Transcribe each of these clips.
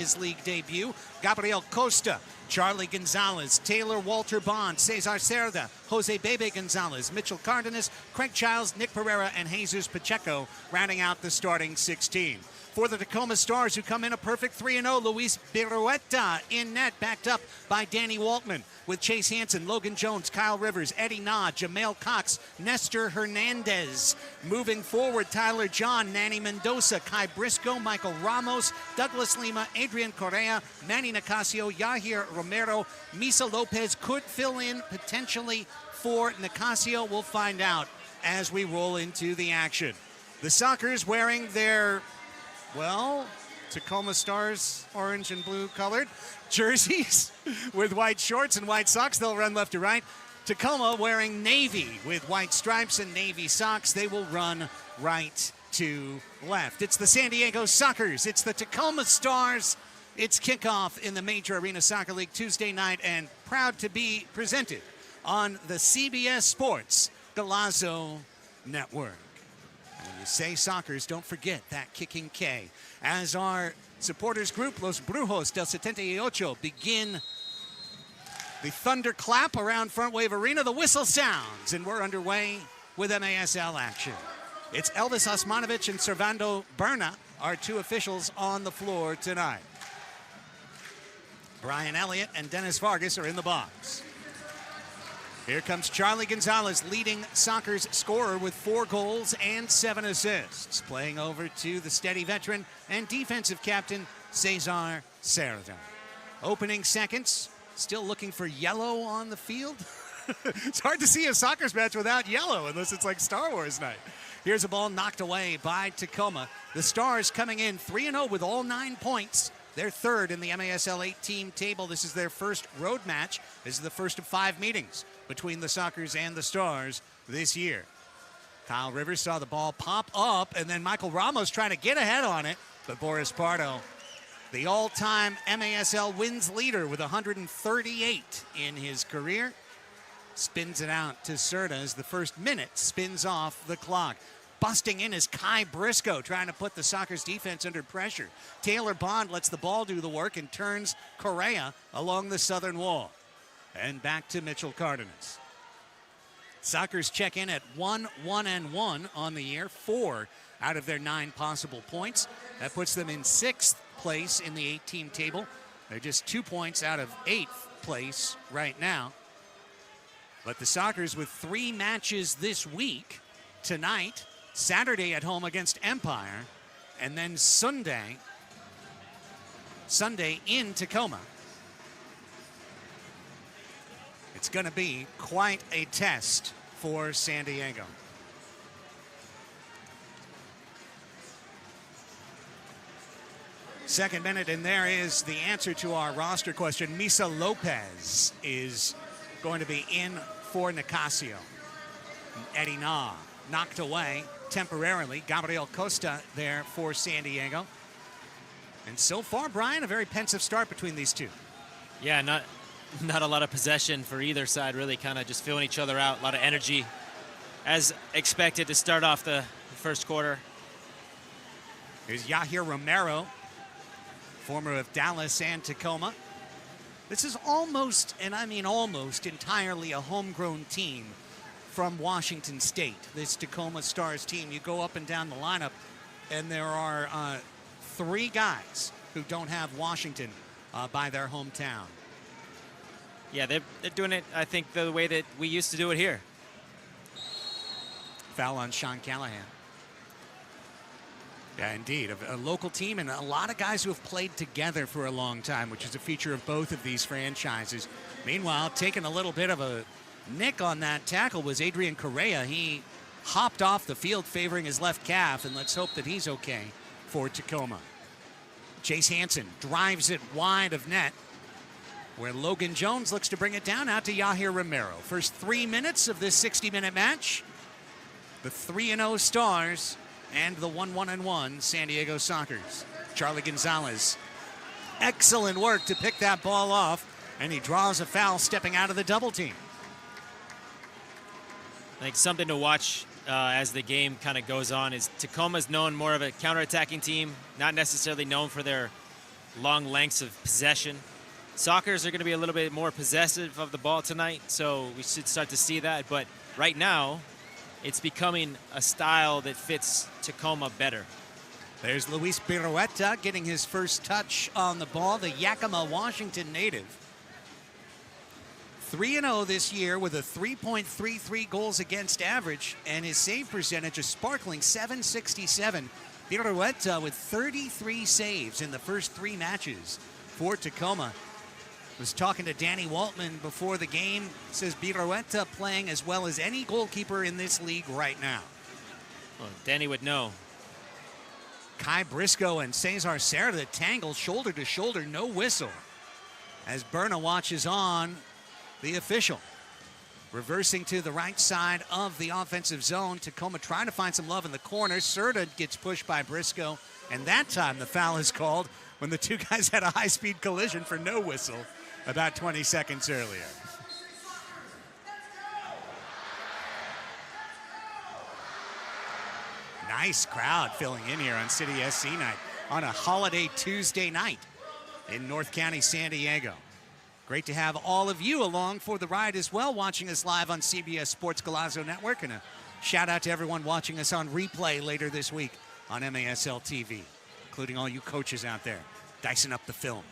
his league debut. Gabriel Costa, Charlie Gonzalez, Taylor Walter Bond, Cesar Cerda, Jose Bebe Gonzalez, Mitchell Cardenas, Craig Childs, Nick Pereira, and Jesus Pacheco rounding out the starting 16. For the Tacoma Stars, who come in a perfect 3-0, Luis Birueta in net, backed up by Danny Waltman, with Chase Hansen, Logan Jones, Kyle Rivers, Eddie Nah, Jamel Cox, Nestor Hernandez. Moving forward, Tyler John, Nanny Mendoza, Kai Briscoe, Michael Ramos, Douglas Lima, Adrian Correa, Manny Nicasio, Yahir Romero. Misa Lopez could fill in potentially for Nicasio. We'll find out as we roll into the action. The Sockers wearing their, well, Tacoma Stars orange and blue colored jerseys with white shorts and white socks. They'll run left to right. Tacoma wearing navy with white stripes and navy socks. They will run right to left. It's the San Diego Sockers. It's the Tacoma Stars. It's kickoff in the Major Arena Soccer League Tuesday night, and proud to be presented on the CBS Sports Golazo Network. When you say Sockers, don't forget that kicking K. As our supporters group, Los Brujos del 78, begin the thunderclap around Front Wave Arena, the whistle sounds, and we're underway with MASL action. It's Elvis Osmanovich and Servando Berna, our two officials on the floor tonight. Brian Elliott and Dennis Vargas are in the box. Here comes Charlie Gonzalez, leading Sockers scorer with 4 goals and 7 assists. Playing over to the steady veteran and defensive captain, Cesar Cerda. Opening seconds, still looking for yellow on the field. It's hard to see a Sockers match without yellow, unless it's like Star Wars night. Here's a ball knocked away by Tacoma. The Stars coming in 3-0 with all 9 points. They're third in the MASL 8-team table. This is their first road match. This is the first of 5 meetings between the Sockers and the Stars this year. Kyle Rivers saw the ball pop up, and then Michael Ramos trying to get ahead on it. But Boris Pardo, the all-time MASL wins leader with 138 in his career, spins it out to Cerda as the first minute spins off the clock. Busting in is Kai Briscoe, trying to put the Sockers defense under pressure. Taylor Bond lets the ball do the work and turns Correa along the southern wall. And back to Mitchell Cardenas. Sockers check in at 1-1-1 on the year, 4 out of their 9 possible points. That puts them in 6th place in the 8-team table. They're just 2 points out of 8th place right now. But the Sockers with 3 matches this week, tonight, Saturday at home against Empire, and then Sunday in Tacoma. It's going to be quite a test for San Diego. Second minute, and there is the answer to our roster question. Misa Lopez is going to be in for Nicasio. Eddie Nah knocked away temporarily. Gabriel Costa there for San Diego. And so far, Brian, a very pensive start between these two. Yeah, not a lot of possession for either side, really kind of just filling each other out. A lot of energy as expected to start off the first quarter. Here's Yahir Romero, former of Dallas and Tacoma. This is almost, and I mean almost entirely, a homegrown team from Washington State, this Tacoma Stars team. You go up and down the lineup, and there are 3 guys who don't have Washington by their hometown. Yeah, they're doing it, I think, the way that we used to do it here. Foul on Sean Callahan. Yeah, indeed. A local team and a lot of guys who have played together for a long time, which is a feature of both of these franchises. Meanwhile, taking a little bit of a nick on that tackle was Adrian Correa. He hopped off the field favoring his left calf, and let's hope that he's okay for Tacoma. Chase Hansen drives it wide of net, where Logan Jones looks to bring it down out to Yahir Romero. First 3 minutes of this 60-minute match. The 3-0 Stars and the 1-1-1 San Diego Sockers. Charlie Gonzalez, excellent work to pick that ball off, and he draws a foul stepping out of the double team. I think something to watch as the game kind of goes on is Tacoma's known more of a counterattacking team, not necessarily known for their long lengths of possession. Soccers are going to be a little bit more possessive of the ball tonight, so we should start to see that. But right now, it's becoming a style that fits Tacoma better. There's Luis Pirueta getting his first touch on the ball, the Yakima, Washington native. 3-0 this year with a 3.33 goals against average, and his save percentage a sparkling .767. Pirueta with 33 saves in the first 3 matches for Tacoma. Was talking to Danny Waltman before the game. Says Pirueta playing as well as any goalkeeper in this league right now. Well, Danny would know. Kai Briscoe and Cesar Cerda tangle shoulder to shoulder, no whistle. As Berna watches on the official. Reversing to the right side of the offensive zone. Tacoma trying to find some love in the corner. Cerda gets pushed by Briscoe. And that time the foul is called when the two guys had a high-speed collision for no whistle about 20 seconds earlier. Nice crowd filling in here on City SC night on a holiday Tuesday night in North County, San Diego. Great to have all of you along for the ride as well, watching us live on CBS Sports Golazo Network, and a shout out to everyone watching us on replay later this week on MASL TV, including all you coaches out there dicing up the film.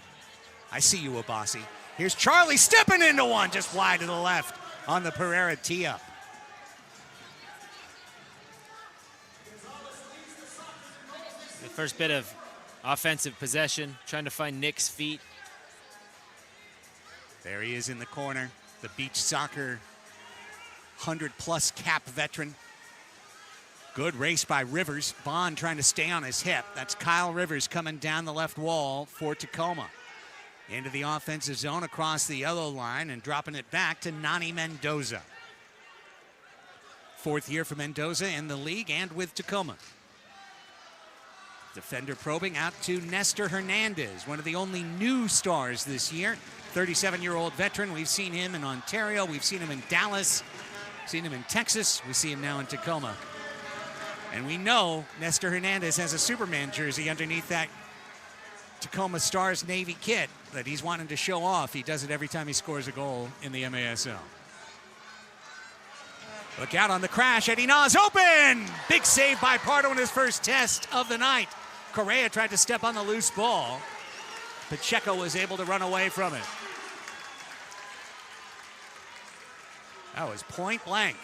I see you, Abassi. Here's Charlie stepping into one just wide to the left on the Pereira tee-up. The first bit of offensive possession, trying to find Nick's feet. There he is in the corner, the beach soccer 100-plus cap veteran. Good race by Rivers. Bond trying to stay on his hip. That's Kyle Rivers coming down the left wall for Tacoma. Into the offensive zone across the yellow line and dropping it back to Nani Mendoza. 4th year for Mendoza in the league and with Tacoma. Defender probing out to Nestor Hernandez, one of the only new stars this year. 37-year-old veteran. We've seen him in Ontario. We've seen him in Dallas. Seen him in Texas. We see him now in Tacoma. And we know Nestor Hernandez has a Superman jersey underneath that Tacoma Stars Navy kit that he's wanting to show off. He does it every time he scores a goal in the MASL. Look out on the crash. Eddie Nas open! Big save by Pardo in his first test of the night. Correa tried to step on the loose ball. Pacheco was able to run away from it. That was point blank.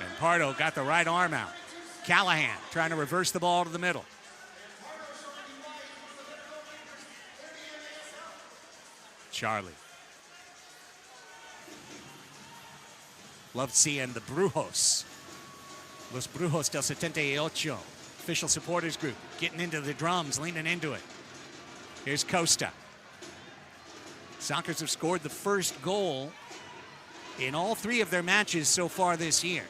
And Pardo got the right arm out. Callahan trying to reverse the ball to the middle. Charlie. Loved seeing the Brujos. Los Brujos del 78. Official supporters group getting into the drums, leaning into it. Here's Costa. Sockers have scored the first goal in all 3 of their matches so far this year.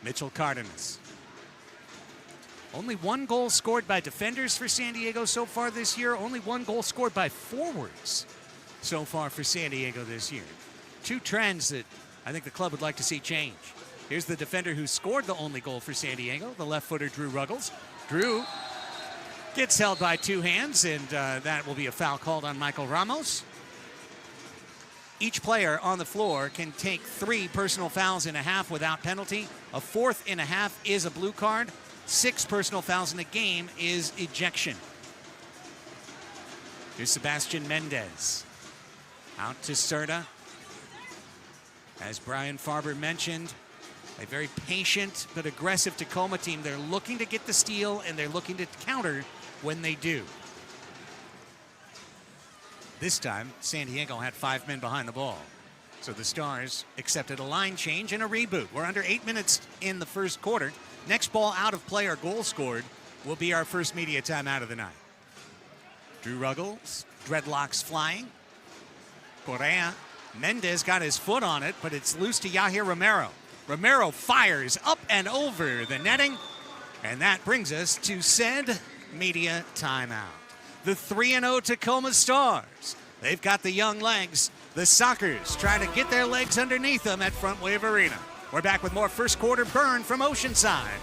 Mitchell Cardenas. Only 1 goal scored by defenders for San Diego so far this year. Only 1 goal scored by forwards so far for San Diego this year. 2 trends that I think the club would like to see change. Here's the defender who scored the only goal for San Diego, the left-footer Drew Ruggles. Drew gets held by 2 hands, and that will be a foul called on Michael Ramos. Each player on the floor can take 3 personal fouls in a half without penalty. A 4th in a half is a blue card. 6 personal fouls in a game is ejection. Here's Sebastian Mendez. Out to Cerda. As Brian Farber mentioned, a very patient but aggressive Tacoma team. They're looking to get the steal, and they're looking to counter when they do. This time, San Diego had 5 men behind the ball. So the Stars accepted a line change and a reboot. We're under 8 minutes in the first quarter. Next ball out of play or goal scored will be our first media timeout of the night. Drew Ruggles, dreadlocks flying. Correa. Mendez got his foot on it, but it's loose to Yahir Romero. Romero fires up and over the netting, and that brings us to said media timeout. The 3-0 Tacoma Stars. They've got the young legs. The Sockers trying to get their legs underneath them at Front Wave Arena. We're back with more first quarter burn from Oceanside.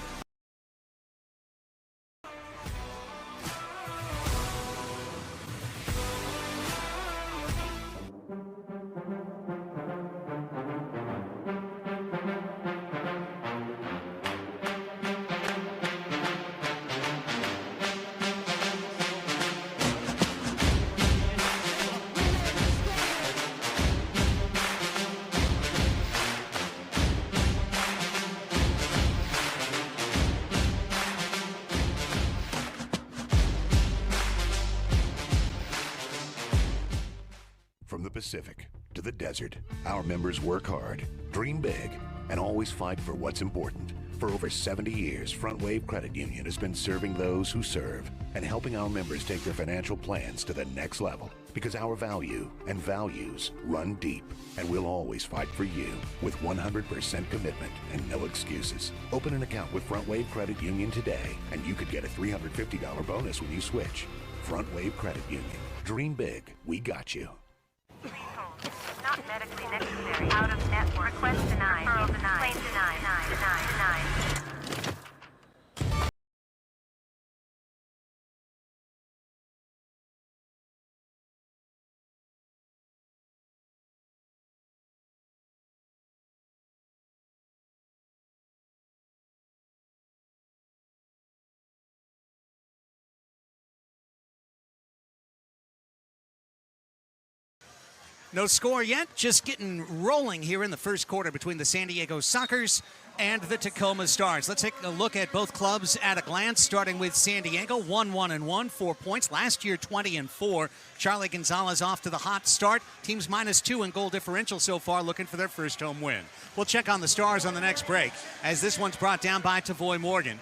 From the Pacific to the desert, our members work hard, dream big, and always fight for what's important. For over 70 years, Front Wave Credit Union has been serving those who serve and helping our members take their financial plans to the next level. Because our value and values run deep, and we'll always fight for you with 100% commitment and no excuses. Open an account with Front Wave Credit Union today, and you could get a $350 bonus when you switch. Front Wave Credit Union. Dream big. We got you. Not medically necessary. Out of network. Request denied. Referral denied. Claim denied. Denied. No score yet, just getting rolling here in the first quarter between the San Diego Sockers and the Tacoma Stars. Let's take a look at both clubs at a glance, starting with San Diego, 1-1-1, 4 points. Last year, 20-4. Charlie Gonzalez off to the hot start. Teams -2 in goal differential so far, looking for their first home win. We'll check on the Stars on the next break, as this one's brought down by Tavoy Morgan.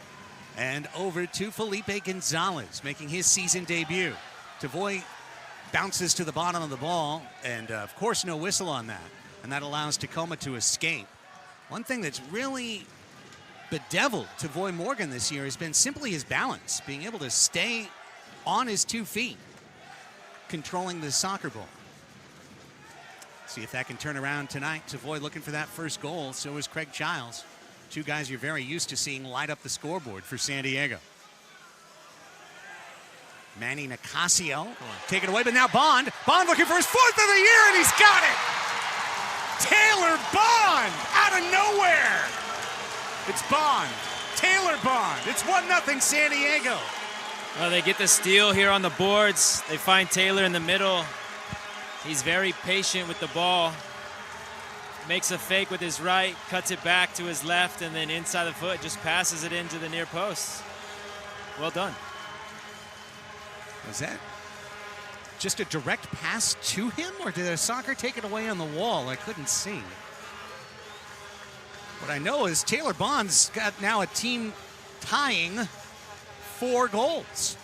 And over to Felipe Gonzalez, making his season debut. Tavoy bounces to the bottom of the ball, and of course no whistle on that, and that allows Tacoma to escape. One thing that's really bedeviled Tavoy Morgan this year has been simply his balance, being able to stay on his 2 feet, controlling the soccer ball. See if that can turn around tonight. Tavoy looking for that first goal, so is Craig Childs. Two guys you're very used to seeing light up the scoreboard for San Diego. Manny Nicasio taken away, but now Bond looking for his 4th of the year, and he's got it! Taylor Bond out of nowhere! It's Bond, Taylor Bond. It's 1-0 San Diego. Well, they get the steal here on the boards. They find Taylor in the middle. He's very patient with the ball. Makes a fake with his right, cuts it back to his left, and then inside the foot just passes it into the near post. Well done. Was that just a direct pass to him, or did a soccer take it away on the wall? I couldn't see. What I know is Taylor Bond's got now a team tying 4 goals.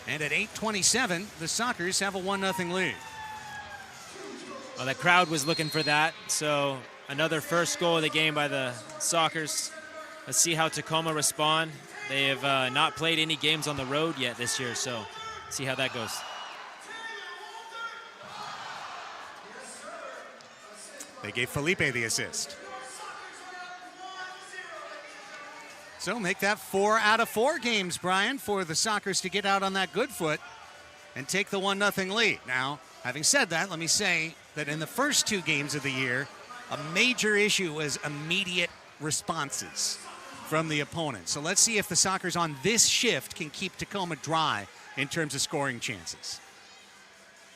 And at 8:27, the Sockers have a 1-0 lead. Well, the crowd was looking for that, so another first goal of the game by the Sockers. Let's see how Tacoma respond. They have not played any games on the road yet this year, so see how that goes. They gave Felipe the assist. So make that 4 out of 4 games, Brian, for the Sockers to get out on that good foot and take the 1-0 lead. Now, having said that, let me say that in the first 2 games of the year, a major issue was immediate responses from the opponent. So let's see if the Sockers on this shift can keep Tacoma dry in terms of scoring chances.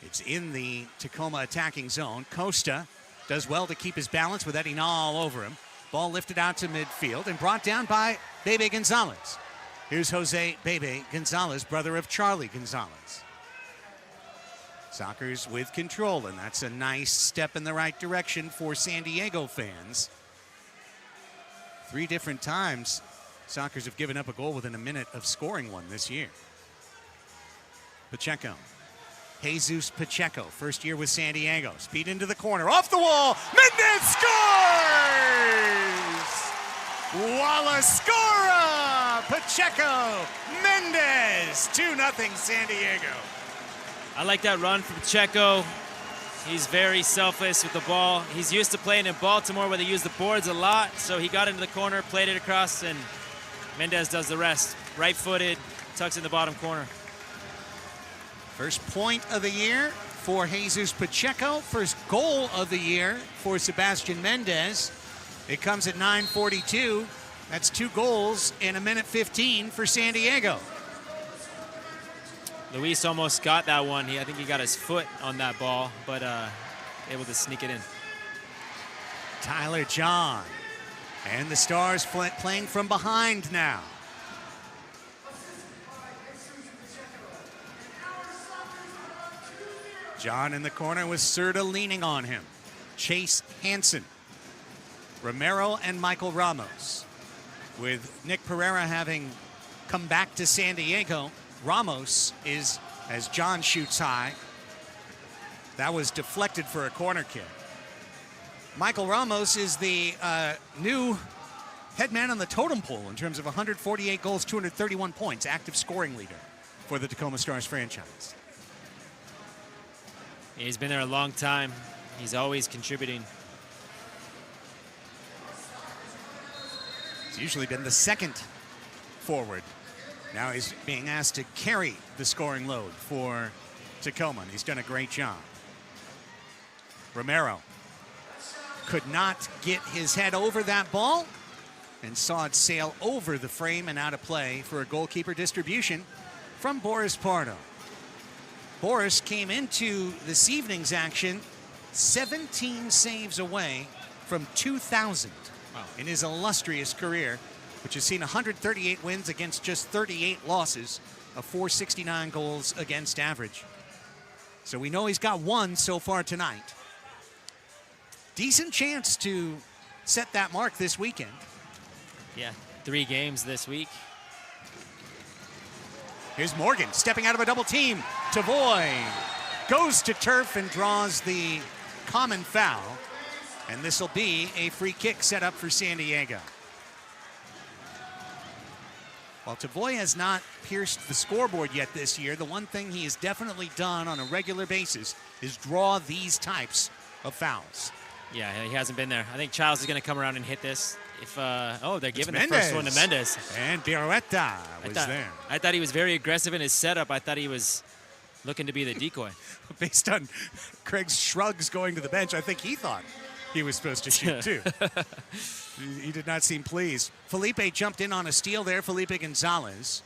It's in the Tacoma attacking zone. Costa does well to keep his balance with Eddie Naw all over him. Ball lifted out to midfield and brought down by Bebe Gonzalez. Here's Jose Bebe Gonzalez, brother of Charlie Gonzalez. Sockers with control, and that's a nice step in the right direction for San Diego fans. 3 different times, Sockers have given up a goal within a minute of scoring one this year. Pacheco. Jesus Pacheco, first year with San Diego. Speed into the corner, off the wall, Mendez scores! Wallaskora! Pacheco, Mendez, 2-0 San Diego. I like that run from Pacheco. He's very selfless with the ball. He's used to playing in Baltimore where they use the boards a lot, so he got into the corner, played it across, and Mendez does the rest. Right-footed, tucks in the bottom corner. First point of the year for Jesus Pacheco. First goal of the year for Sebastian Mendez. It comes at 9:42. That's 2 goals in 1:15 for San Diego. Luis almost got that one. I think he got his foot on that ball, but able to sneak it in. Tyler John. And the Stars playing from behind now. John in the corner with Serta leaning on him. Chase Hansen. Romero and Michael Ramos. With Nick Pereira having come back to San Diego, Ramos is, as John shoots high, that was deflected for a corner kick. Michael Ramos is the new head man on the totem pole in terms of 148 goals, 231 points, active scoring leader for the Tacoma Stars franchise. He's been there a long time. He's always contributing. He's usually been the second forward. Now he's being asked to carry the scoring load for Tacoma, and he's done a great job. Romero could not get his head over that ball and saw it sail over the frame and out of play for a goalkeeper distribution from Boris Pardo. Boris came into this evening's action 17 saves away from 2,000 in his illustrious career, which has seen 138 wins against just 38 losses, a 469 goals against average. So we know he's got 1 so far tonight. Decent chance to set that mark this weekend. Yeah, 3 games this week. Here's Morgan stepping out of a double team. Tavoy goes to turf and draws the common foul. And this will be a free kick set up for San Diego. While Tavoy has not pierced the scoreboard yet this year, the one thing he has definitely done on a regular basis is draw these types of fouls. Yeah, he hasn't been there. I think Childs is going to come around and hit this. If they're giving the first one to Mendez. And Pirueta was there. I thought he was very aggressive in his setup. I thought he was looking to be the decoy. Based on Craig's shrugs going to the bench, I think he thought he was supposed to shoot too. He did not seem pleased. Felipe jumped in on a steal there, Felipe Gonzalez.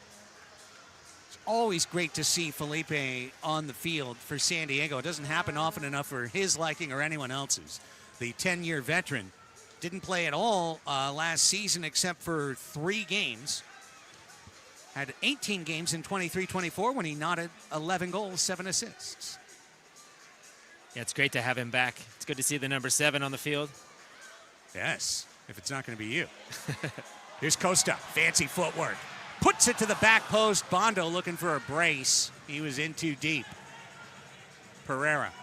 It's always great to see Felipe on the field for San Diego. It doesn't happen often enough for his liking or anyone else's. The 10-year veteran didn't play at all last season except for 3 games. Had 18 games in 23-24 when he knotted 11 goals, 7 assists. Yeah, it's great to have him back. It's good to see the number 7 on the field. Yes, if it's not going to be you. Here's Costa, fancy footwork. Puts it to the back post. Bondo looking for a brace. He was in too deep. Pereira.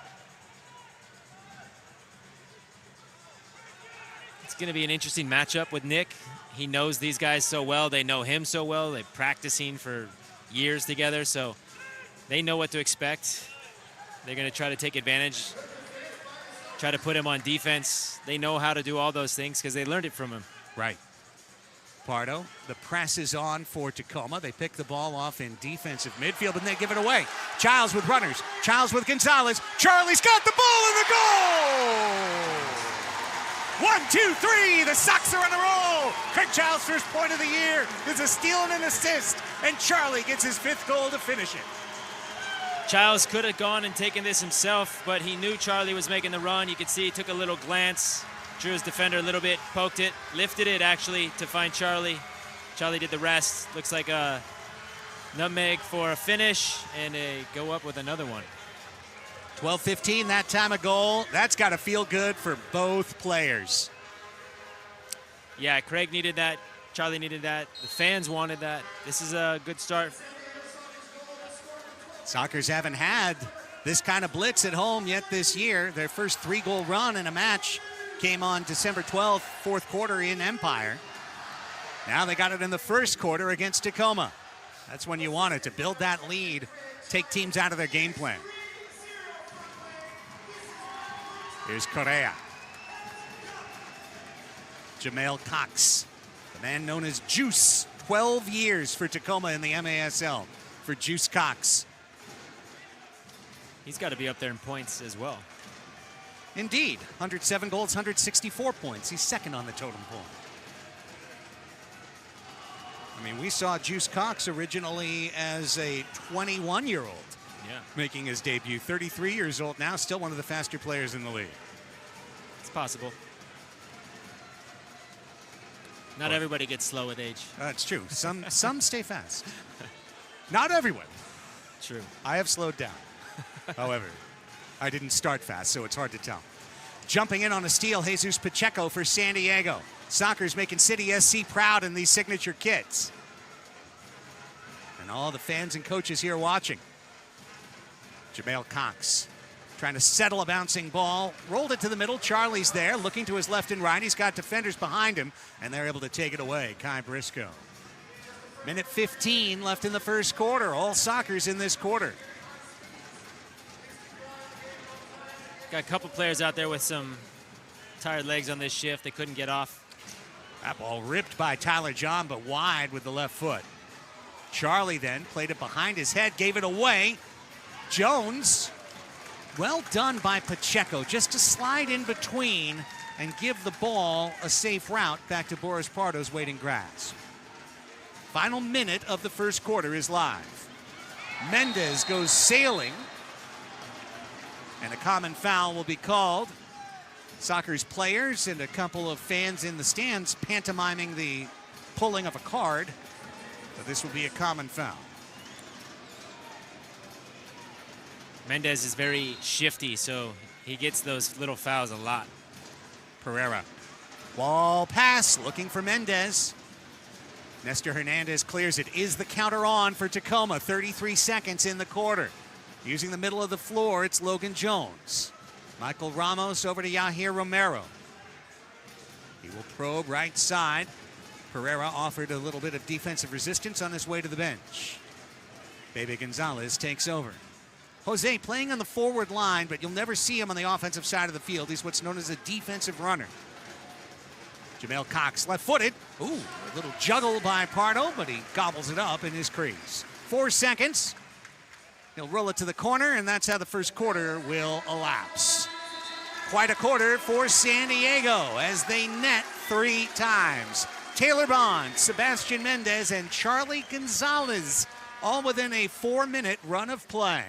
It's going to be an interesting matchup with Nick. He knows these guys so well. They know him so well. They're practicing for years together, so they know what to expect. They're going to try to take advantage, try to put him on defense. They know how to do all those things because they learned it from him. Right. Pardo, the press is on for Tacoma. They pick the ball off in defensive midfield, and they give it away. Childs with runners. Childs with Gonzalez. Charlie's got the ball in the goal! 1, 2, 3, the Sox are on a roll. Craig Childs' first point of the year is a steal and an assist, and Charlie gets his 5th goal to finish it. Childs could have gone and taken this himself, but he knew Charlie was making the run. You could see he took a little glance, drew his defender a little bit, poked it, lifted it actually to find Charlie. Charlie did the rest. Looks like a nutmeg for a finish, and they go up with another one. 12-15 that time of goal. That's got to feel good for both players. Yeah, Craig needed that. Charlie needed that. The fans wanted that. This is a good start. Sockers haven't had this kind of blitz at home yet this year. Their first 3-goal run in a match came on December 12th, 4th quarter in Empire. Now they got it in the first quarter against Tacoma. That's when you want it, to build that lead, take teams out of their game plan. Here's Correa. Jamel Cox, the man known as Juice. 12 years for Tacoma in the MASL for Juice Cox. He's got to be up there in points as well. Indeed, 107 goals, 164 points. He's second on the totem pole. I mean, we saw Juice Cox originally as a 21-year-old. Yeah. Making his debut. 33 years old now, still one of the faster players in the league. It's possible. Not everybody gets slow with age. That's true. Some stay fast. Not everyone. True. I have slowed down. However, I didn't start fast, so it's hard to tell. Jumping in on a steal, Jesus Pacheco for San Diego. Soccer's making City SC proud in these signature kits. And all the fans and coaches here watching. Jamel Cox trying to settle a bouncing ball. Rolled it to the middle. Charlie's there, looking to his left and right. He's got defenders behind him, and they're able to take it away. Kai Briscoe. Minute 15 left in the first quarter. All Soccer's in this quarter. Got a couple players out there with some tired legs on this shift. They couldn't get off. That ball ripped by Tyler John, but wide with the left foot. Charlie then played it behind his head, gave it away. Jones, well done by Pacheco, just to slide in between and give the ball a safe route back to Boris Pardo's waiting grass. Final minute of the first quarter is live. Mendez goes sailing, and a common foul will be called. Soccer's players and a couple of fans in the stands pantomiming the pulling of a card. So this will be a common foul. Mendez is very shifty, so he gets those little fouls a lot. Pereira. Ball pass, looking for Mendez. Nestor Hernandez clears it. Is the counter on for Tacoma? 33 seconds in the quarter. Using the middle of the floor, it's Logan Jones. Michael Ramos over to Yahir Romero. He will probe right side. Pereira offered a little bit of defensive resistance on his way to the bench. Bebe Gonzalez takes over. Jose playing on the forward line, but you'll never see him on the offensive side of the field. He's what's known as a defensive runner. Jamel Cox, left-footed. Ooh, a little juggle by Pardo, but he gobbles it up in his crease. 4 seconds. He'll roll it to the corner, and that's how the first quarter will elapse. Quite a quarter for San Diego as they net 3 times. Taylor Bond, Sebastian Mendez, and Charlie Gonzalez, all within a 4-minute run of play.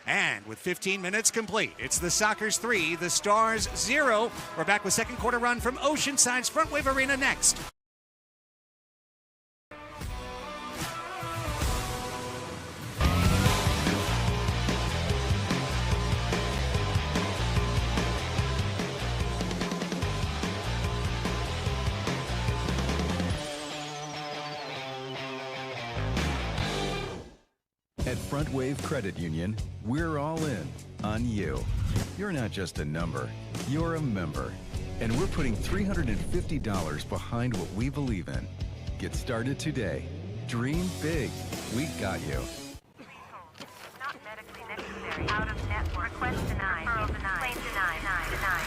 And with 15 minutes complete, it's the Sockers 3, the Stars 0. We're back with second quarter run from Oceanside's Front Wave Arena next. At Front Wave Credit Union, we're all in on you. You're not just a number, you're a member. And we're putting $350 behind what we believe in. Get started today. Dream big. We got you. Please hold. Not medically necessary. Out of network. Request denied. Referral denied. Claim denied. Denied.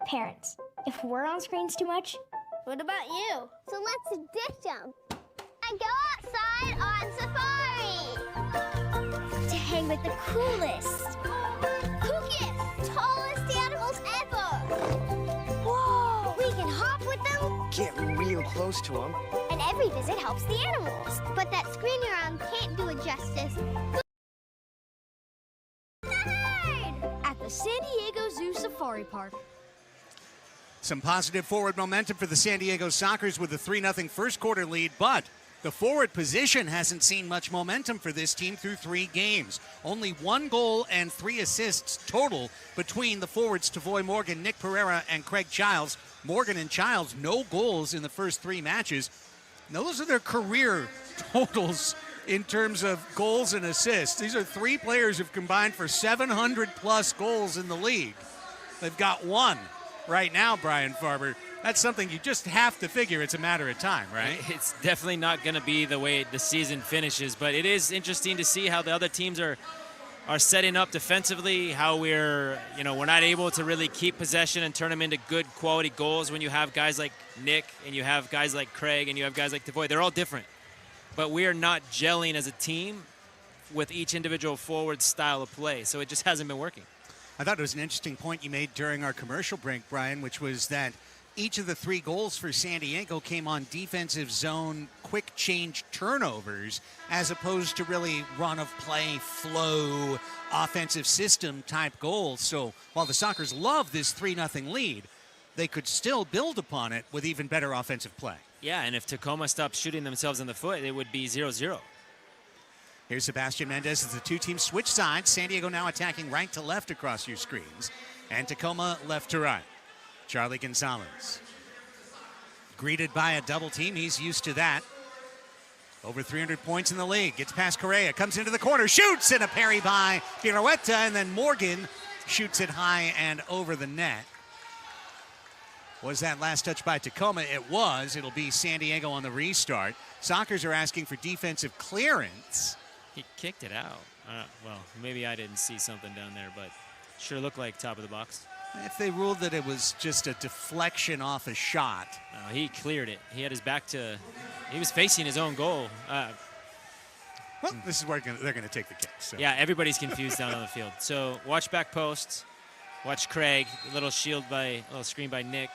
Parents, if we're on screens too much, what about you? So let's ditch them and go outside on safari to hang with the coolest, tallest animals ever. whoa, We can hop with them, Get close to them. And every visit helps the animals. But that screen you're on can't do it justice. At the San Diego Zoo Safari Park. Some positive forward momentum for the San Diego Sockers with a 3-0 first quarter lead, but the forward position hasn't seen much momentum for this team through 3 games. Only 1 goal and 3 assists total between the forwards Tavoy Morgan, Nick Pereira, and Craig Childs. Morgan and Childs, no goals in the first 3 matches. Those are their career totals in terms of goals and assists. These are 3 players who've combined for 700-plus goals in the league. They've got 1 right now, Brian Farber. That's something you just have to figure it's a matter of time, right? It's definitely not going to be the way the season finishes, but it is interesting to see how the other teams are setting up defensively, how we're not able to really keep possession and turn them into good quality goals when you have guys like Nick and you have guys like Craig and you have guys like Tavoy. They're all different, but we are not gelling as a team with each individual forward style of play, so it just hasn't been working. I thought it was an interesting point you made during our commercial break, Brian, which was that each of the 3 goals for San Diego came on defensive zone, quick change turnovers, as opposed to really run of play, flow, offensive system type goals. So while the Sockers love this 3-0 lead, they could still build upon it with even better offensive play. Yeah, and if Tacoma stopped shooting themselves in the foot, it would be 0-0. Here's Sebastian Mendez as the 2 teams switch sides. San Diego now attacking right to left across your screens, and Tacoma left to right. Charlie Gonzalez greeted by a double team. He's used to that. Over 300 points in the league. Gets past Correa, comes into the corner, shoots, and a parry by Pirueta, and then Morgan shoots it high and over the net. Was that last touch by Tacoma? It was. It'll be San Diego on the restart. Sockers are asking for defensive clearance. He kicked it out. Well, maybe I didn't see something down there, but sure looked like top of the box. If they ruled that it was just a deflection off a shot. No, he cleared it. He had his back to, he was facing his own goal. Well, this is where they're going to take the kick. So. Yeah, everybody's confused down on the field. So watch back post. Watch Craig. A little screen by Nick.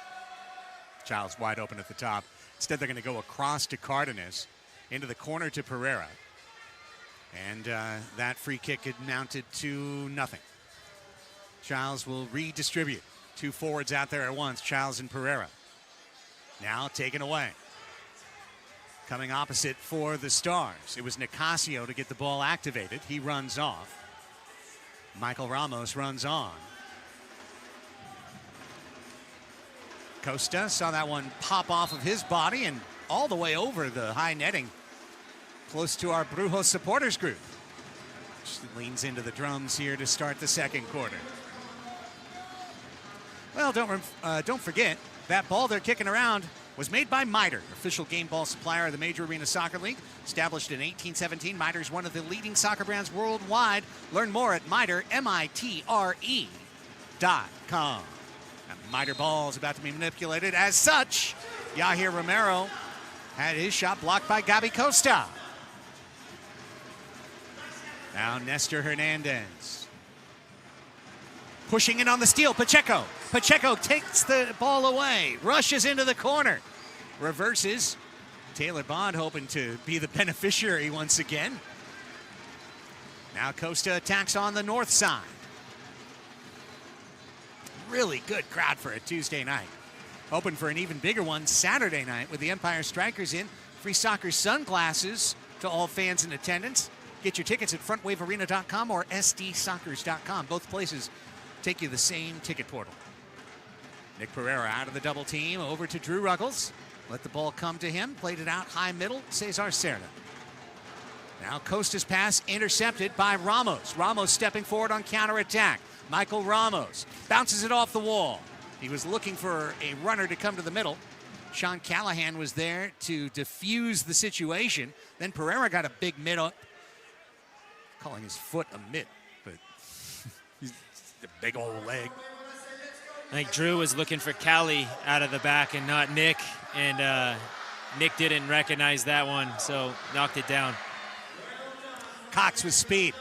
Childs wide open at the top. Instead, they're going to go across to Cardenas, into the corner to Pereira. And that free kick had mounted to nothing. Childs will redistribute. 2 forwards out there at once, Childs and Pereira. Now taken away. Coming opposite for the Stars. It was Nicasio to get the ball activated. He runs off. Michael Ramos runs on. Costa saw that one pop off of his body and all the way over the high netting, close to our Brujos supporters group. Which leans into the drums here to start the second quarter. Well, don't forget, that ball they're kicking around was made by Miter, official game ball supplier of the Major Arena Soccer League. Established in 1817, Miter is one of the leading soccer brands worldwide. Learn more at Miter, MITRE.com. Miter ball is about to be manipulated. As such, Yahir Romero had his shot blocked by Gabi Costa. Now Nestor Hernandez. Pushing in on the steal, Pacheco. Pacheco takes the ball away, rushes into the corner, reverses. Taylor Bond hoping to be the beneficiary once again. Now Costa attacks on the north side. Really good crowd for a Tuesday night. Hoping for an even bigger one Saturday night with the Empire Strikers in. Free soccer sunglasses to all fans in attendance. Get your tickets at frontwavearena.com or sdsoccers.com. Both places take you the same ticket portal. Nick Pereira out of the double team, over to Drew Ruggles. Let the ball come to him, played it out high middle, Cesar Cerda. Now Costa's pass intercepted by Ramos. Ramos stepping forward on counterattack. Michael Ramos bounces it off the wall. He was looking for a runner to come to the middle. Sean Callahan was there to diffuse the situation. Then Pereira got a big mid up, calling his foot a mitt, but he's a big old leg. I think Drew was looking for Callie out of the back and not Nick, and Nick didn't recognize that one, so knocked it down. Cox with speed.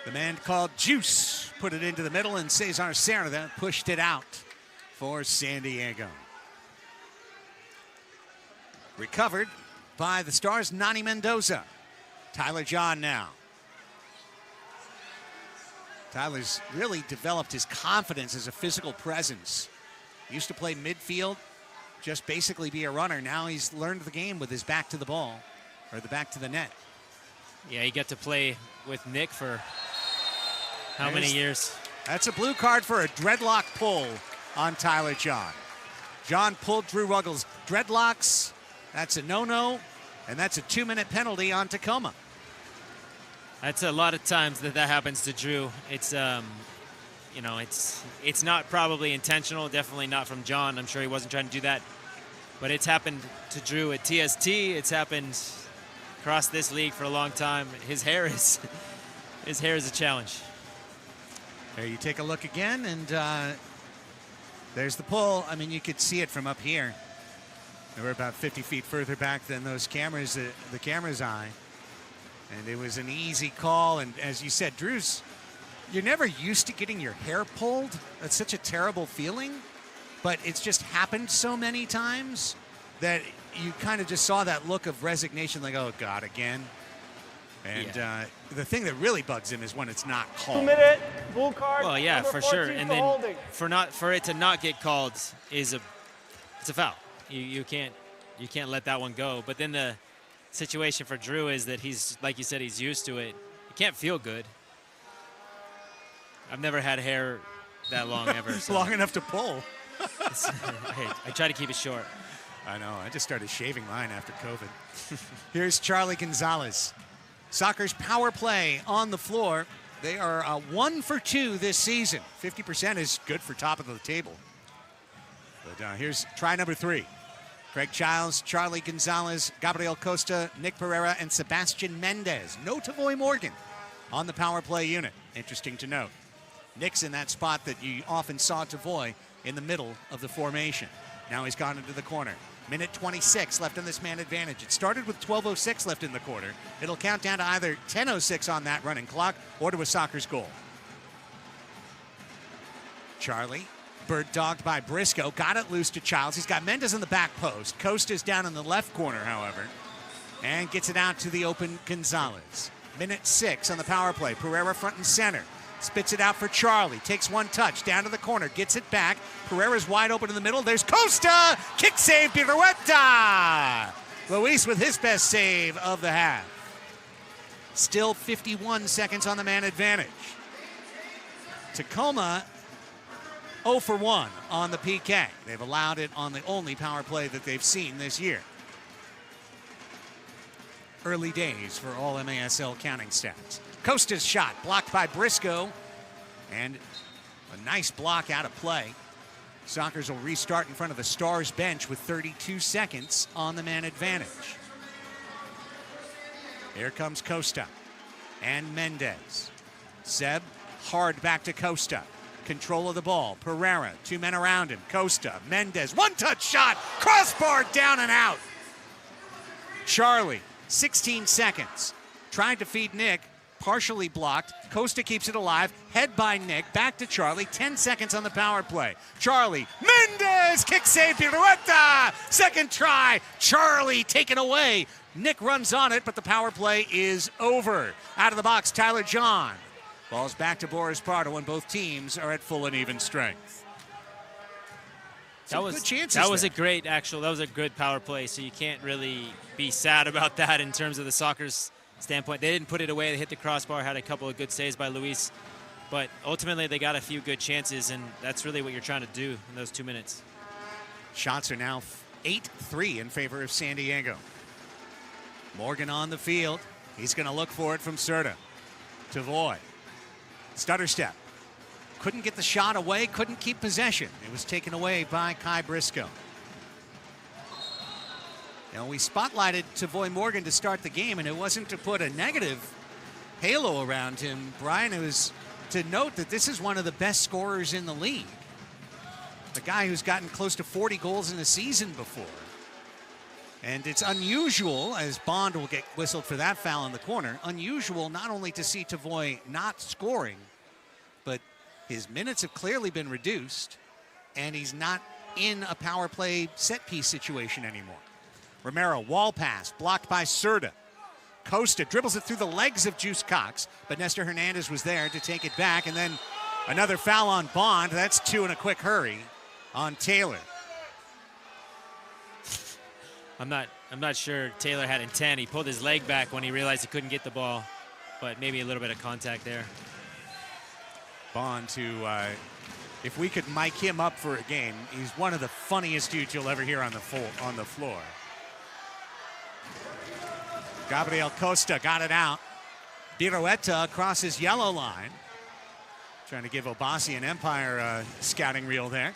The man called Juice put it into the middle, and Cesar Cerda pushed it out for San Diego. Recovered by the Stars' Nani Mendoza. Tyler John now. Tyler's really developed his confidence as a physical presence. He used to play midfield, just basically be a runner. Now he's learned the game with his back to the ball, or the back to the net. Yeah, you get to play with Nick for how many years? That's a blue card for a dreadlock pull on Tyler John. John pulled Drew Ruggles' dreadlocks. That's a no-no, and that's a 2-minute penalty on Tacoma. That's a lot of times that happens to Drew. It's you know, it's not probably intentional, definitely not from John. I'm sure he wasn't trying to do that. But it's happened to Drew at TST. It's happened across this league for a long time. His hair is a challenge. There you take a look again, and there's the pull. I mean, you could see it from up here. They were about 50 feet further back than those cameras, the camera's eye. And it was an easy call. And as you said, you're never used to getting your hair pulled. That's such a terrible feeling. But it's just happened so many times that you kind of just saw that look of resignation, like, oh, God, again. And the thing that really bugs him is when it's not called. 2-minute blue card. Well, yeah, for sure. And then holding. for it to not get called it's a foul. You can't let that one go. But then the situation for Drew is that he's, like you said, he's used to it. It can't feel good. I've never had hair that long ever. So long enough to pull. I try to keep it short. I know. I just started shaving mine after COVID. Here's Charlie Gonzalez. Soccer's power play on the floor. They are 1 for 2 this season. 50% is good for top of the table. But here's try number 3. Craig Childs, Charlie Gonzalez, Gabriel Costa, Nick Pereira, and Sebastian Mendez. No Tavoy Morgan on the power play unit. Interesting to note. Nick's in that spot that you often saw Tavoy in the middle of the formation. Now he's gone into the corner. Minute 26 left in this man advantage. It started with 12:06 left in the quarter. It'll count down to either 10:06 on that running clock or to a Soccer's goal. Charlie, bird dogged by Briscoe, got it loose to Childs. He's got Mendez in the back post. Costa's down in the left corner, however, and gets it out to the open Gonzalez. Minute 6 on the power play. Pereira front and center. Spits it out for Charlie. Takes one touch. Down to the corner. Gets it back. Pereira's wide open in the middle. There's Costa! Kick save, pirouetta! Luis with his best save of the half. Still 51 seconds on the man advantage. Tacoma 0 for 1 on the PK. They've allowed it on the only power play that they've seen this year. Early days for all MASL counting stats. Costa's shot blocked by Briscoe, and a nice block out of play. Sockers will restart in front of the Stars bench with 32 seconds on the man advantage. Here comes Costa and Mendez. Seb hard back to Costa. Control of the ball. Pereira, 2 men around him. Costa, Mendez, one-touch shot, crossbar down and out. Charlie, 16 seconds. Tried to feed Nick. Partially blocked. Costa keeps it alive. Head by Nick. Back to Charlie. 10 seconds on the power play. Charlie. Mendez! Kick save. Pirouetta! Second try. Charlie taken away. Nick runs on it, but the power play is over. Out of the box, Tyler John. Ball's back to Boris Pardo, and both teams are at full and even strength. That was a good power play, so you can't really be sad about that in terms of the Soccer's standpoint. They didn't put it away. They hit the crossbar, had a couple of good saves by Luis, but ultimately they got a few good chances, and that's really what you're trying to do in those 2 minutes. Shots are now 8-3 in favor of San Diego. Morgan on the field. He's going to look for it from Serta. Tavoy. Stutter step. Couldn't get the shot away, couldn't keep possession. It was taken away by Kai Briscoe. Now, we spotlighted Tavoy Morgan to start the game, and it wasn't to put a negative halo around him, Brian. It was to note that this is one of the best scorers in the league. The guy who's gotten close to 40 goals in a season before. And it's unusual, as Bond will get whistled for that foul in the corner, unusual not only to see Tavoy not scoring, but his minutes have clearly been reduced, and he's not in a power play set piece situation anymore. Romero, wall pass, blocked by Serta. Costa dribbles it through the legs of Juice Cox, but Nestor Hernandez was there to take it back, and then another foul on Bond. That's 2 in a quick hurry on Taylor. I'm not sure Taylor had intent. He pulled his leg back when he realized he couldn't get the ball, but maybe a little bit of contact there. Bond if we could mic him up for a game, he's one of the funniest dudes you'll ever hear on the floor. Gabriel Costa got it out. Birueta across his yellow line. Trying to give Obasi and Empire a scouting reel there.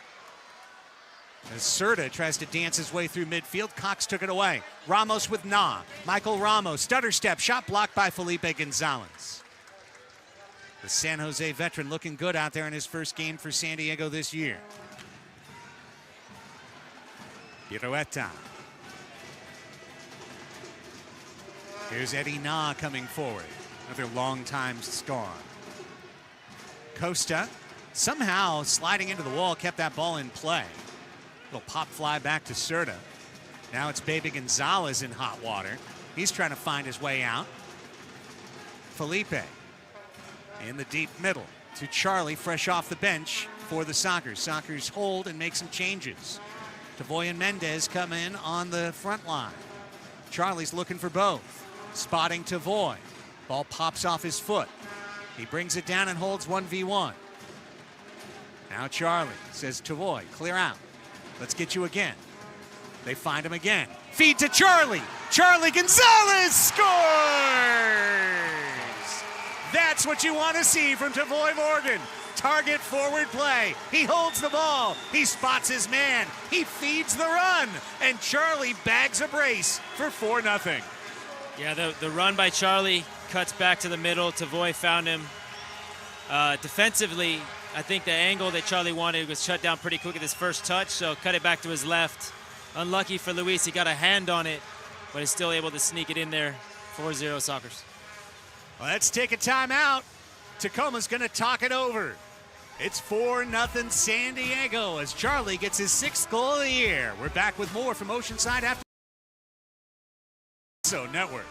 As Serta tries to dance his way through midfield, Cox took it away. Ramos with Michael Ramos, stutter step, shot blocked by Felipe Gonzalez. The San Jose veteran looking good out there in his first game for San Diego this year. Birueta. Here's Eddie Na coming forward, another long-time star. Costa, somehow sliding into the wall, kept that ball in play. Little pop fly back to Serta. Now it's Baby Gonzalez in hot water. He's trying to find his way out. Felipe in the deep middle to Charlie, fresh off the bench for the Sockers. Sockers hold and make some changes. Tavoy and Mendez come in on the front line. Charlie's looking for both. Spotting Tavoy. Ball pops off his foot. He brings it down and holds 1v1. Now Charlie says, Tavoy, clear out. Let's get you again. They find him again. Feed to Charlie. Charlie Gonzalez scores! That's what you want to see from Tavoy Morgan. Target forward play. He holds the ball. He spots his man. He feeds the run. And Charlie bags a brace for 4-0. Yeah, the run by Charlie cuts back to the middle. Tavoy found him. Defensively, I think the angle that Charlie wanted was shut down pretty quick at his first touch, so cut it back to his left. Unlucky for Luis, he got a hand on it, but is still able to sneak it in there. 4-0 Sockers. Let's take a timeout. Tacoma's going to talk it over. It's 4-0 San Diego as Charlie gets his 6th goal of the year. We're back with more from Oceanside after Network.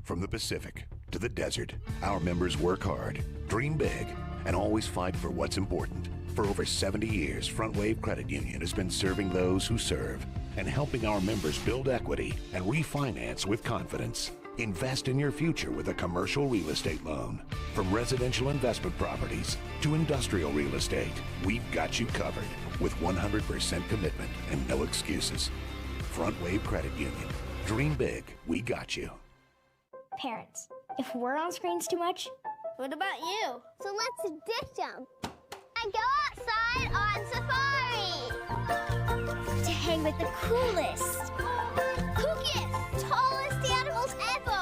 From the Pacific to the desert, our members work hard, dream big, and always fight for what's important. For over 70 years, Front Wave Credit Union has been serving those who serve and helping our members build equity and refinance with confidence. Invest in your future with a commercial real estate loan. From residential investment properties to industrial real estate, we've got you covered with 100% commitment and no excuses. Front Wave Credit Union. Dream big, we got you. Parents, if we're on screens too much, What about you? So let's ditch them and go outside on safari to hang with the coolest, kookiest, tallest animals ever.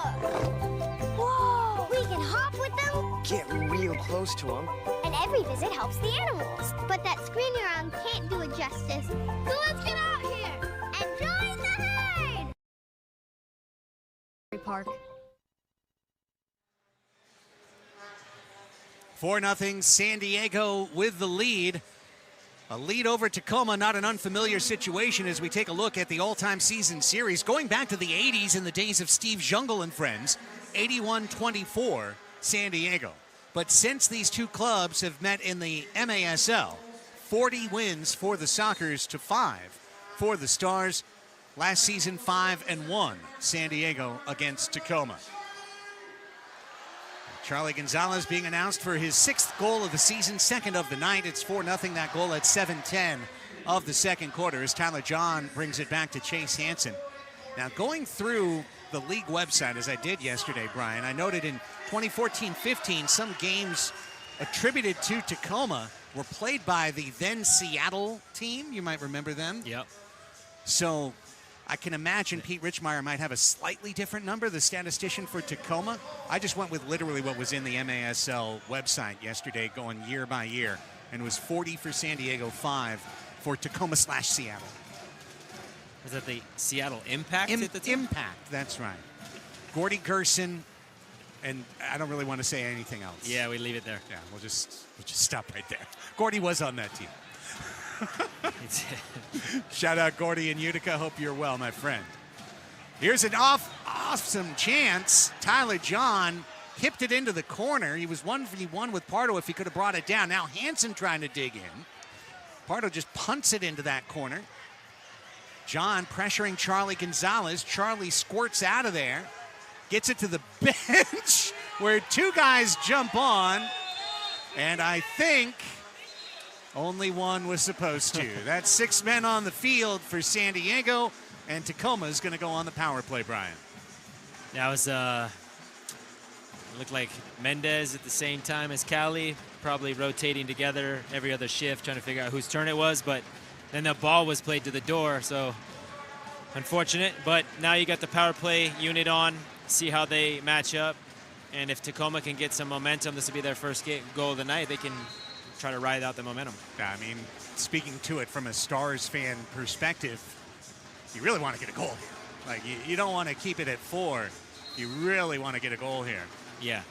Whoa! We can hop with them, Get real close to them. and every visit helps the animals. But that screen you're on can't do it justice. So let's get out here and join the herd. Park. 4-0 San Diego with the lead. A lead over Tacoma, not an unfamiliar situation as we take a look at the all-time season series. Going back to the 80s in the days of Steve Jungle and friends, 81-24 San Diego. But since these two clubs have met in the MASL, 40 wins for the Sockers to 5 for the Stars. Last season, 5-1 San Diego against Tacoma. Charlie Gonzalez being announced for his 6th goal of the season, 2nd of the night. It's 4-0, that goal at 7:10 of the second quarter as Tyler John brings it back to Chase Hansen. Now, going through the league website, as I did yesterday, Brian, I noted in 2014-15, some games attributed to Tacoma were played by the then Seattle team. You might remember them. Yep. So I can imagine Pete Richmeyer might have a slightly different number, the statistician for Tacoma. I just went with literally what was in the MASL website yesterday, going year by year, and it was 40 for San Diego, 5 for Tacoma/Seattle. Was that the Seattle Impact at the time? Impact, that's right. Gordy Gerson, and I don't really want to say anything else. Yeah, we leave it there. Yeah, we'll just stop right there. Gordy was on that team. Shout out Gordy in Utica. Hope you're well, my friend. Here's an awesome chance. Tyler John hipped it into the corner. He was 1v1 with Pardo if he could have brought it down. Now Hansen trying to dig in. Pardo just punts it into that corner. John pressuring Charlie Gonzalez. Charlie squirts out of there. Gets it to the bench where two guys jump on. And I think only one was supposed to. That's 6 men on the field for San Diego, and Tacoma is going to go on the power play, Brian. That was, looked like Mendez at the same time as Cali, probably rotating together every other shift, trying to figure out whose turn it was, but then the ball was played to the door, so unfortunate. But now you got the power play unit on, see how they match up, and if Tacoma can get some momentum, this will be their first goal of the night, they can try to ride out the momentum. Yeah, I mean, speaking to it from a Stars fan perspective, you really want to get a goal here. Like, you don't want to keep it at 4. You really want to get a goal here. Yeah,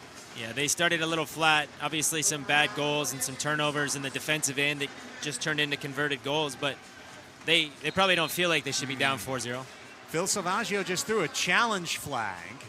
they started a little flat. Obviously some bad goals and some turnovers in the defensive end that just turned into converted goals, but they probably don't feel like they should be down 4-0. Phil Salvaggio just threw a challenge flag,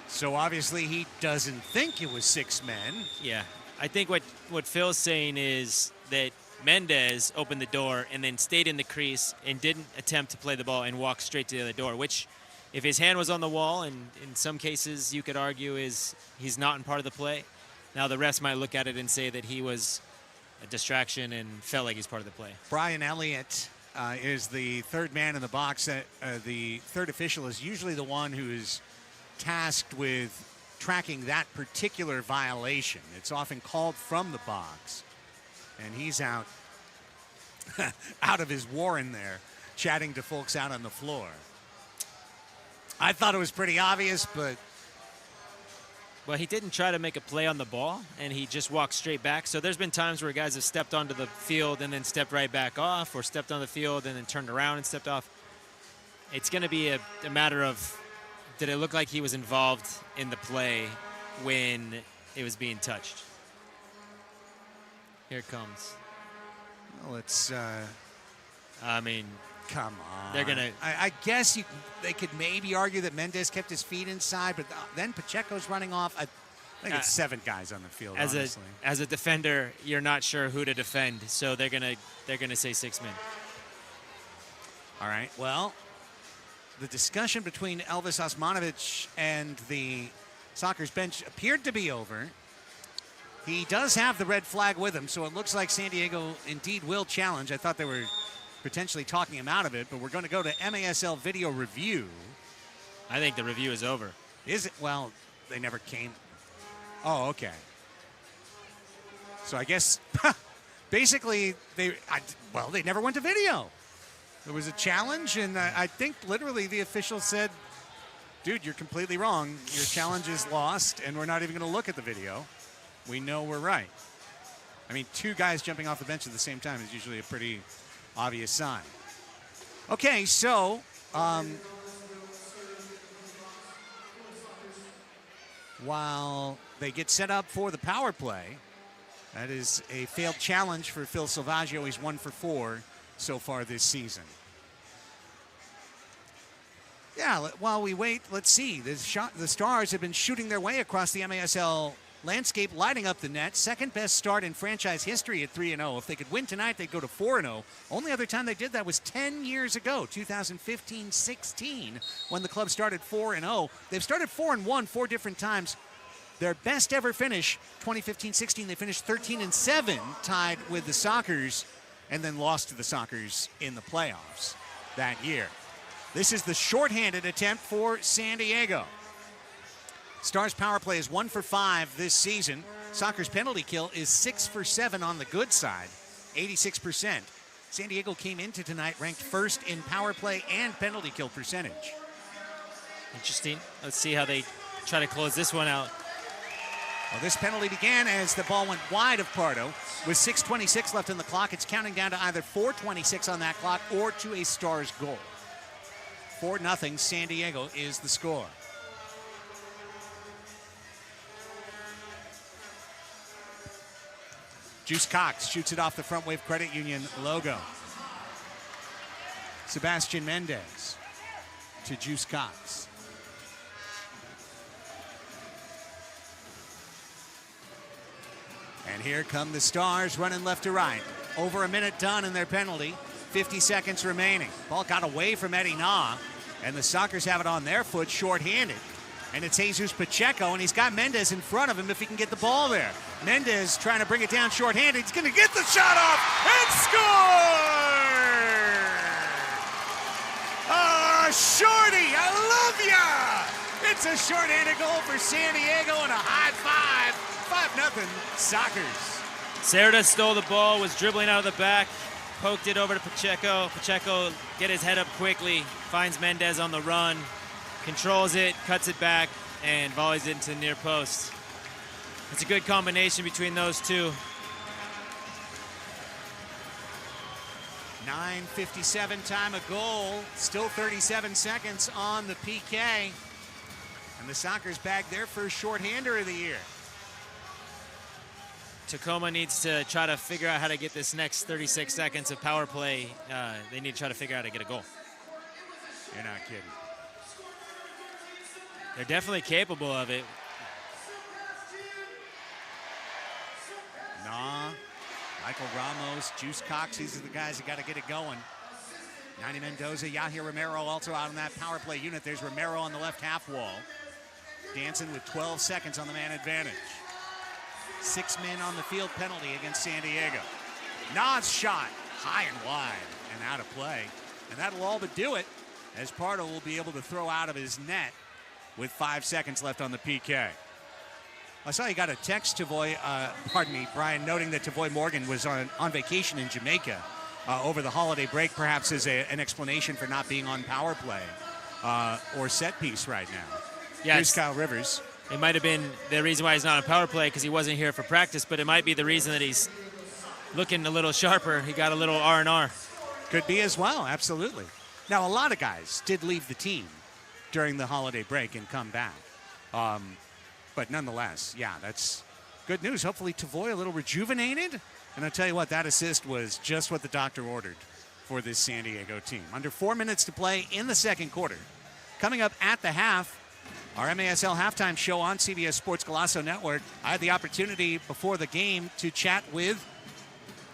so obviously he doesn't think it was 6 men. Yeah. I think what Phil's saying is that Mendez opened the door and then stayed in the crease and didn't attempt to play the ball and walk straight to the other door, which if his hand was on the wall, and in some cases you could argue is he's not in part of the play. Now the refs might look at it and say that he was a distraction and felt like he's part of the play. Brian Elliott is the third man in the box. The third official is usually the one who is tasked with tracking that particular violation. It's often called from the box, and he's out of his warren there, chatting to folks out on the floor. I thought it was pretty obvious, but well, he didn't try to make a play on the ball, and he just walked straight back. So there's been times where guys have stepped onto the field and then stepped right back off, or stepped on the field and then turned around and stepped off. It's going to be a matter of, did it look like he was involved in the play when it was being touched? Here it comes. Well, it's, I mean, come on. They're going to... I guess they could maybe argue that Mendez kept his feet inside, but then Pacheco's running off. I think it's 7 guys on the field, honestly. As a defender, you're not sure who to defend, so they're gonna say 6 men. All right, well, the discussion between Elvis Osmanovic and the Sockers bench appeared to be over. He does have the red flag with him, so it looks like San Diego indeed will challenge. I thought they were potentially talking him out of it, but we're going to go to MASL video review. I think the review is over. Is it? Well, they never came. Oh, okay. So I guess basically they never went to video. There was a challenge, and I think literally the official said, dude, you're completely wrong. Your challenge is lost, and we're not even going to look at the video. We know we're right. I mean, 2 guys jumping off the bench at the same time is usually a pretty obvious sign. Okay, so while they get set up for the power play, that is a failed challenge for Phil Salvaggio. He's 1 for 4 so far this season. Yeah, while we wait, let's see. The Stars have been shooting their way across the MASL landscape, lighting up the net. Second best start in franchise history at 3-0. If they could win tonight, they'd go to 4-0. Only other time they did that was 10 years ago, 2015-16, when the club started 4-0. They've started 4-1 4 different times. Their best ever finish, 2015-16, they finished 13-7, tied with the Sockers, and then lost to the Sockers in the playoffs that year. This is the shorthanded attempt for San Diego. Stars power play is 1 for 5 this season. Sockers penalty kill is 6 for 7 on the good side, 86%. San Diego came into tonight ranked first in power play and penalty kill percentage. Interesting. Let's see how they try to close this one out. Well, this penalty began as the ball went wide of Pardo. With 6:26 left in the clock, it's counting down to either 4:26 on that clock or to a Stars goal. 4-0 San Diego is the score. Juice Cox shoots it off the Front Wave Credit Union logo. Sebastian Mendez to Juice Cox. And here come the Stars running left to right. Over a minute done in their penalty. 50 seconds remaining. Ball got away from Eddie Na, and the Sockers have it on their foot, shorthanded. And it's Jesus Pacheco, and he's got Mendez in front of him if he can get the ball there. Mendez trying to bring it down shorthanded. He's going to get the shot off and score! Oh, Shorty, I love ya! It's a shorthanded goal for San Diego and a high five. 5-0 Sockers. Cerda stole the ball, was dribbling out of the back, poked it over to Pacheco. Pacheco get his head up quickly, finds Mendez on the run, controls it, cuts it back, and volleys it into the near post. It's a good combination between those two. 9:57 time of goal, still 37 seconds on the PK. And the Sockers bagged their first shorthander of the year. Tacoma needs to try to figure out how to get this next 36 seconds of power play. They need to try to figure out how to get a goal. You're not kidding. They're definitely capable of it. Nah, Michael Ramos, Juice Cox, these are the guys that got to get it going. Nani Mendoza, Yahir Romero also out on that power play unit. There's Romero on the left half wall. Dancing with 12 seconds on the man advantage. 6 men on the field penalty against San Diego. Na's shot, high and wide and out of play. And that'll all but do it, as Pardo will be able to throw out of his net with 5 seconds left on the PK. I saw you got a text, Brian, noting that Tavoy Morgan was on vacation in Jamaica over the holiday break, perhaps as an explanation for not being on power play or set piece right now. Yes. Here's Kyle Rivers. It might have been the reason why he's not on power play because he wasn't here for practice, but it might be the reason that he's looking a little sharper. He got a little R&R. Could be as well, absolutely. Now, a lot of guys did leave the team during the holiday break and come back. But nonetheless, yeah, that's good news. Hopefully Tavoy a little rejuvenated. And I'll tell you what, that assist was just what the doctor ordered for this San Diego team. Under 4 minutes to play in the second quarter. Coming up at the half, our MASL halftime show on CBS Sports Golasso Network. I had the opportunity before the game to chat with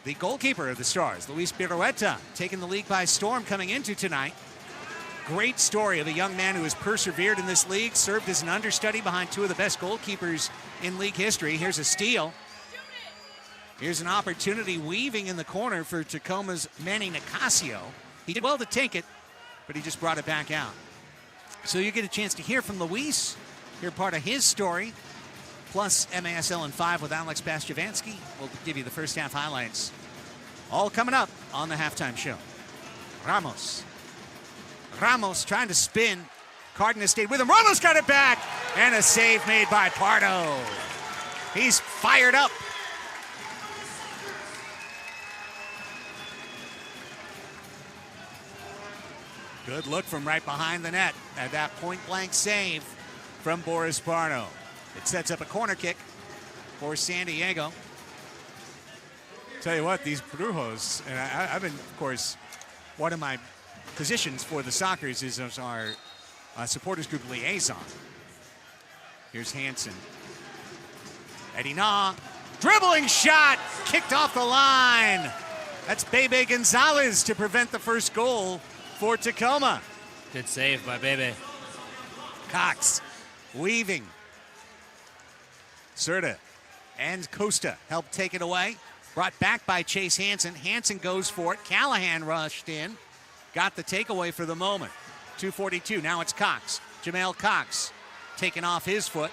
the goalkeeper of the Stars, Luis Pirueta, taking the league by storm coming into tonight. Great story of a young man who has persevered in this league, served as an understudy behind two of the best goalkeepers in league history. Here's a steal. Here's an opportunity weaving in the corner for Tacoma's Manny Nicasio. He did well to take it, but he just brought it back out. So you get a chance to hear from Luis, hear part of his story, plus MASL in 5 with Alex Bastiavansky. We'll give you the first half highlights. All coming up on the halftime show. Ramos trying to spin. Cardenas stayed with him. Ramos got it back. And a save made by Pardo. He's fired up. Good look from right behind the net at that point-blank save from Boris Pardo. It sets up a corner kick for San Diego. Tell you what, these Brujos, and I've been, of course, one of my positions for the Sockers is as our supporters group liaison. Here's Hansen. Eddie Na, dribbling shot, kicked off the line. That's Bebe Gonzalez to prevent the first goal for Tacoma. Good save by Bebe. Cox weaving. Cerda and Costa helped take it away. Brought back by Chase Hansen. Hansen goes for it. Callahan rushed in. Got the takeaway for the moment. 2:42. Now it's Cox. Jamel Cox taking off his foot.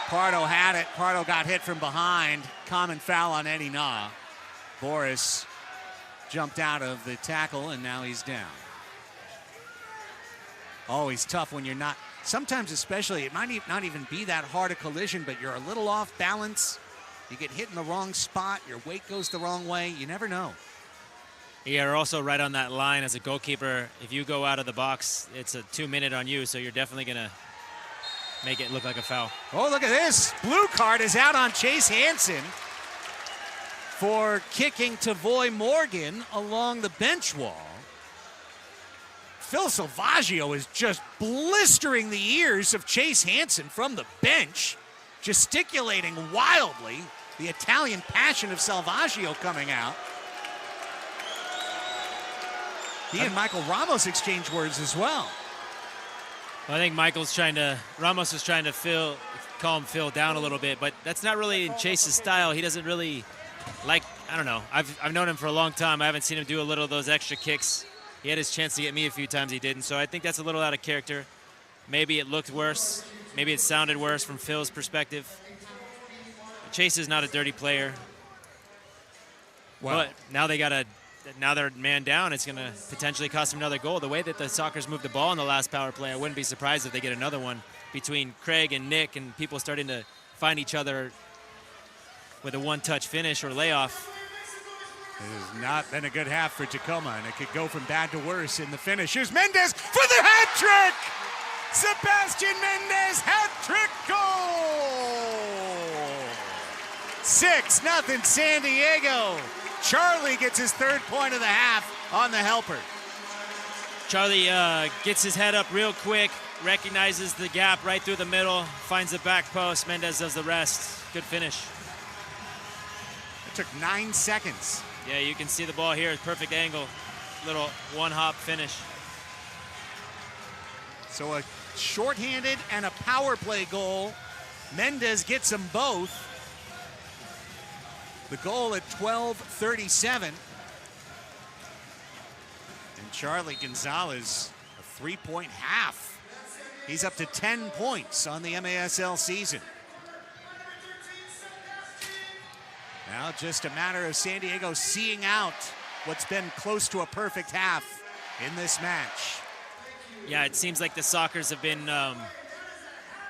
Pardo had it. Pardo got hit from behind. Common foul on Eddie Na. Boris jumped out of the tackle, and now he's down. Always tough when you're not, sometimes especially, it might not even be that hard a collision, but you're a little off balance. You get hit in the wrong spot, your weight goes the wrong way, you never know. You're also right on that line as a goalkeeper. If you go out of the box, it's a 2-minute on you, so you're definitely going to make it look like a foul. Oh, look at this. Blue card is out on Chase Hansen for kicking Tavoy Morgan along the bench wall. Phil Salvaggio is just blistering the ears of Chase Hansen from the bench, gesticulating wildly. The Italian passion of Salvaggio coming out. He and Michael Ramos exchange words as well. I think Ramos was trying to calm Phil down a little bit, but that's not really in Chase's style. He doesn't really like, I don't know. I've known him for a long time. I haven't seen him do a little of those extra kicks. He had his chance to get me a few times, he didn't. So I think that's a little out of character. Maybe it looked worse. Maybe it sounded worse from Phil's perspective. Chase is not a dirty player. Well, but now they're man down. It's going to potentially cost them another goal. The way that the Sockers moved the ball in the last power play, I wouldn't be surprised if they get another one between Craig and Nick and people starting to find each other with a one-touch finish or layoff. It has not been a good half for Tacoma, and it could go from bad to worse in the finish. Here's Mendez for the hat trick! Sebastian Mendez hat trick goal! 6-0 San Diego. Charlie gets his third point of the half on the helper. Charlie gets his head up real quick, recognizes the gap right through the middle, finds the back post. Mendez does the rest. Good finish. It took 9 seconds. Yeah, you can see the ball here, perfect angle. Little one-hop finish. So a shorthanded and a power play goal. Mendez gets them both. The goal at 12:37. And Charlie Gonzalez, a 3-point half. He's up to 10 points on the MASL season. Now just a matter of San Diego seeing out what's been close to a perfect half in this match. Yeah, it seems like the Sockers have been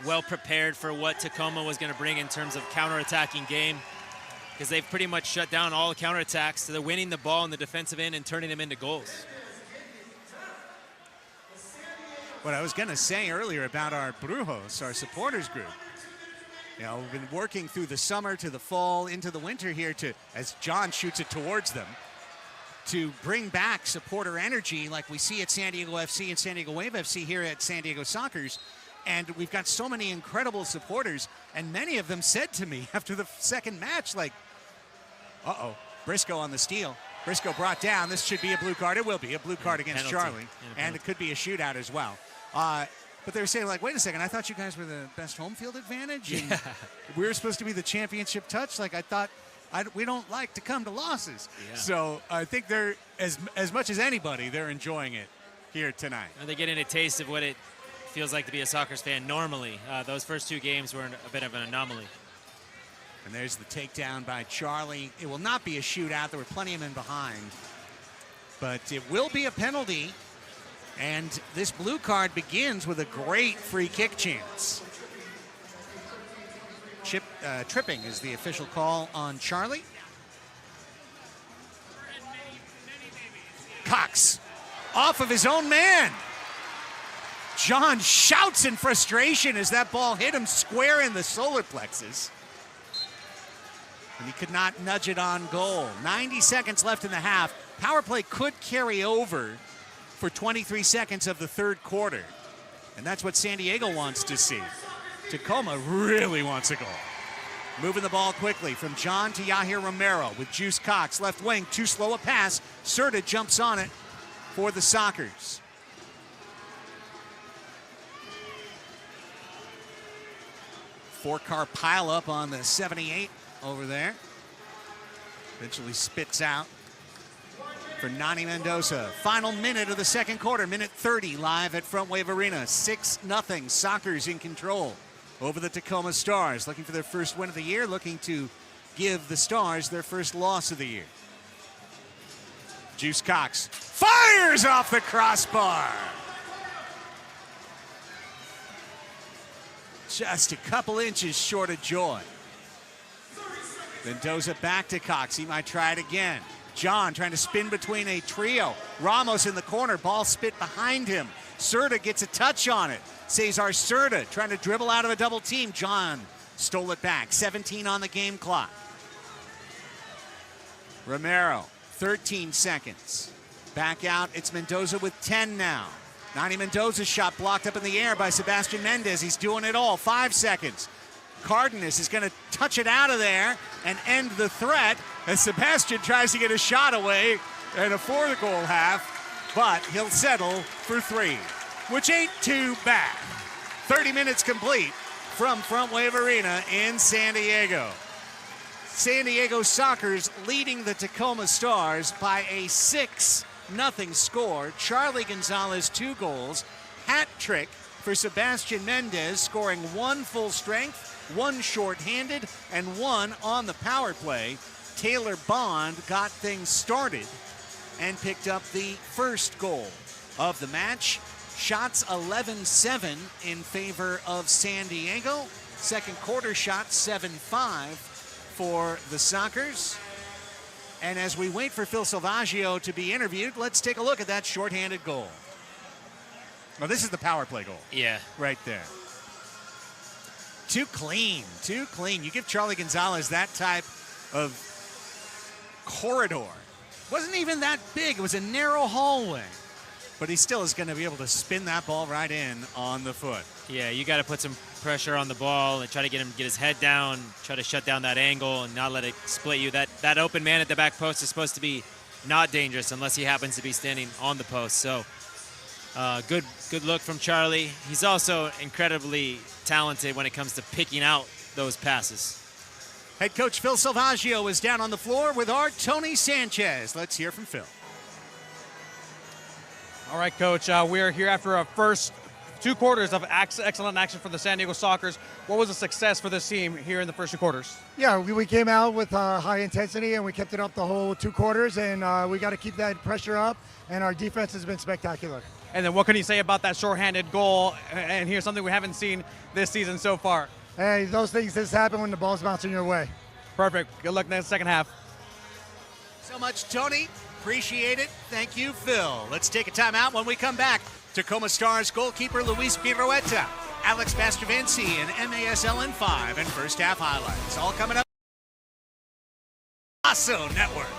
well prepared for what Tacoma was going to bring in terms of counterattacking game, because they've pretty much shut down all the counterattacks. So they're winning the ball in the defensive end and turning them into goals. What I was going to say earlier about our Brujos, our supporters group. You know, we've been working through the summer to the fall into the winter here to, as John shoots it towards them, to bring back supporter energy like we see at San Diego FC and San Diego Wave FC here at San Diego Sockers. And we've got so many incredible supporters, and many of them said to me after the second match, like, uh-oh, Briscoe on the steal. Briscoe brought down. This should be a blue card. It will be a blue card against Charlie, and it could be a shootout as well. But they were saying, like, wait a second, I thought you guys were the best home field advantage, and we were supposed to be the championship touch. Like, I thought we don't like to come to losses. Yeah. So I think they're, as much as anybody, they're enjoying it here tonight. They're getting a taste of what it feels like to be a Sockers fan normally. Those first 2 games were a bit of an anomaly. And there's the takedown by Charlie. It will not be a shootout. There were plenty of men behind. But it will be a penalty. And this blue card begins with a great free kick chance. Tripping is the official call on Charlie. Cox off of his own man. John shouts in frustration as that ball hit him square in the solar plexus. And he could not nudge it on goal. 90 seconds left in the half. Power play could carry over for 23 seconds of the third quarter. And that's what San Diego wants to see. Tacoma really wants a goal. Moving the ball quickly from John to Yahir Romero with Juice Cox. Left wing, too slow a pass. Serta jumps on it for the Sockers. Four-car pileup on the 78 over there. Eventually spits out for Nani Mendoza. Final minute of the second quarter, minute 30 live at Front Wave Arena. 6-0, Sockers in control over the Tacoma Stars. Looking for their first win of the year, looking to give the Stars their first loss of the year. Juice Cox fires off the crossbar. Just a couple inches short of joy. Mendoza back to Cox. He might try it again. John trying to spin between a trio. Ramos in the corner. Ball spit behind him. Serta gets a touch on it. Cesar Serta trying to dribble out of a double team. John stole it back. 17 on the game clock. Romero, 13 seconds. Back out. It's Mendoza with 10 now. Nani Mendoza's shot blocked up in the air by Sebastian Mendez. He's doing it all. 5 seconds. Cardenas is going to touch it out of there and end the threat as Sebastian tries to get a shot away and a for-the-goal half, but he'll settle for 3, which ain't too bad. 30 minutes complete from Front Wave Arena in San Diego. San Diego Sockers leading the Tacoma Stars by a 6-0 score. Charlie Gonzalez 2 goals, hat trick for Sebastian Mendez, scoring 1 full strength, 1 shorthanded, and 1 on the power play. Taylor Bond got things started and picked up the first goal of the match. Shots 11-7 in favor of San Diego. Second quarter shot 7-5 for the Sockers. And as we wait for Phil Salvaggio to be interviewed, let's take a look at that shorthanded goal. Well, this is the power play goal. Yeah. Right there. Too clean, too clean. You give Charlie Gonzalez that type of corridor. Wasn't even that big. It was a narrow hallway. But he still is going to be able to spin that ball right in on the foot. Yeah, you got to put some pressure on the ball and try to get him get his head down, try to shut down that angle and not let it split you. That open man at the back post is supposed to be not dangerous unless he happens to be standing on the post. So good look from Charlie. He's also incredibly talented when it comes to picking out those passes. Head coach Phil Salvaggio is down on the floor with our Tony Sanchez. Let's hear from Phil. All right, Coach, we are here after our first 2 quarters of excellent action for the San Diego Sockers. What was a success for this team here in the first 2 quarters? Yeah, we came out with high intensity and we kept it up the whole 2 quarters, and we got to keep that pressure up, and our defense has been spectacular. And then what can you say about that shorthanded goal? And here's something we haven't seen this season so far. Hey, those things just happen when the ball's bouncing your way. Perfect. Good luck in the second half. So much, Tony. Appreciate it. Thank you, Phil. Let's take a timeout. When we come back, Tacoma Stars goalkeeper Luis Pirueta, Alex Mastrovinci, and MASL in 5 and first half highlights. All coming up. MASL Network.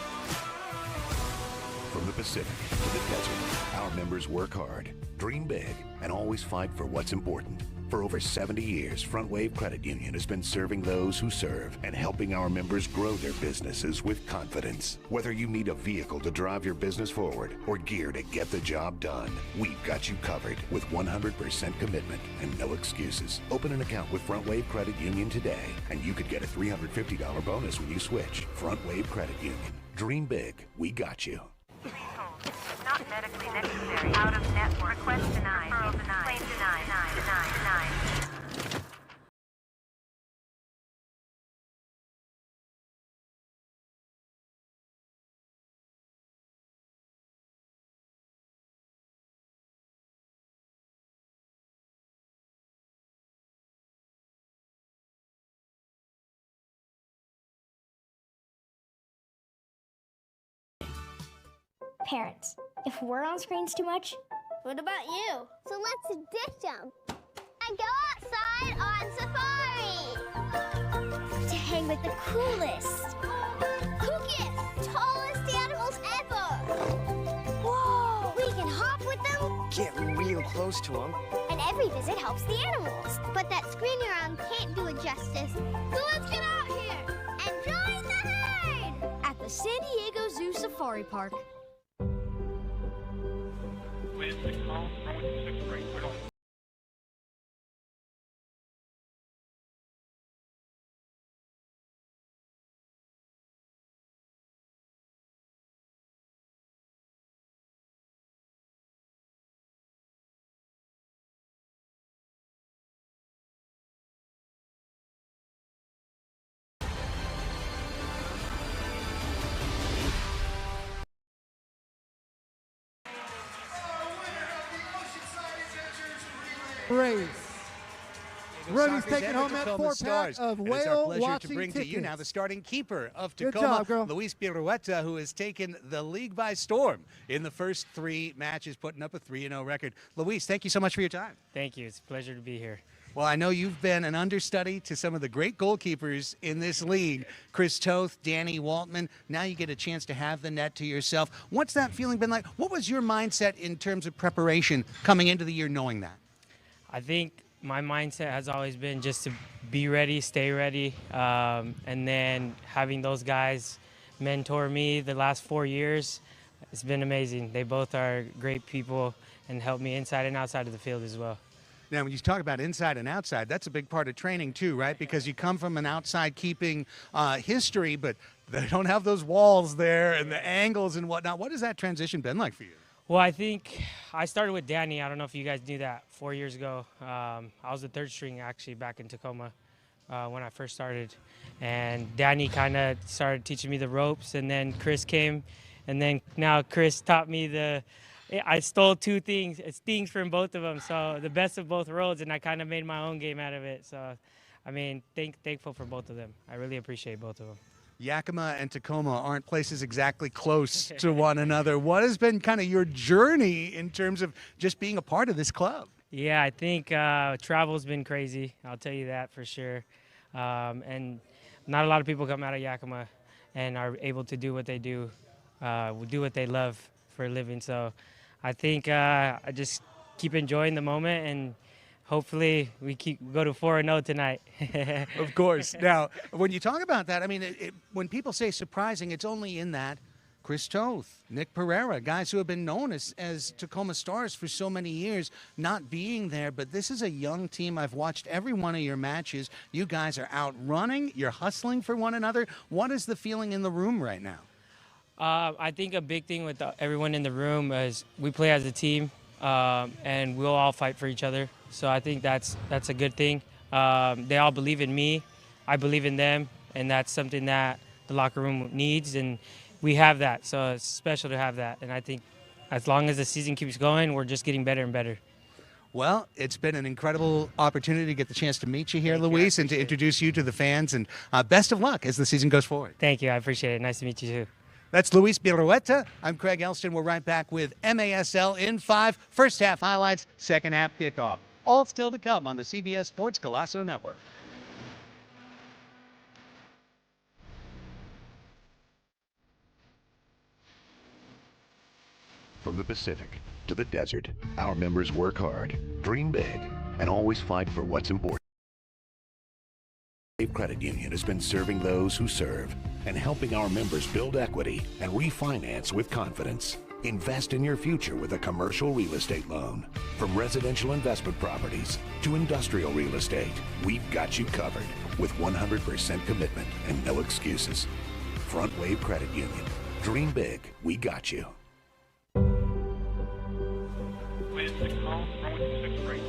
From the Pacific to the desert, our members work hard, dream big, and always fight for what's important. For over 70 years, Front Wave Credit Union has been serving those who serve and helping our members grow their businesses with confidence. Whether you need a vehicle to drive your business forward or gear to get the job done, we've got you covered with 100% commitment and no excuses. Open an account with Front Wave Credit Union today, and you could get a $350 bonus when you switch. Front Wave Credit Union. Dream big. We got you. Not medically necessary. Out of network. Request denied. Claim denied. Parents, if we're on screens too much, what about you? So let's ditch them and go outside on safari To hang with the coolest, kookiest, tallest animals ever. whoa, we can hop with them, Get real close to them. and every visit helps the animals. But that screen you're on can't do it justice. So let's get out here and join the herd At the San Diego Zoo Safari Park. Wind 6 miles, runway 26 right. race. Rudy's Soccer's taking and home the that Tacoma 4-pack Stars. of And it's our whale pleasure watching to bring to you tickets. now the starting keeper of Good Tacoma, job, girl. Luis Pirueta, who has taken the league by storm in the first 3 matches, putting up a 3-0 record. Luis, thank you so much for your time. Thank you. It's a pleasure to be here. Well, I know you've been an understudy to some of the great goalkeepers in this league, Chris Toth, Danny Waltman. Now you get a chance to have the net to yourself. What's that feeling been like? What was your mindset in terms of preparation coming into the year knowing that? I think my mindset has always been just to be ready, stay ready, and then having those guys mentor me the last 4 years, it's been amazing. They both are great people and help me inside and outside of the field as well. Now, when you talk about inside and outside, that's a big part of training too, right? Because you come from an outside keeping history, but they don't have those walls there and the angles and whatnot. What has that transition been like for you? Well, I think I started with Danny. I don't know if you guys knew that 4 years ago. I was the 3rd string actually back in Tacoma when I first started. And Danny kind of started teaching me the ropes, and then Chris came, and then now Chris taught me I stole 2 things from both of them, so the best of both worlds, and I kind of made my own game out of it. So, I mean, thankful for both of them. I really appreciate both of them. Yakima and Tacoma aren't places exactly close to one another. What has been kind of your journey in terms of just being a part of this club? Yeah, I think travel's been crazy. I'll tell you that for sure. And not a lot of people come out of Yakima and are able to do what they do what they love for a living. So I think I just keep enjoying the moment, and hopefully we go to 4-0 tonight. Of course. Now, when you talk about that, I mean, when people say surprising, it's only in that Chris Toth, Nick Pereira, guys who have been known as Tacoma Stars for so many years, not being there. But this is a young team. I've watched every one of your matches. You guys are out running. You're hustling for one another. What is the feeling in the room right now? I think a big thing with everyone in the room is we play as a team, and we'll all fight for each other. So I think that's a good thing. They all believe in me. I believe in them, and that's something that the locker room needs, and we have that. So it's special to have that. And I think as long as the season keeps going, we're just getting better and better. Well, it's been an incredible opportunity to get the chance to meet you here, Luis, and to introduce you to the fans. And best of luck as the season goes forward. Thank you. I appreciate it. Nice to meet you, too. That's Luis Pirueta. I'm Craig Elston. We're right back with MASL in 5. First half highlights, second half kickoff. All still to come on the CBS Sports Colosso Network. From the Pacific to the desert, our members work hard, dream big, and always fight for what's important. Credit Union has been serving those who serve and helping our members build equity and refinance with confidence. Invest in your future with a commercial real estate loan. From residential investment properties to industrial real estate, we've got you covered with 100% commitment and no excuses. Front Wave Credit Union. Dream big. We got you. With Tacoma, runway 26 right.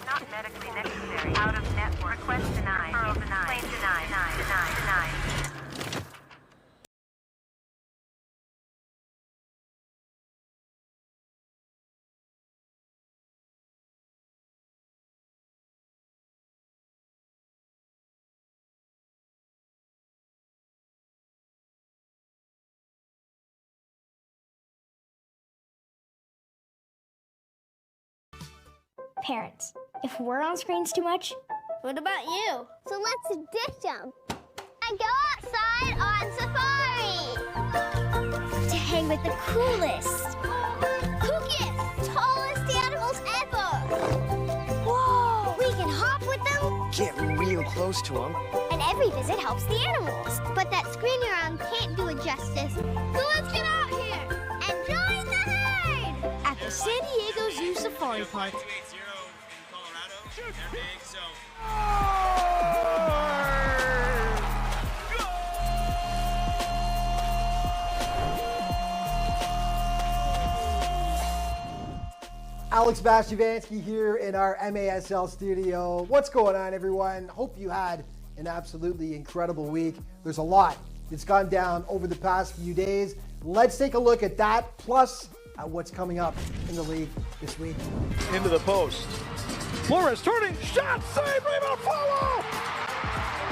Not medically necessary. Out of network. Request denied. Plane denied. Denied. Parents, if we're on screens too much, what about you? So let's ditch them and go outside on safari To hang with the coolest, kookiest, tallest animals ever. whoa, we can hop with them, Get real close to them. and every visit helps the animals. But that screen you're on can't do it justice. So let's get out here and join the herd At the San Diego Zoo Safari Park. Alex Bastivansky here in our MASL studio. What's going on, everyone? Hope you had an absolutely incredible week. There's a lot that's gone down over the past few days. Let's take a look at that, plus at what's coming up in the league this week. Into the post. Flores turning, shot, save, rebound, follow!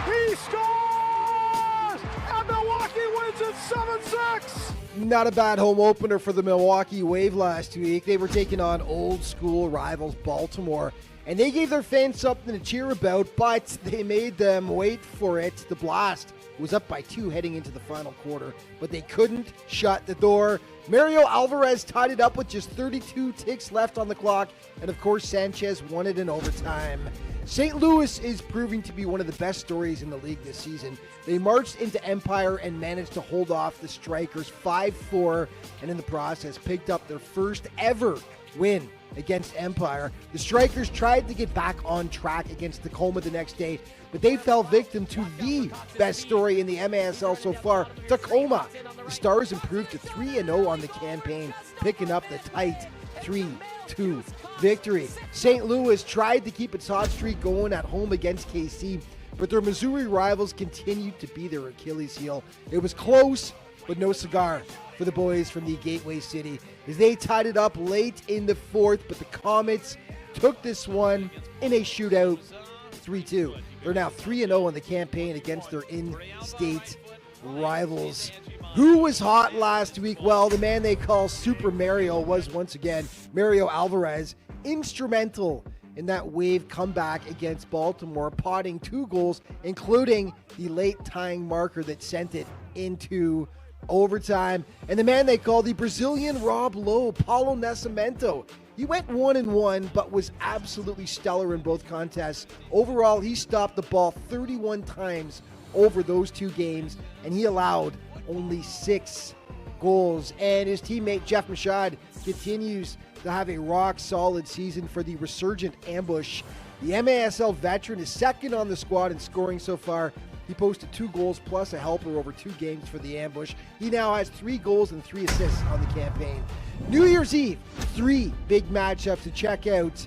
He scores! And Milwaukee wins it 7-6! Not a bad home opener for the Milwaukee Wave last week. They were taking on old school rivals Baltimore, and they gave their fans something to cheer about, but they made them wait for it. The Blast was up by 2 heading into the final quarter, but they couldn't shut the door. Mario Alvarez tied it up with just 32 ticks left on the clock, and of course Sanchez won it in overtime. St. Louis is proving to be one of the best stories in the league this season. They marched into Empire and managed to hold off the Strikers 5-4, and in the process picked up their first ever win against Empire. The Strikers tried to get back on track against Tacoma the next day, but they fell victim to the best story in the MASL so far, Tacoma. The Stars improved to 3-0 on the campaign, picking up the tight 3-2 victory. St. Louis tried to keep its hot streak going at home against KC, but their Missouri rivals continued to be their Achilles heel. It was close, but no cigar for the boys from the Gateway City, as they tied it up late in the fourth, but the Comets took this one in a shootout 3-2. They're now 3-0 on the campaign against their in-state rivals. Who was hot last week? Well, the man they call Super Mario was once again Mario Alvarez, instrumental in that Wave comeback against Baltimore, potting 2 goals, including the late tying marker that sent it into overtime. And the man they call the Brazilian Rob Lowe, Paulo Nascimento. He went 1-1, but was absolutely stellar in both contests. Overall, he stopped the ball 31 times over those 2 games, and he allowed only 6 goals. And his teammate Jeff Machad continues to have a rock-solid season for the resurgent Ambush. The MASL veteran is second on the squad in scoring so far. He posted 2 goals plus a helper over 2 games for the Ambush. He now has 3 goals and 3 assists on the campaign. New Year's Eve, 3 big matchups to check out.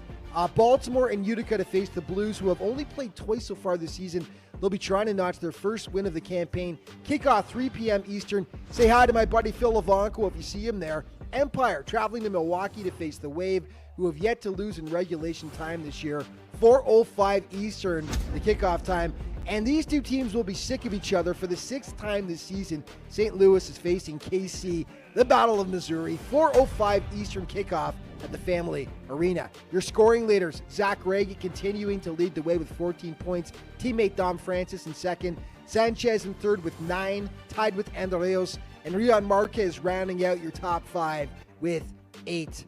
Baltimore and Utica to face the Blues, who have only played twice so far this season. They'll be trying to notch their first win of the campaign. Kickoff 3 p.m. Eastern. Say hi to my buddy Phil Levanco if you see him there. Empire traveling to Milwaukee to face the Wave, who have yet to lose in regulation time this year. 4:05 Eastern, the kickoff time. And these 2 teams will be sick of each other for the 6th time this season. St. Louis is facing KC, the Battle of Missouri. 4:05 Eastern kickoff at the Family Arena. Your scoring leaders, Zach Reagan continuing to lead the way with 14 points. Teammate Dom Francis in second. Sanchez in third with 9, tied with Andreos. And Rion Marquez rounding out your top 5 with 8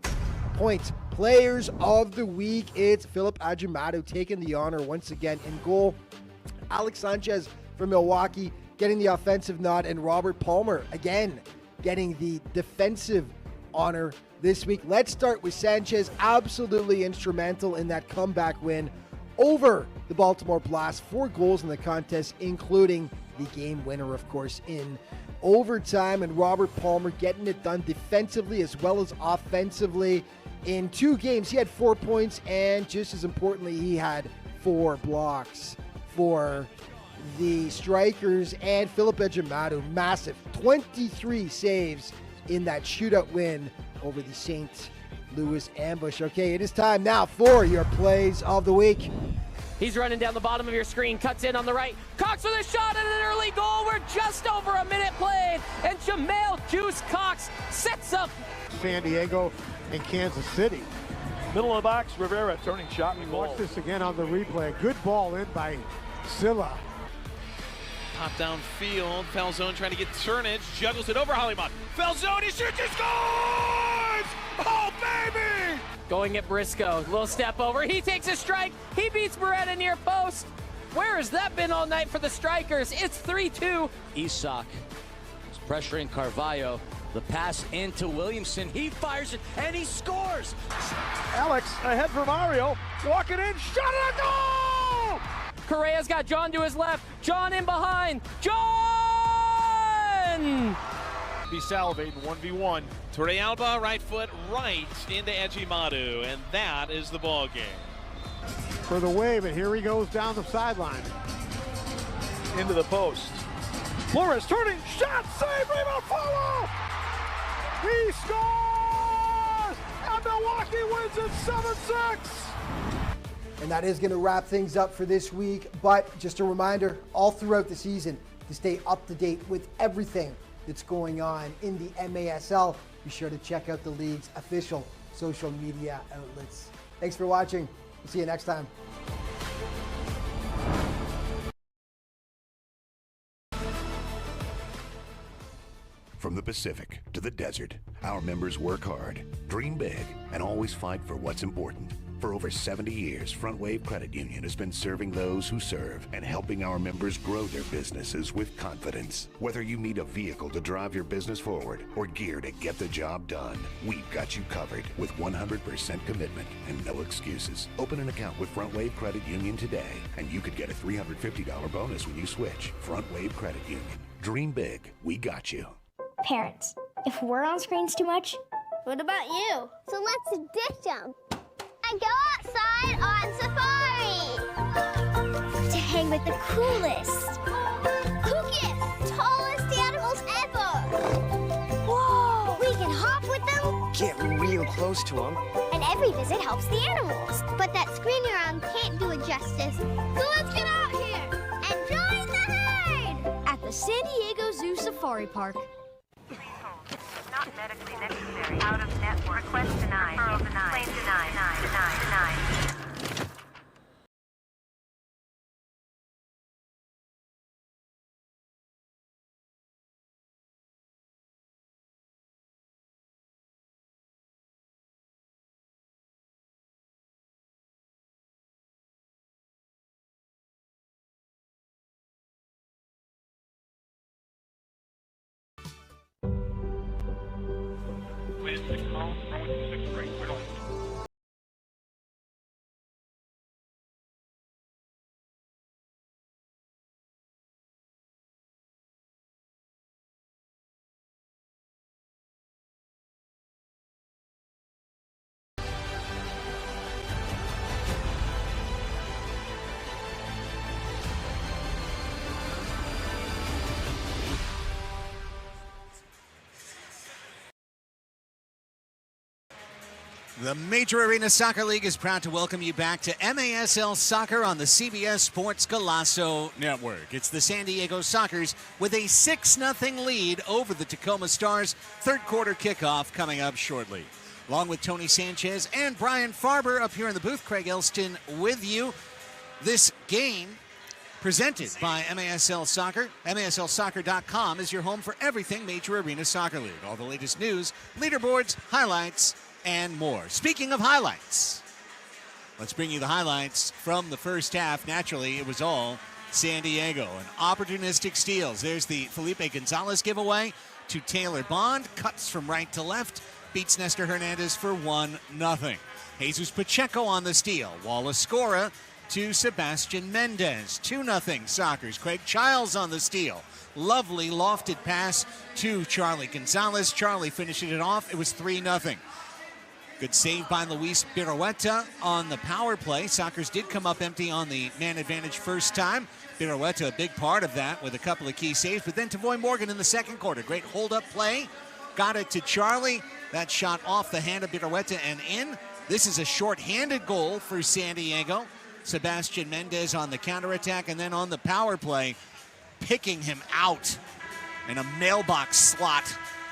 points. Players of the week, it's Philip Ajamado taking the honor once again in goal. Alex Sanchez from Milwaukee getting the offensive nod, and Robert Palmer again getting the defensive honor this week. Let's start with Sanchez, absolutely instrumental in that comeback win over the Baltimore Blast. 4 goals in the contest, including the game winner, of course, in overtime. And Robert Palmer getting it done defensively as well as offensively. In 2 games, he had 4 points, and just as importantly, he had 4 blocks for the Strikers. And Philip Ejimadu, massive 23 saves in that shootout win over the St. Louis Ambush. Okay, it is time now for your plays of the week. He's running down the bottom of your screen, cuts in on the right. Cox with a shot and an early goal. We're just over a minute played, and Jamel Juice Cox sets up San Diego and Kansas City. Middle of the box, Rivera turning shot and goal. Watch this again on the replay. Good ball in by Silla. Top down field, Falzone trying to get turnage, juggles it over Hollywood. Falzone, he shoots, he scores! Oh, baby! going at Briscoe. Little step over. He takes a strike. He beats Beretta near post. Where has that been all night for the Strikers? It's 3-2. Isak is pressuring Carvalho. The pass into Williamson. He fires it and he scores. Alex ahead for Mario. Walking in, shot and a goal! Correa's got John to his left. John in behind. John! Be salivating 1v1. Torrealba, right foot, right into Ejimadu, and that is the ball game. For the wave, and here he goes down the sideline. Into the post. Flores turning, shot, save, rebound, follow! He scores! And Milwaukee wins it 7-6! And that is going to wrap things up for this week. But just a reminder, all throughout the season, to stay up to date with everything that's going on in the MASL, be sure to check out the league's official social media outlets. Thanks for watching. We'll see you next time. From the Pacific to the desert, our members work hard, dream big, and always fight for what's important. For over 70 years, Front Wave Credit Union has been serving those who serve and helping our members grow their businesses with confidence. Whether you need a vehicle to drive your business forward or gear to get the job done, we've got you covered with 100% commitment and no excuses. Open an account with Front Wave Credit Union today, and you could get a $350 bonus when you switch. Front Wave Credit Union. Dream big. We got you. Parents, if we're on screens too much, what about you? So let's ditch them and go outside on safari To hang with the coolest, kookiest, tallest animals ever. whoa, we can hop with them, Get real close to them. and every visit helps the animals. But that screen you're on can't do it justice. So let's get out here and join the herd At the San Diego Zoo Safari Park. Not medically necessary. Out of network. Request denied. Referral denied. Claim denied. Denied. With 6 calls, runway 26 right. Clear to land. The Major Arena Soccer League is proud to welcome you back to MASL Soccer on the CBS Sports Golazo Network. It's the San Diego Sockers with a 6-0 lead over the Tacoma Stars. Third quarter kickoff coming up shortly. Along with Tony Sanchez and Brian Farber up here in the booth, Craig Elston with you. This game presented by MASL Soccer. MASLsoccer.com is your home for everything Major Arena Soccer League. All the latest news, leaderboards, highlights, and more. Speaking of highlights, let's bring you the highlights from the first half. Naturally, it was all San Diego and opportunistic steals. There's the Felipe Gonzalez giveaway to Taylor Bond. Cuts from right to left. Beats Nestor Hernandez for 1-0. Jesus Pacheco on the steal. Wallace Scora to Sebastian Mendez. 2-0 Sockers. Craig Childs on the steal. Lovely lofted pass to Charlie Gonzalez. Charlie finishing it off. It was 3-0. Good save by Luis Birueta on the power play. Sockers did come up empty on the man advantage first time. Birueta a big part of that with a couple of key saves. But then Tavoy Morgan in the second quarter. Great hold-up play. Got it to Charlie. That shot off the hand of Birueta and in. This is a short-handed goal for San Diego. Sebastian Mendez on the counterattack, and then on the power play, picking him out in a mailbox slot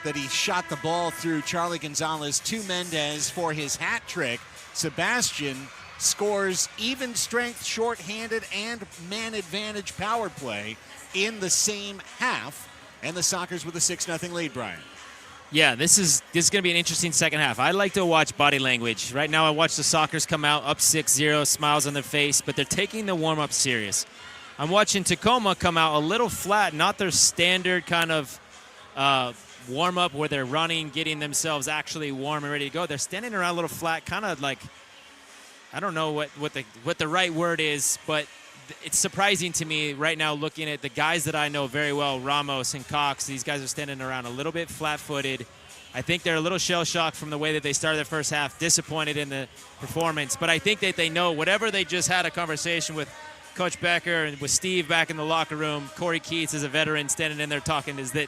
that he shot the ball through Charlie Gonzalez to Mendez for his hat trick. Sebastian scores even strength, short-handed, and man advantage power play in the same half, and the Sockers with a 6-0 lead, Brian. Yeah, this is going to be an interesting second half. I like to watch body language. Right now I watch the Sockers come out up 6-0, smiles on their face, but they're taking the warm-up serious. I'm watching Tacoma come out a little flat, not their standard kind of warm-up where they're running, getting themselves actually warm and ready to go. They're standing around a little flat, kind of like, I don't know what the right word is, but it's surprising to me right now looking at the guys that I know very well, Ramos and Cox. These guys are standing around a little bit flat-footed. I think they're a little shell-shocked from the way that they started the first half, disappointed in the performance. But I think that they know whatever they just had a conversation with Coach Becker and with Steve back in the locker room, Corey Keats as a veteran standing in there talking, is that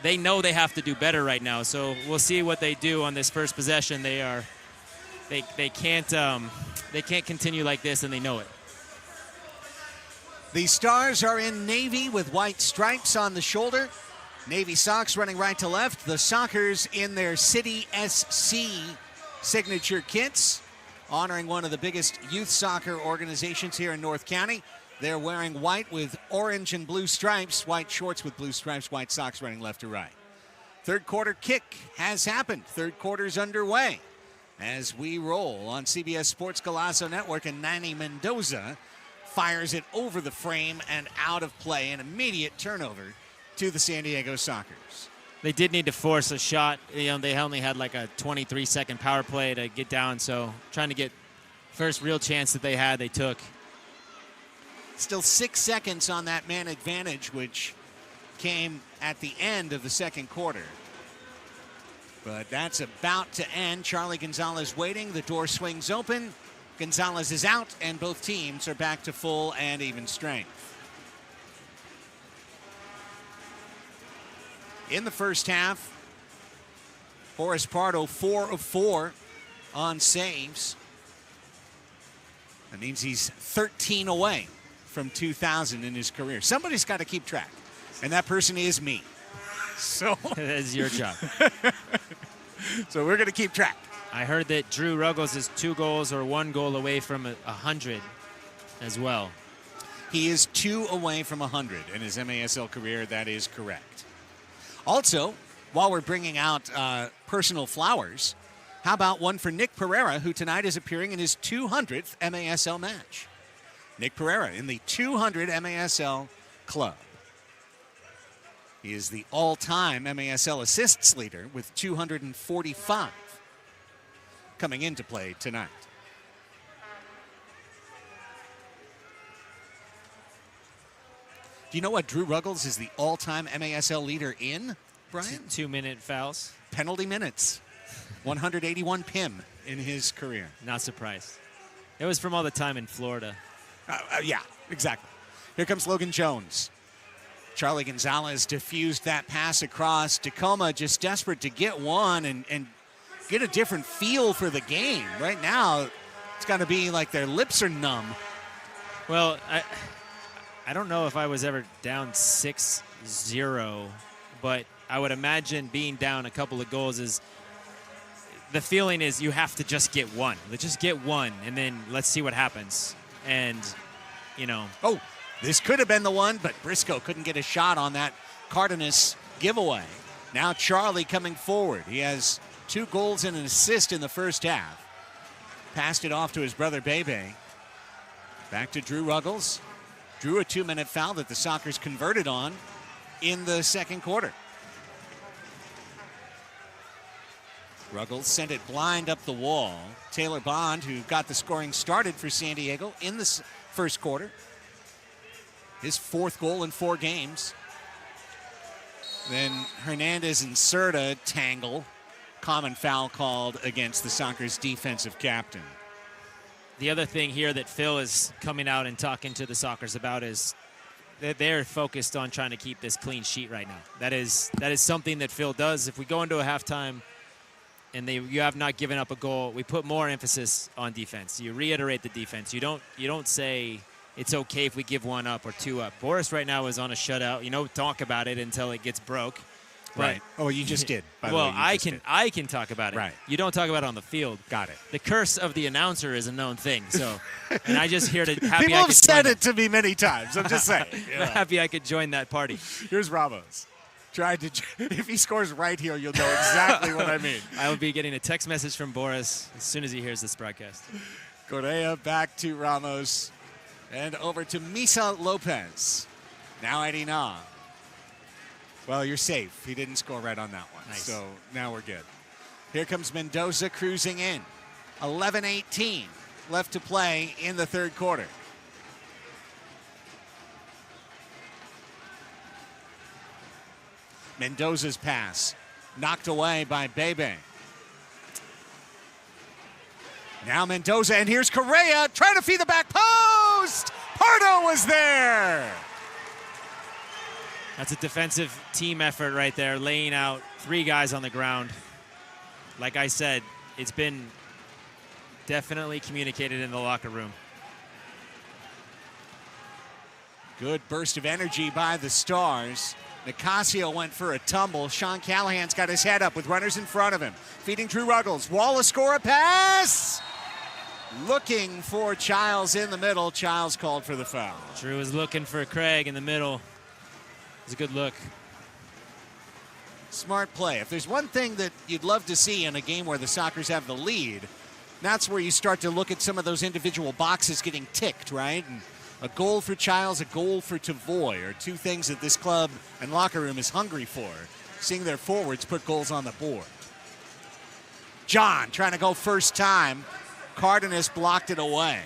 they know they have to do better right now. So we'll see what they do on this first possession. They can't continue like this, and they know it. The Stars are in navy with white stripes on the shoulder. Navy socks running right to left. The Sockers in their City SC signature kits, honoring one of the biggest youth soccer organizations here in North County. They're wearing white with orange and blue stripes, white shorts with blue stripes, white socks running left to right. Third quarter kick has happened. Third quarter's underway as we roll on CBS Sports Golazo Network, and Nani Mendoza fires it over the frame and out of play. An immediate turnover to the San Diego Sockers. They did need to force a shot. They only had like a 23-second power play to get down, so trying to get first real chance that they had, they took. Still 6 seconds on that man advantage, which came at the end of the second quarter. But that's about to end. Charlie Gonzalez waiting. The door swings open. Gonzalez is out, and both teams are back to full and even strength. In the first half, Boris Pardo 4 of 4 on saves. That means he's 13 away from 2,000 in his career. Somebody's got to keep track, and that person is me. So that's your job. So we're going to keep track. I heard that Drew Ruggles is 2 goals or 1 goal away from 100 as well. He is 2 away from 100 in his MASL career. That is correct. Also, while we're bringing out personal flowers, how about one for Nick Pereira, who tonight is appearing in his 200th MASL match. Nick Pereira in the 200 MASL club. He is the all-time MASL assists leader with 245 coming into play tonight. Do you know what Drew Ruggles is the all-time MASL leader in, Brian? 2-minute fouls. Penalty minutes. 181 PIM in his career. Not surprised. It was from all the time in Florida. Yeah, exactly. Here comes Logan Jones. Charlie Gonzalez diffused that pass across. Tacoma just desperate to get one and get a different feel for the game. Right now, it's got to be like their lips are numb. Well, I don't know if I was ever down 6-0, but I would imagine being down a couple of goals is the feeling is you have to just get one. Let's just get one, and then let's see what happens. And, you know. Oh, this could have been the one, but Briscoe couldn't get a shot on that Cardenas giveaway. Now Charlie coming forward. He has 2 goals and an assist in the first half. Passed it off to his brother Bebe. Back to Drew Ruggles. Drew a 2-minute foul that the Sockers converted on in the second quarter. Ruggles sent it blind up the wall. Taylor Bond, who got the scoring started for San Diego in the first quarter. His 4th goal in 4 games. Then Hernandez and Serta tangle. Common foul called against the Sockers' defensive captain. The other thing here that Phil is coming out and talking to the Sockers about is that they're focused on trying to keep this clean sheet right now. That is something that Phil does. If we go into a halftime and you have not given up a goal, we put more emphasis on defense. You reiterate the defense. You don't say it's okay if we give 1 up or 2 up. Boris right now is on a shutout. You know, talk about it until it gets broke. Right. Oh, you just did. Well, I can talk about it. Right. You don't talk about it on the field. Got it. The curse of the announcer is a known thing. So, and I just here to happy people I have could said join it to me many times. I'm just saying. I'm happy I could join that party. Here's Ramos. If he scores right here, you'll know exactly what I mean. I will be getting a text message from Boris as soon as he hears this broadcast. Correa back to Ramos and over to Misa Lopez. Now Eddie Na. Well, you're safe. He didn't score right on that one. Nice. So now we're good. Here comes Mendoza cruising in. 11:18 left to play in the third quarter. Mendoza's pass knocked away by Bebe. Now Mendoza, and here's Correa trying to feed the back post. Pardo was there. That's a defensive team effort right there, laying out 3 guys on the ground. Like I said, it's been definitely communicated in the locker room. Good burst of energy by the Stars. Nicasio went for a tumble. Sean Callahan's got his head up with runners in front of him. Feeding Drew Ruggles. Wallace score a pass. Looking for Childs in the middle. Childs called for the foul. Drew is looking for Craig in the middle. It's a good look. Smart play. If there's one thing that you'd love to see in a game where the Sockers have the lead, that's where you start to look at some of those individual boxes getting ticked, right? And a goal for Childs, a goal for Tavoy are 2 things that this club and locker room is hungry for, seeing their forwards put goals on the board. John trying to go first time. Cardenas blocked it away.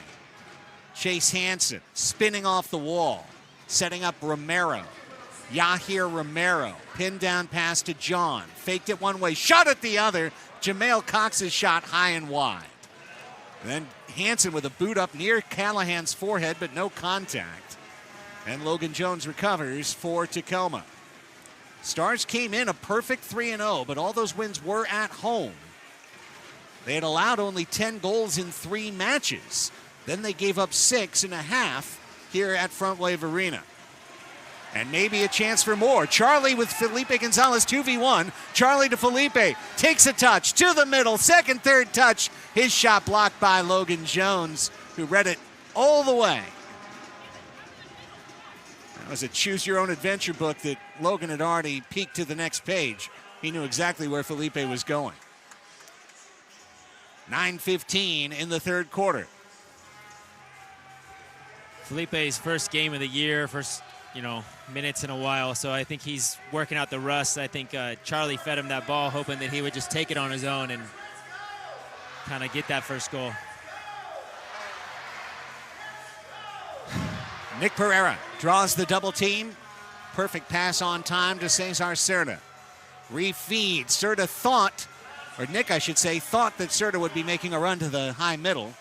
Chase Hansen spinning off the wall, setting up Romero. Yahir Romero, pinned down pass to John. Faked it one way, shot it the other. Jamail Cox's shot high and wide. And then Hansen with a boot up near Callahan's forehead, but no contact. And Logan Jones recovers for Tacoma. Stars came in a perfect 3-0, but all those wins were at home. They had allowed only 10 goals in 3 matches. Then they gave up 6.5 here at Front Wave Arena. And maybe a chance for more. Charlie with Felipe Gonzalez, 2v1. Charlie to Felipe, takes a touch to the middle, second, third touch. His shot blocked by Logan Jones, who read it all the way. That was a choose-your-own-adventure book that Logan had already peeked to the next page. He knew exactly where Felipe was going. 9:15 in the third quarter. Felipe's first game of the year, first minutes in a while, so I think he's working out the rust. I think Charlie fed him that ball, hoping that he would just take it on his own and kind of get that first goal. Nick Pereira draws the double team. Perfect pass on time to Cesar Cerda. Refeed. Cerda thought, or Nick I should say, thought that Cerda would be making a run to the high middle.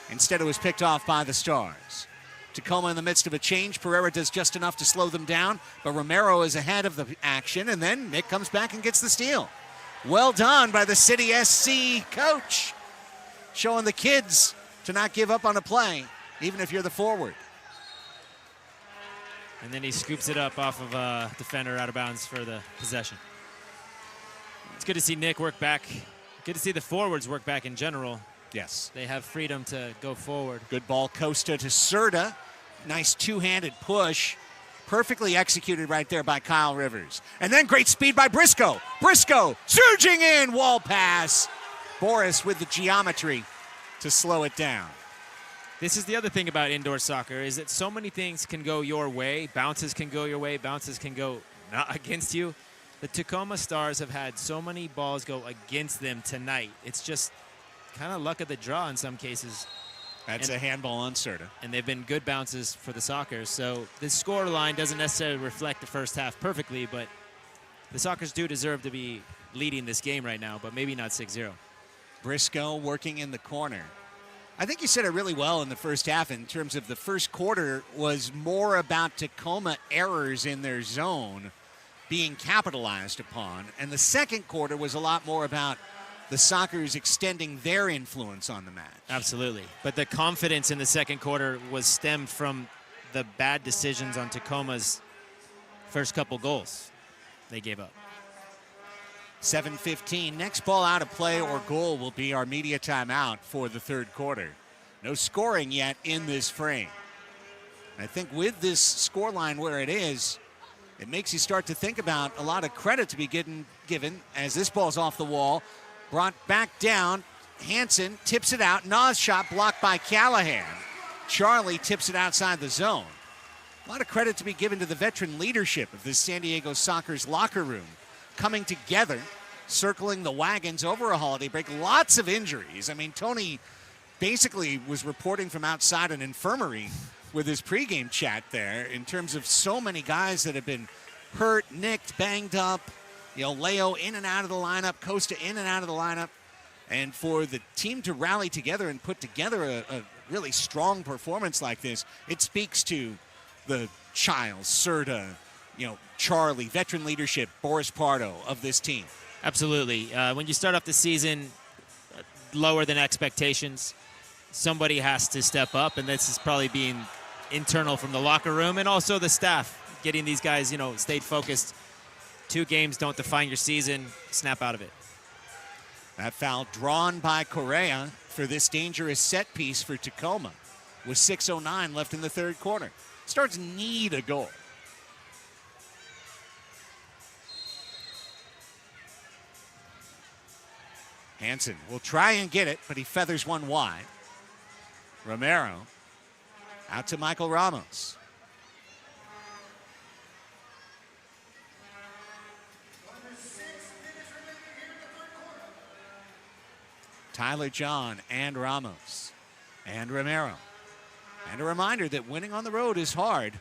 Instead it was picked off by the Stars. Tacoma in the midst of a change. Pereira does just enough to slow them down, but Romero is ahead of the action, and then Nick comes back and gets the steal. Well done by the City SC coach, showing the kids to not give up on a play, even if you're the forward. And then he scoops it up off of a defender out of bounds for the possession. It's good to see Nick work back. Good to see the forwards work back in general. Yes. They have freedom to go forward. Good ball, Costa to Cerda. Nice two-handed push. Perfectly executed right there by Kyle Rivers. And then great speed by Briscoe. Briscoe surging in, wall pass. Boris with the geometry to slow it down. This is the other thing about indoor soccer, is that so many things can go your way. Bounces can go your way. Bounces can go not against you. The Tacoma Stars have had so many balls go against them tonight. It's just kind of luck of the draw in some cases. That's a handball on Cerda. And they've been good bounces for the Sockers. So the score line doesn't necessarily reflect the first half perfectly, but the Sockers do deserve to be leading this game right now, but maybe not 6-0. Briscoe working in the corner. I think you said it really well in the first half in terms of the first quarter was more about Tacoma errors in their zone being capitalized upon, and the second quarter was a lot more about the Sockers extending their influence on the match. Absolutely. But the confidence in the second quarter was stemmed from the bad decisions on Tacoma's first couple goals they gave up. 7:15. Next ball out of play or goal will be our media timeout for the third quarter. No scoring yet in this frame. I think with this scoreline where it is, it makes you start to think about a lot of credit to be given as this ball's off the wall. Brought back down. Hansen tips it out. Nas shot blocked by Callahan. Charlie tips it outside the zone. A lot of credit to be given to the veteran leadership of this San Diego Soccer's locker room, coming together, circling the wagons over a holiday break. Lots of injuries. I mean, Tony basically was reporting from outside an infirmary with his pregame chat there in terms of so many guys that have been hurt, nicked, banged up. You know, Leo in and out of the lineup, Costa in and out of the lineup. And for the team to rally together and put together a really strong performance like this, it speaks to the Childs, Serta, Charlie, veteran leadership, Boris Pardo of this team. Absolutely. When you start off the season lower than expectations, somebody has to step up, and this is probably being internal from the locker room and also the staff, getting these guys, stayed focused. 2 games don't define your season. Snap out of it. That foul drawn by Correa for this dangerous set piece for Tacoma with 6:09 left in the third quarter. Stars need a goal. Hansen will try and get it, but he feathers one wide. Romero out to Michael Ramos. Tyler John and Ramos and Romero. And a reminder that winning on the road is hard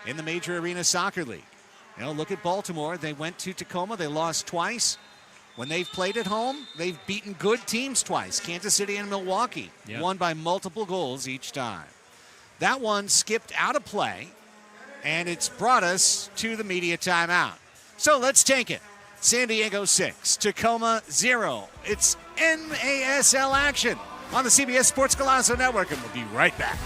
in the Major Arena Soccer League. Look at Baltimore. They went to Tacoma. They lost twice. When they've played at home, they've beaten good teams twice. Kansas City and Milwaukee, won by multiple goals each time. That one skipped out of play, and it's brought us to the media timeout. So let's take it. San Diego 6, Tacoma 0. It's MASL action on the CBS Sports Golazo Network, and we'll be right back.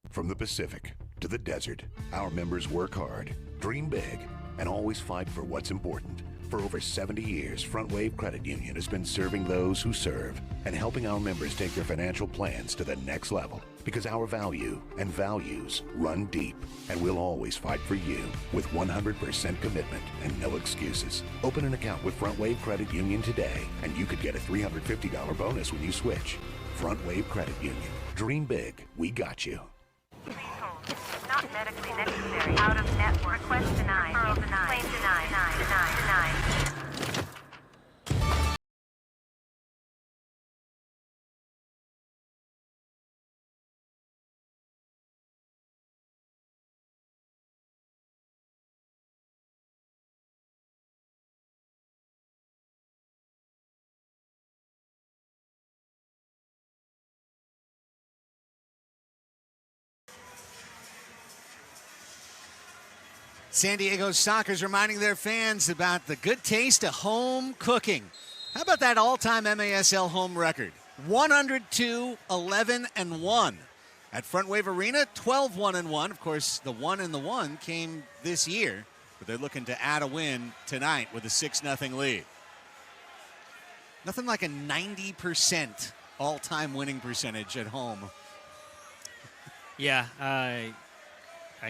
From the Pacific to the desert, our members work hard, dream big, and always fight for what's important. For over 70 years, Front Wave Credit Union has been serving those who serve and helping our members take their financial plans to the next level. Because our value and values run deep, and we'll always fight for you with 100% commitment and no excuses. Open an account with Front Wave Credit Union today, and you could get a $350 bonus when you switch. Front Wave Credit Union. Dream big. We got you. Not medically necessary. Out of network. Request denied. Referral denied. Claim denied. Denied. San Diego Soccer's reminding their fans about the good taste of home cooking. How about that all-time MASL home record? 102-11-1. At Front Wave Arena, 12-1-1. Of course, the 1 and the 1 came this year, but they're looking to add a win tonight with a 6-0 lead. Nothing like a 90% all-time winning percentage at home. Yeah, I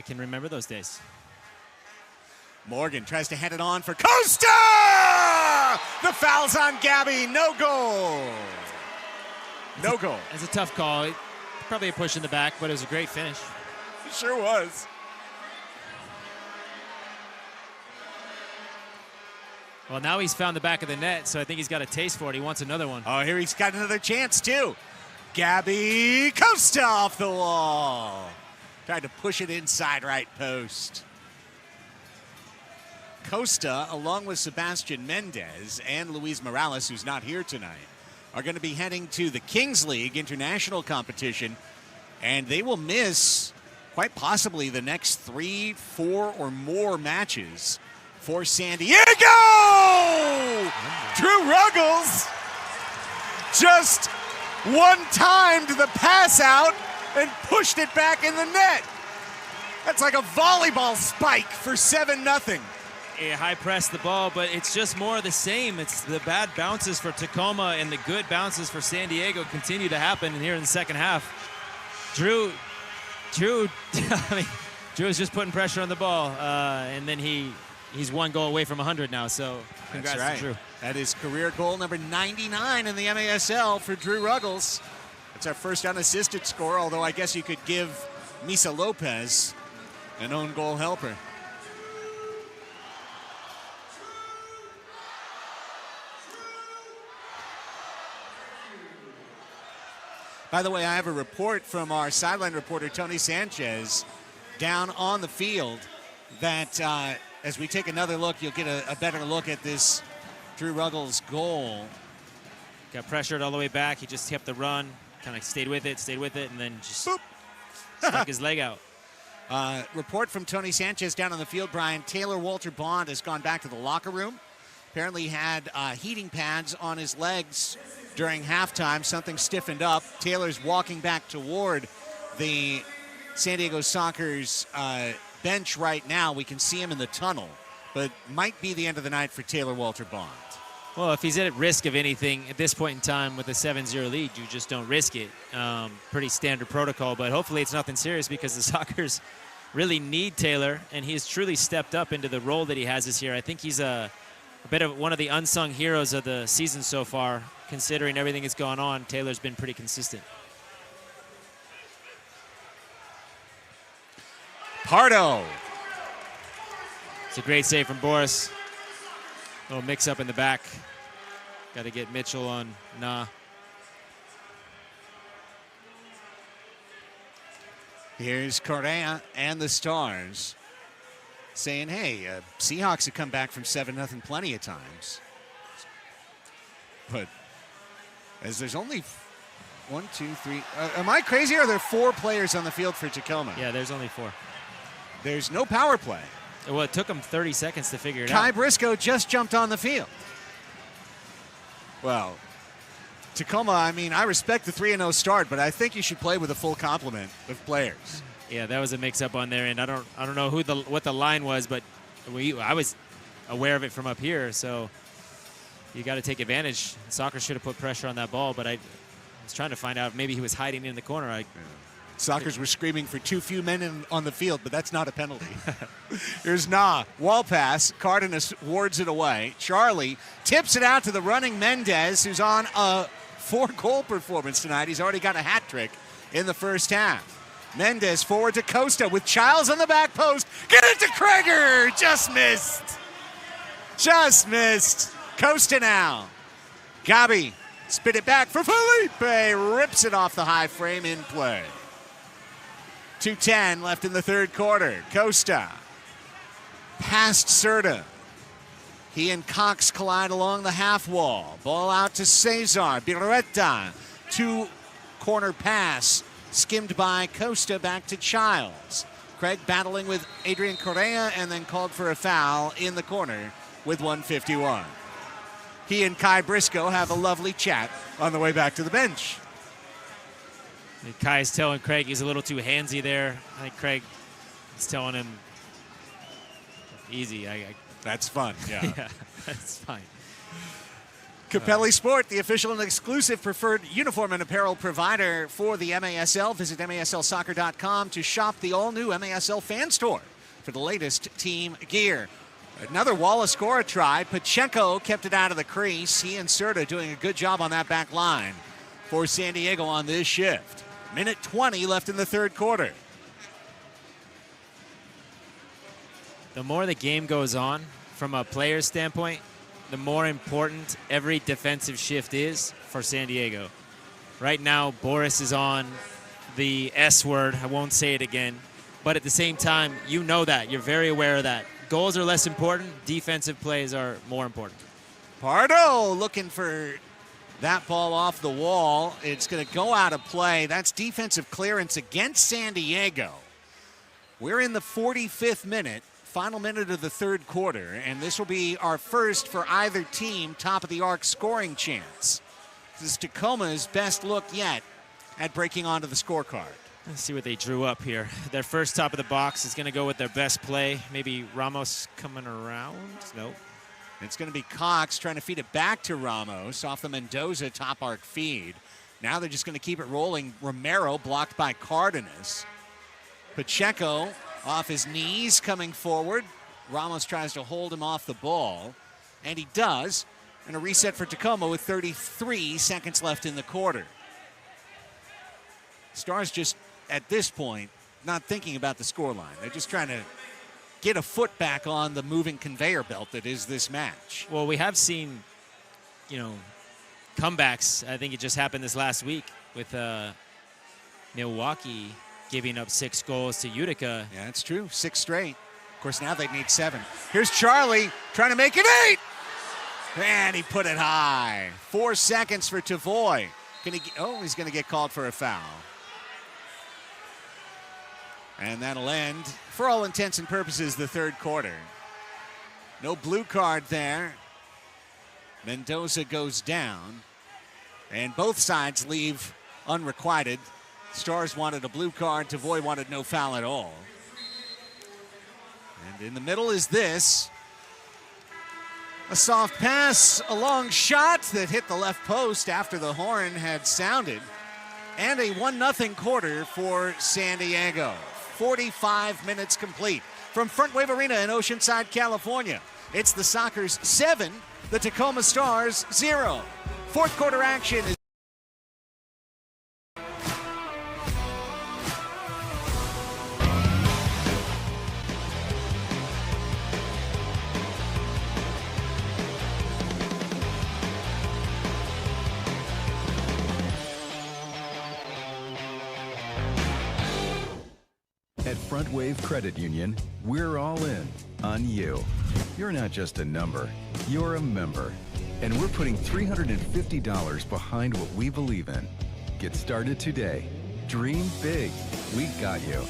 can remember those days. Morgan tries to head it on for Costa! The foul's on Gabby. No goal. No goal. It's a tough call. Probably a push in the back, but it was a great finish. It sure was. Well, now he's found the back of the net, so I think he's got a taste for it. He wants another one. Oh, here he's got another chance, too. Gabby Costa off the wall. Tried to push it inside right post. Costa, along with Sebastian Mendez and Luis Morales, who's not here tonight, are going to be heading to the Kings League international competition, and they will miss quite possibly the next 3, 4, or more matches for San Diego! Drew Ruggles just one-timed the pass out and pushed it back in the net. That's like a volleyball spike for 7-0. Yeah, high press the ball, but it's just more of the same. It's the bad bounces for Tacoma and the good bounces for San Diego continue to happen here in the second half. Drew I mean, Drew is just putting pressure on the ball, and then he's one goal away from 100 now, so congrats to Drew. That is career goal number 99 in the MASL for Drew Ruggles. It's our first unassisted score, although I guess you could give Misa Lopez an own goal helper. By the way, I have a report from our sideline reporter, Tony Sanchez, down on the field that as we take another look, you'll get a better look at this Drew Ruggles goal. Got pressured all the way back. He just kept the run, kind of stayed with it, and then just stuck his leg out. Report from Tony Sanchez down on the field, Brian. Taylor Walter Bond has gone back to the locker room. Apparently he had heating pads on his legs during halftime. Something stiffened up. Taylor's walking back toward the San Diego Soccer's bench right now. We can see him in the tunnel, but might be the end of the night for Taylor Walter Bond. Well, if he's at risk of anything at this point in time with a 7-0 lead, you just don't risk it. Pretty standard protocol, but hopefully it's nothing serious because the Sockers really need Taylor, and he has truly stepped up into the role that he has this year. I think he's a bit of one of the unsung heroes of the season so far, considering everything that's gone on. Taylor's been pretty consistent. Pardo. It's a great save from Boris. Little mix-up in the back. Got to get Mitchell on nah. Here's Correa and the Stars saying, hey, Seahawks have come back from 7-0 plenty of times. But as there's only 1, 2, 3. Am I crazy, or are there 4 players on the field for Tacoma? Yeah, there's only 4. There's no power play. Well, it took him 30 seconds to figure it Kai out. Briscoe just jumped on the field. Well, Tacoma, I mean, I respect the 3-0 start, but I think you should play with a full complement of players. Yeah, that was a mix-up on their end. I don't know what the line was, but I was aware of it from up here, so you got to take advantage. Soccer should have put pressure on that ball, but I was trying to find out if maybe he was hiding in the corner. Sockers were screaming for too few men on the field, but that's not a penalty. Here's Nah. Wall pass. Cardenas wards it away. Charlie tips it out to the running Mendez, who's on a 4-goal performance tonight. He's already got a hat trick in the first half. Mendez forward to Costa with Childs on the back post. Get it to Kreger. Just missed. Just missed. Costa now. Gabi spit it back for Felipe. Rips it off the high frame in play. 2:10 left in the third quarter. Costa past Serta. He and Cox collide along the half wall. Ball out to Cesar. Birretta. 2-corner pass skimmed by Costa back to Childs. Craig battling with Adrian Correa and then called for a foul in the corner with 1:51. He and Kai Briscoe have a lovely chat on the way back to the bench. Kai's telling Craig he's a little too handsy there. I think Craig is telling him, easy. That's fun, yeah. Yeah, that's fine. Capelli Sport, the official and exclusive preferred uniform and apparel provider for the MASL. Visit MASLsoccer.com to shop the all-new MASL fan store for the latest team gear. Another Wallace score try. Pacheco kept it out of the crease. He and Serta doing a good job on that back line for San Diego on this shift. Minute 20 left in the third quarter. The more the game goes on, from a player's standpoint, the more important every defensive shift is for San Diego. Right now, Boris is on the S word. I won't say it again. But at the same time, you know that. You're very aware of that. Goals are less important. Defensive plays are more important. Pardo looking for that ball off the wall. It's going to go out of play. That's defensive clearance against San Diego. We're in the 45th minute, final minute of the third quarter, and this will be our first for either team top of the arc scoring chance. This is Tacoma's best look yet at breaking onto the scorecard. Let's see what they drew up here. Their first top of the box is going to go with their best play. Maybe Ramos coming around. Nope. It's going to be Cox trying to feed it back to Ramos off the Mendoza top arc feed. Now they're just going to keep it rolling. Romero blocked by Cardenas. Pacheco off his knees coming forward. Ramos tries to hold him off the ball, and he does. And a reset for Tacoma with 33 seconds left in the quarter. Stars just, at this point, not thinking about the scoreline. They're just trying to get a foot back on the moving conveyor belt that is this match. Well, we have seen, comebacks. I think it just happened this last week with Milwaukee giving up 6 goals to Utica. Yeah, that's true. 6 straight. Of course, now they need 7. Here's Charlie trying to make it 8. And he put it high. 4 seconds for Tavoy. He's going to get called for a foul. And that'll end, for all intents and purposes, the third quarter. No blue card there. Mendoza goes down. And both sides leave unrequited. Stars wanted a blue card. Tavoy wanted no foul at all. And in the middle is this. A soft pass, a long shot that hit the left post after the horn had sounded. And a 1-0 quarter for San Diego. 45 minutes complete. From Front Wave Arena in Oceanside, California, it's the Sockers 7, the Tacoma Stars 0. Fourth quarter action is At Front Wave Credit Union, we're all in on you. You're not just a number, you're a member. And we're putting $350 behind what we believe in. Get started today. Dream big. We got you.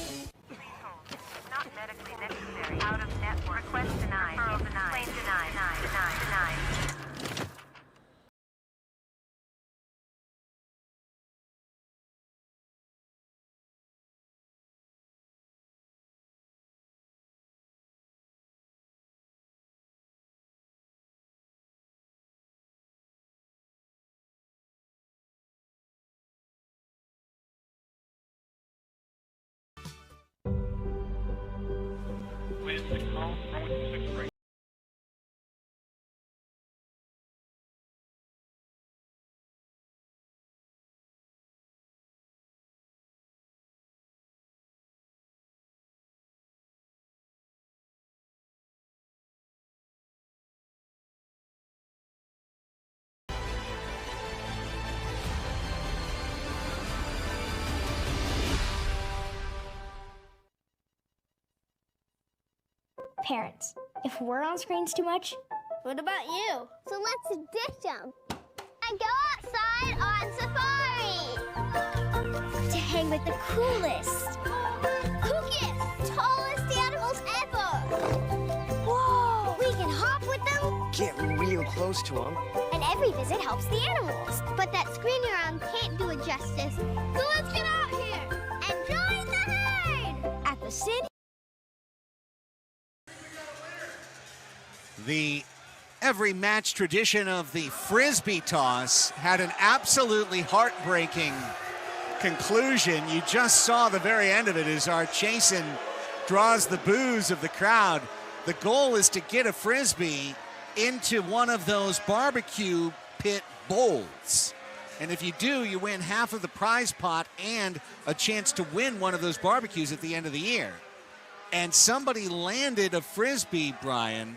Not medically necessary. Out of network. Request denied. Referral denied. Claim denied. Denied. Please 6 0, runway 6 right. Parents, if we're on screens too much, what about you? So let's ditch them and go outside on safari to hang with the coolest, kookiest, tallest animals ever. Whoa! We can hop with them, Get real close to them. and every visit helps the animals. But that screening around can't do it justice. So let's get out here and join the herd at the San the every match tradition of the Frisbee toss had an absolutely heartbreaking conclusion. You just saw the very end of it as our Chasen draws the boos of the crowd. The goal is to get a Frisbee into one of those barbecue pit bowls. And if you do, you win half of the prize pot and a chance to win one of those barbecues at the end of the year. And somebody landed a Frisbee, Brian,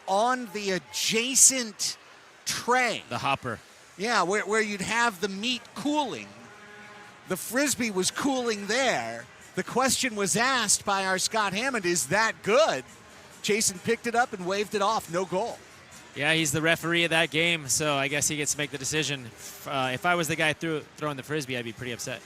on the adjacent tray. The hopper. Yeah, where you'd have the meat cooling. The Frisbee was cooling there. The question was asked by our Scott Hammond, is that good? Jason picked it up and waved it off, no goal. Yeah, he's the referee of that game, so I guess he gets to make the decision. If I was the guy throwing the Frisbee, I'd be pretty upset.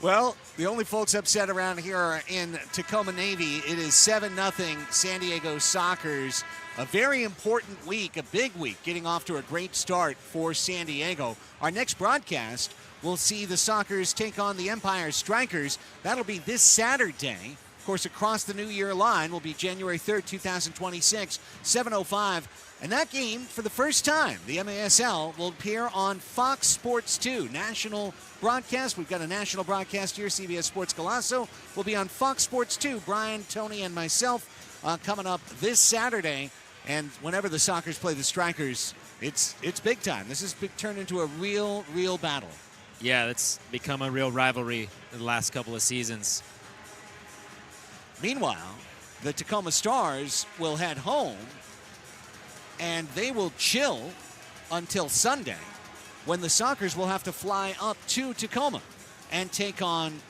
Well, the only folks upset around here are in Tacoma Navy. It is 7-0 San Diego Sockers. A very important week, a big week, getting off to a great start for San Diego. Our next broadcast will see the Sockers take on the Empire Strikers. That'll be this Saturday. Of course, across the New Year line will be January 3rd, 2026, 7:05. And that game, for the first time, the MASL will appear on Fox Sports 2, national broadcast. We've got a national broadcast here, CBS Sports Golasso. Will be on Fox Sports 2. Brian, Tony, and myself coming up this Saturday. And whenever the Sockers play the Strikers, it's big time. This has turned into a real battle. Yeah, it's become a real rivalry in the last couple of seasons. Meanwhile, the Tacoma Stars will head home, and they will chill until Sunday, when the Sockers will have to fly up to Tacoma and take on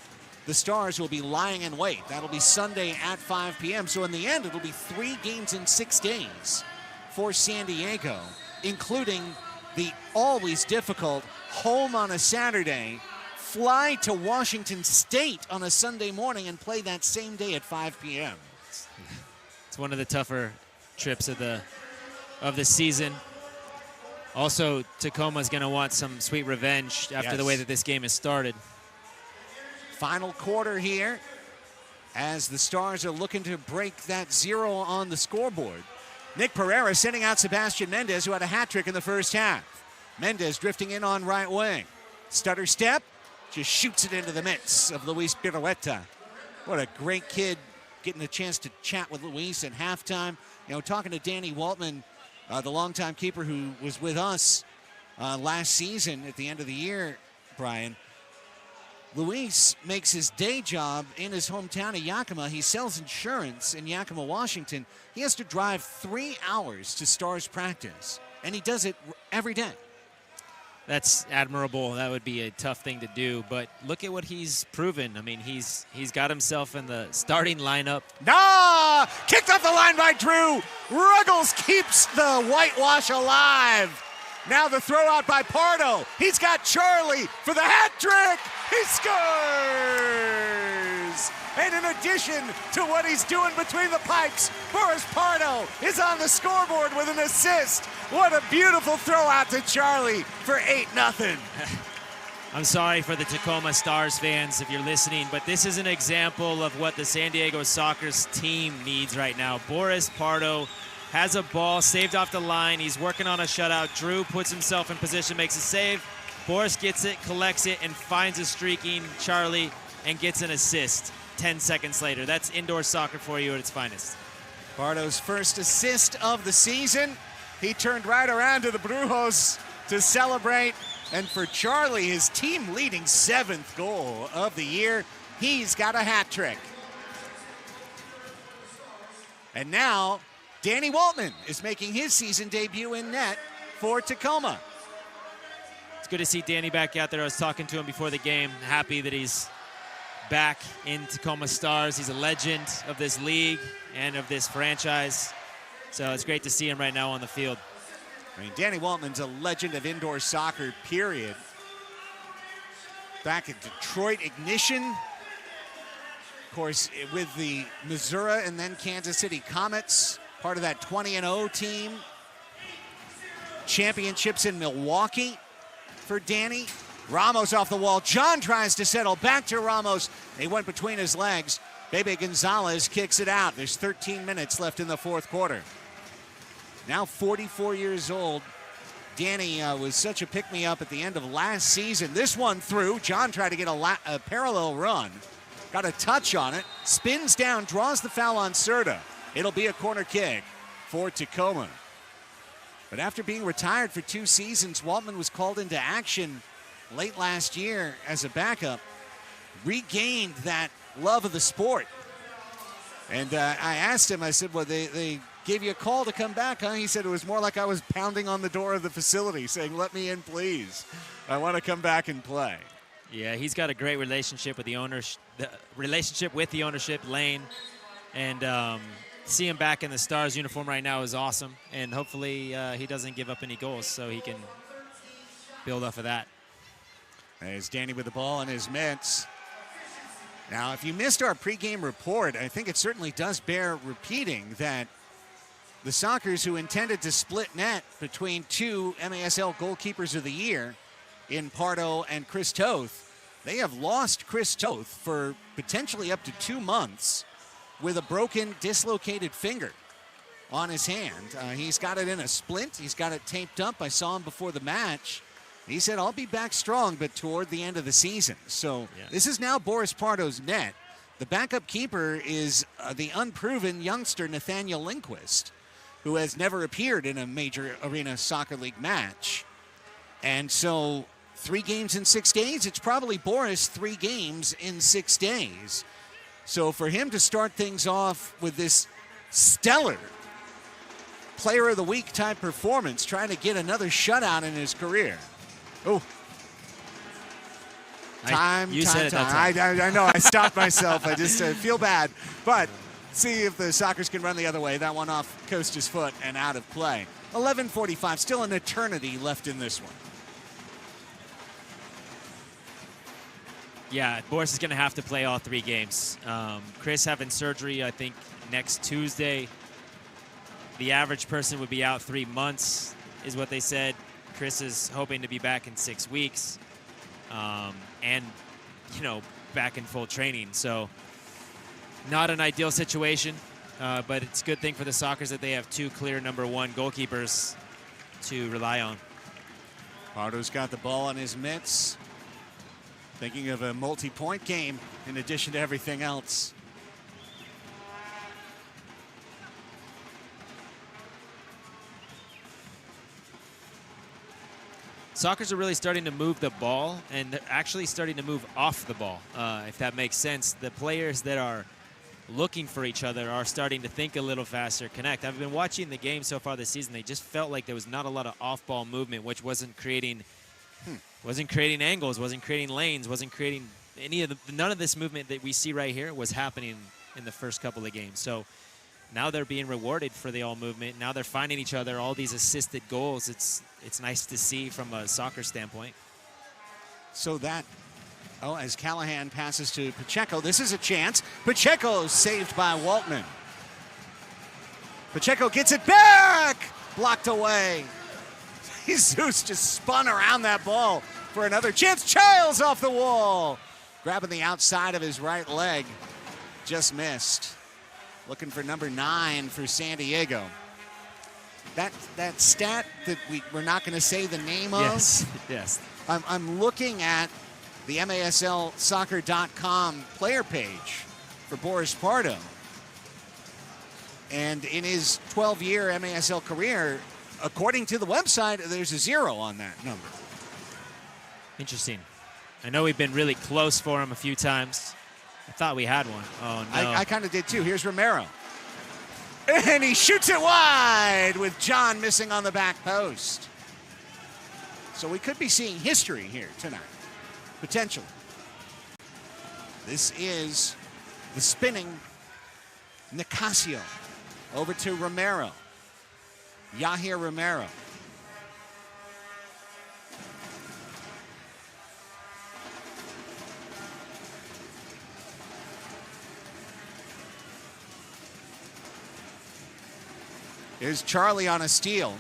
the Stars, who will be lying in wait. That'll be Sunday at 5 p.m. So in the end, it'll be 3 games in 6 days for San Diego, including the always difficult home on a Saturday, fly to Washington State on a Sunday morning, and play that same day at 5 p.m. It's one of the tougher trips of the season. Also, Tacoma's going to want some sweet revenge after the way that this game has started. Final quarter here, as the Stars are looking to break that 0 on the scoreboard. Nick Pereira sending out Sebastian Mendez, who had a hat trick in the first half. Mendez drifting in on right wing. Stutter step, just shoots it into the mitts of Luis Pirueta. What a great kid, getting a chance to chat with Luis at halftime. You know, talking to Danny Waltman, the longtime keeper who was with us last season at the end of the year, Brian. Luis makes his day job in his hometown of Yakima. He sells insurance in Yakima, Washington. He has to drive 3 hours to Stars practice, and he does it every day. That's admirable. That would be a tough thing to do, but look at what he's proven. I mean, he's got himself in the starting lineup. Nah! Kicked off the line by Drew. Ruggles keeps the whitewash alive. Now the throw out by Pardo. He's got Charlie for the hat trick. He scores! And in addition to what he's doing between the pipes, Boris Pardo is on the scoreboard with an assist. What a beautiful throw out to Charlie for 8-0. I'm sorry for the Tacoma Stars fans if you're listening, but this is an example of what the San Diego Sockers team needs right now. Boris Pardo has a ball saved off the line. He's working on a shutout. Drew puts himself in position, makes a save. Boris gets it, collects it, and finds a streaking Charlie and gets an assist 10 seconds later. That's indoor soccer for you at its finest. Pardo's first assist of the season. He turned right around to the Brujos to celebrate. And for Charlie, his team leading 7th goal of the year, he's got a hat trick. And now, Danny Waltman is making his season debut in net for Tacoma. It's good to see Danny back out there. I was talking to him before the game. Happy that he's back in Tacoma Stars. He's a legend of this league and of this franchise. So it's great to see him right now on the field. I mean, Danny Waltman's a legend of indoor soccer, period. Back at Detroit Ignition. Of course, with the Missouri and then Kansas City Comets. Part of that 20-0 team. Championships in Milwaukee for Danny. Ramos off the wall. John tries to settle back to Ramos. He went between his legs. Bebe Gonzalez kicks it out. There's 13 minutes left in the 4th quarter. Now 44 years old. Danny was such a pick-me-up at the end of last season. This one through. John tried to get a parallel run. Got a touch on it. Spins down, draws the foul on Serta. It'll be a corner kick for Tacoma. But after being retired for 2 seasons, Waltman was called into action late last year as a backup. Regained that love of the sport. And I asked him, I said, well, they gave you a call to come back, huh? He said it was more like I was pounding on the door of the facility saying, let me in, please. I want to come back and play. Yeah, he's got a great relationship with the ownership, Lane. And see him back in the Stars uniform right now is awesome. And hopefully he doesn't give up any goals so he can build off of that. There's Danny with the ball in his mitts. Now, if you missed our pregame report, I think it certainly does bear repeating that the Sockers, who intended to split net between two MASL goalkeepers of the year in Pardo and Chris Toth, they have lost Chris Toth for potentially up to 2 months with a broken, dislocated finger on his hand. He's got it in a splint. He's got it taped up. I saw him before the match. He said, I'll be back strong, but toward the end of the season. So This is now Boris Pardo's net. The backup keeper is the unproven youngster Nathaniel Lindquist, who has never appeared in a major Arena Soccer League match. And so 3 games in 6 days, it's probably Boris 3 games in 6 days. So for him to start things off with this stellar player of the week type performance, trying to get another shutout in his career. Oh, time. I know, I stopped myself. I just feel bad. But see if the Sockers can run the other way. That one off Costa's foot and out of play. 11:45, still an eternity left in this one. Yeah, Boris is going to have to play all 3 games. Chris having surgery, I think, next Tuesday. The average person would be out 3 months, is what they said. Chris is hoping to be back in 6 weeks and, back in full training. So not an ideal situation, but it's a good thing for the Sockers that they have 2 clear number 1 goalkeepers to rely on. Pardo's got the ball on his mitts. Thinking of a multi-point game in addition to everything else. Sockers are really starting to move the ball, and they're actually starting to move off the ball, if that makes sense. The players that are looking for each other are starting to think a little faster, connect. I've been watching the game so far this season. They just felt like there was not a lot of off-ball movement, which wasn't creating angles, wasn't creating lanes, wasn't creating none of this movement that we see right here was happening in the first couple of games. So now they're being rewarded for the all movement. Now they're finding each other, all these assisted goals. It's nice to see from a soccer standpoint. So that, as Callahan passes to Pacheco, this is a chance. Pacheco saved by Waltman. Pacheco gets it back! Blocked away. Jesus just spun around that ball for another chance. Childs off the wall. Grabbing the outside of his right leg. Just missed. Looking for number 9 for San Diego. That stat that we're not going to say the name of. Yes. I'm looking at the MASLsoccer.com player page for Boris Pardo. And in his 12-year MASL career, according to the website, there's a 0 on that number. Interesting. I know we've been really close for him a few times. I thought we had one. Oh, no. I kind of did too. Here's Romero. And he shoots it wide with John missing on the back post. So we could be seeing history here tonight, potentially. This is the spinning Nicasio over to Romero. Yahir Romero. Here's Charlie on a steal.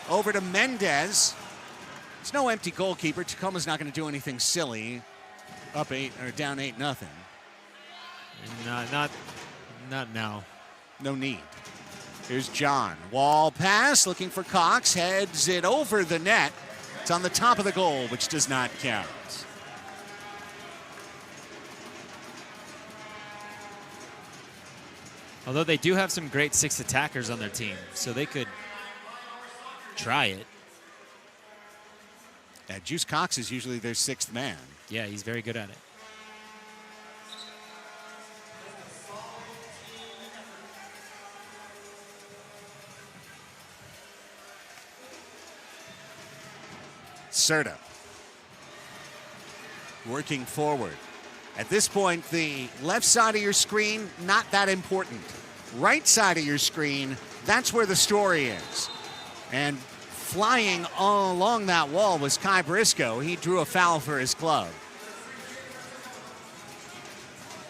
Over to Mendez. It's no empty goalkeeper. Tacoma's not going to do anything silly. Up 8 or down 8-0. Not now. No need. Here's John. Wall pass, looking for Cox. Heads it over the net. It's on the top of the goal, which does not count. Although they do have some great 6 attackers on their team, so they could try it. Yeah, Juice Cox is usually their 6th man. Yeah, he's very good at it. Serta working forward. At this point, the left side of your screen, not that important. Right side of your screen, that's where the story is. And flying all along that wall was Kai Briscoe. He drew a foul for his club.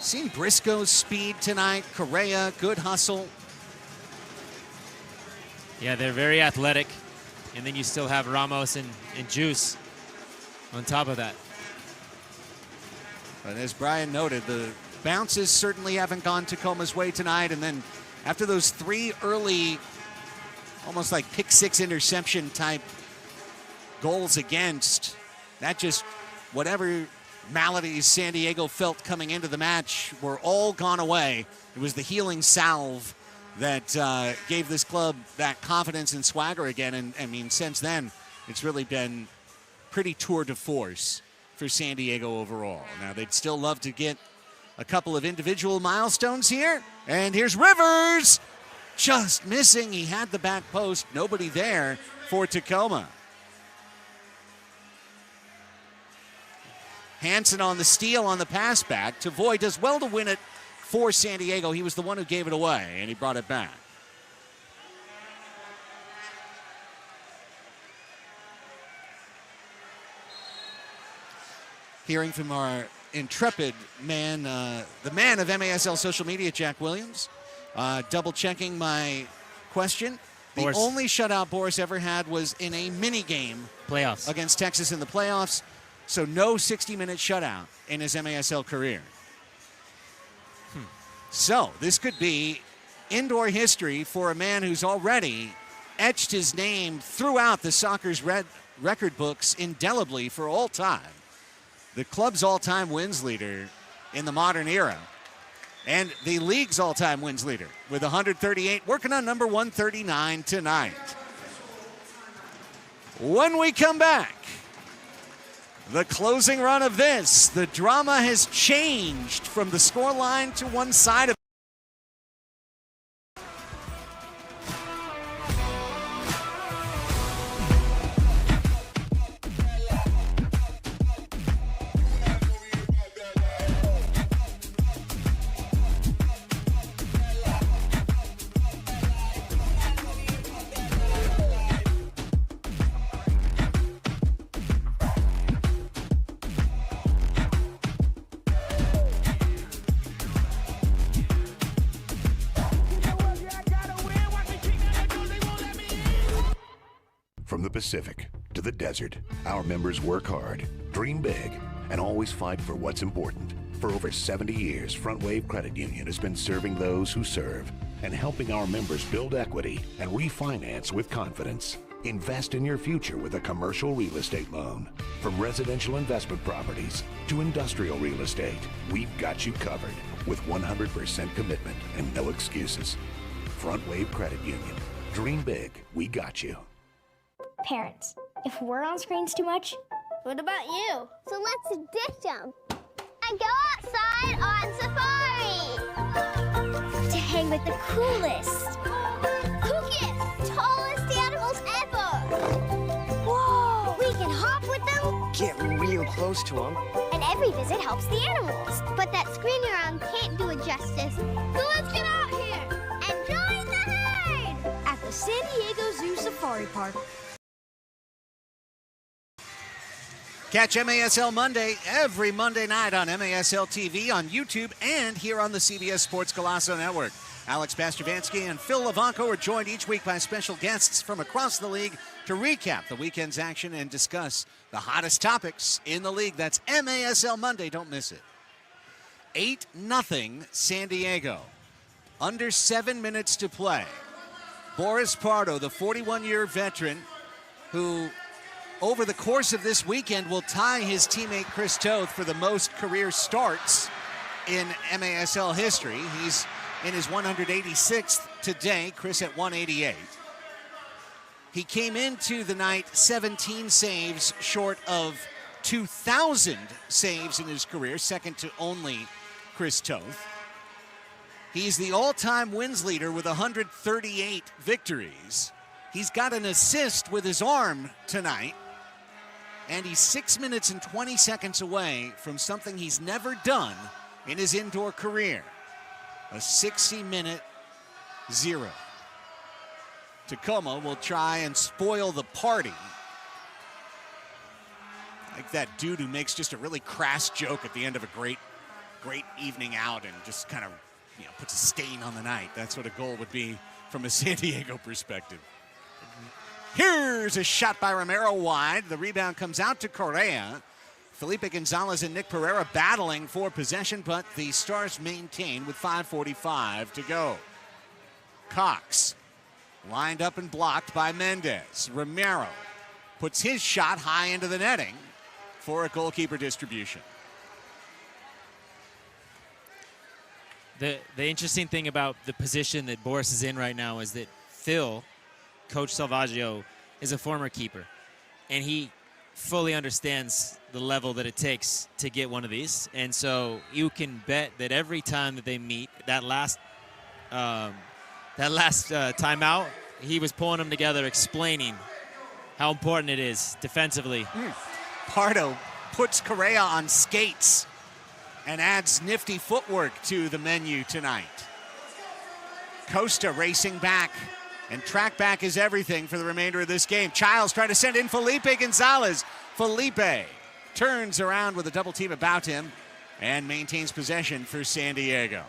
Seen Briscoe's speed tonight. Correa, good hustle. Yeah, they're very athletic. And then you still have Ramos and Juice on top of that. But as Brian noted, the bounces certainly haven't gone Tacoma's way tonight. And then after those 3 early, almost like pick 6 interception type goals against, that just, whatever maladies San Diego felt coming into the match were all gone away. It was the healing salve that gave this club that confidence and swagger again. And I mean, since then, it's really been pretty tour de force for San Diego overall. Now, they'd still love to get a couple of individual milestones here. And here's Rivers, just missing. He had the back post, nobody there for Tacoma. Hansen on the steal on the pass back. Tavoy does well to win it for San Diego. He was the one who gave it away, and he brought it back. Hearing from our intrepid man, the man of MASL social media, Jack Williams, double checking my question. The Boris. only shutout Boris ever had was in a mini game Playoffs. against Texas in the playoffs. So no 60-minute shutout in his MASL career. So this could be indoor history for a man who's already etched his name throughout the soccer's record books indelibly for all time. The club's all-time wins leader in the modern era. And the league's all-time wins leader with 138, working on number 139 tonight. When we come back, the closing run of this, the drama has changed from the scoreline to one side of From the Pacific to the desert, our members work hard, dream big, and always fight for what's important. For over 70 years, Front Wave Credit Union has been serving those who serve and helping our members build equity and refinance with confidence. Invest in your future with a commercial real estate loan. From residential investment properties to industrial real estate, we've got you covered with 100% commitment and no excuses. Front Wave Credit Union. Dream big. We got you. Parents, if we're on screens too much, what about you? So let's ditch them and go outside on safari to hang with the coolest, kookiest, tallest animals ever. Whoa! We can hop with them, Get real close to them. and every visit helps the animals. But that screen around can't do it justice. So let's get out here and join the herd at the San Diego Zoo Safari Park. Catch MASL Monday every Monday night on MASL TV, on YouTube, and here on the CBS Sports Golazo Network. Alex Pastravansky and Phil Levanko are joined each week by special guests from across the league to recap the weekend's action and discuss the hottest topics in the league. That's MASL Monday. Don't miss it. 8-0 San Diego. Under 7 minutes to play. Boris Pardo, the 41-year veteran who over the course of this weekend will tie his teammate Chris Toth for the most career starts in MASL history. He's in his 186th today, Chris at 188. He came into the night 17 saves short of 2,000 saves in his career, second to only Chris Toth. He's the all-time wins leader with 138 victories. He's got an assist with his arm tonight. And he's 6 minutes and 20 seconds away from something he's never done in his indoor career. A 60-minute zero. Tacoma will try and spoil the party. Like that dude who makes just a really crass joke at the end of a great great evening out and just kind of, puts a stain on the night. That's what a goal would be from a San Diego perspective. Here's a shot by Romero wide. The rebound comes out to Correa. Felipe Gonzalez and Nick Pereira battling for possession, but the Stars maintain with 5:45 to go. Cox lined up and blocked by Mendez. Romero puts his shot high into the netting for a goalkeeper distribution. The interesting thing about the position that Boris is in right now is that Phil, Coach Salvaggio, is a former keeper, and he fully understands the level that it takes to get one of these. And so you can bet that every time that they meet, that last timeout, he was pulling them together, explaining how important it is defensively. Pardo puts Correa on skates and adds nifty footwork to the menu tonight. Costa racing back, and track back is everything for the remainder of this game. Childs trying to send in Felipe Gonzalez. Felipe turns around with a double team about him and maintains possession for San Diego.